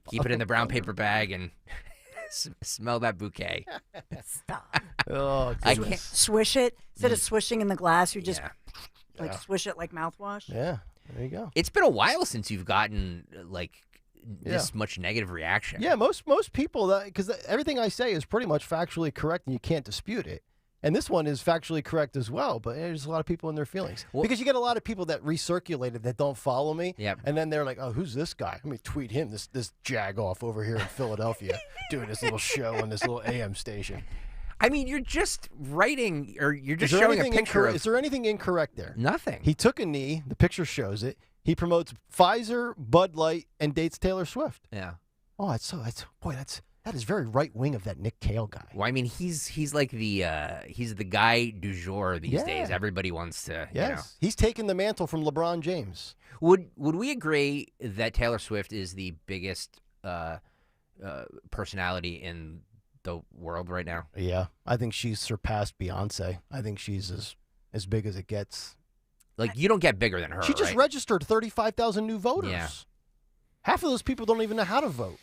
keep it in the brown paper bag, and smell that bouquet. Stop. Oh, I can't swish it instead of swishing in the glass. You just Yeah. swish it like mouthwash. Yeah, there you go. It's been a while since you've gotten this much negative reaction. Yeah, most people, because everything I say is pretty much factually correct and you can't dispute it. And this one is factually correct as well, but there's a lot of people in their feelings. Because you get a lot of people that recirculate it that don't follow me, and then they're like, oh, who's this guy? Let me tweet him, this jag-off over here in Philadelphia doing this little show on this little AM station. I mean, you're just writing, or you're just showing a picture of... Is there anything incorrect there? Nothing. He took a knee. The picture shows it. He promotes Pfizer, Bud Light, and dates Taylor Swift. Yeah. Oh, that is very right wing of that Nick Kayal guy. Well, I mean, he's like he's the guy du jour these days. Everybody wants to. Yes, you know. He's taken the mantle from LeBron James. Would we agree that Taylor Swift is the biggest personality in the world right now? Yeah, I think she's surpassed Beyonce. I think she's as big as it gets. Like, you don't get bigger than her. She just registered 35,000 new voters. Yeah. Half of those people don't even know how to vote.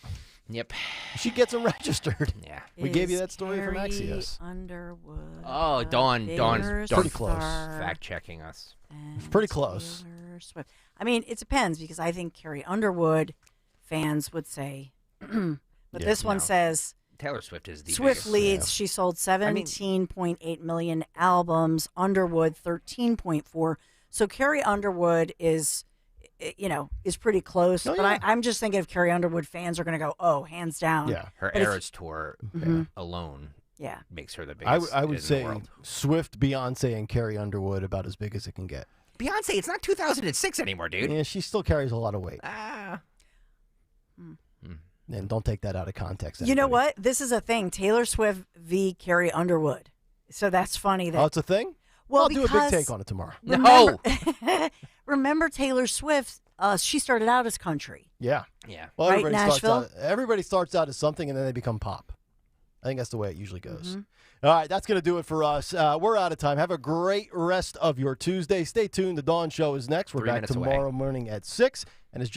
Yep. She gets them registered. Yeah. We gave you that story from Axios. Underwood. Oh, Dawn's pretty close. Fact checking us. It's pretty close. Swift. I mean, it depends because I think Carrie Underwood fans would say, but this one says Taylor Swift is the Swift biggest. leads. She sold 17.8 million albums. Underwood 13.4. So Carrie Underwood is pretty close. Oh, but yeah. I'm just thinking if Carrie Underwood fans are going to go, oh, hands down. Yeah. Her Eras tour alone makes her the biggest I would in say the world. Swift, Beyonce, and Carrie Underwood about as big as it can get. Beyonce, it's not 2006 anymore, dude. Yeah, she still carries a lot of weight. And don't take that out of context. You know what? This is a thing. Taylor Swift v. Carrie Underwood. So that's funny. That it's a thing? Well, I'll do a big take on it tomorrow. Remember Taylor Swift, she started out as country. Yeah. Yeah. Well, Right, Nashville? Everybody starts out as something, and then they become pop. I think that's the way it usually goes. All right, that's going to do it for us. We're out of time. Have a great rest of your Tuesday. Stay tuned. The Dawn Show is next. We're 3 back minutes away. tomorrow morning at 6. And as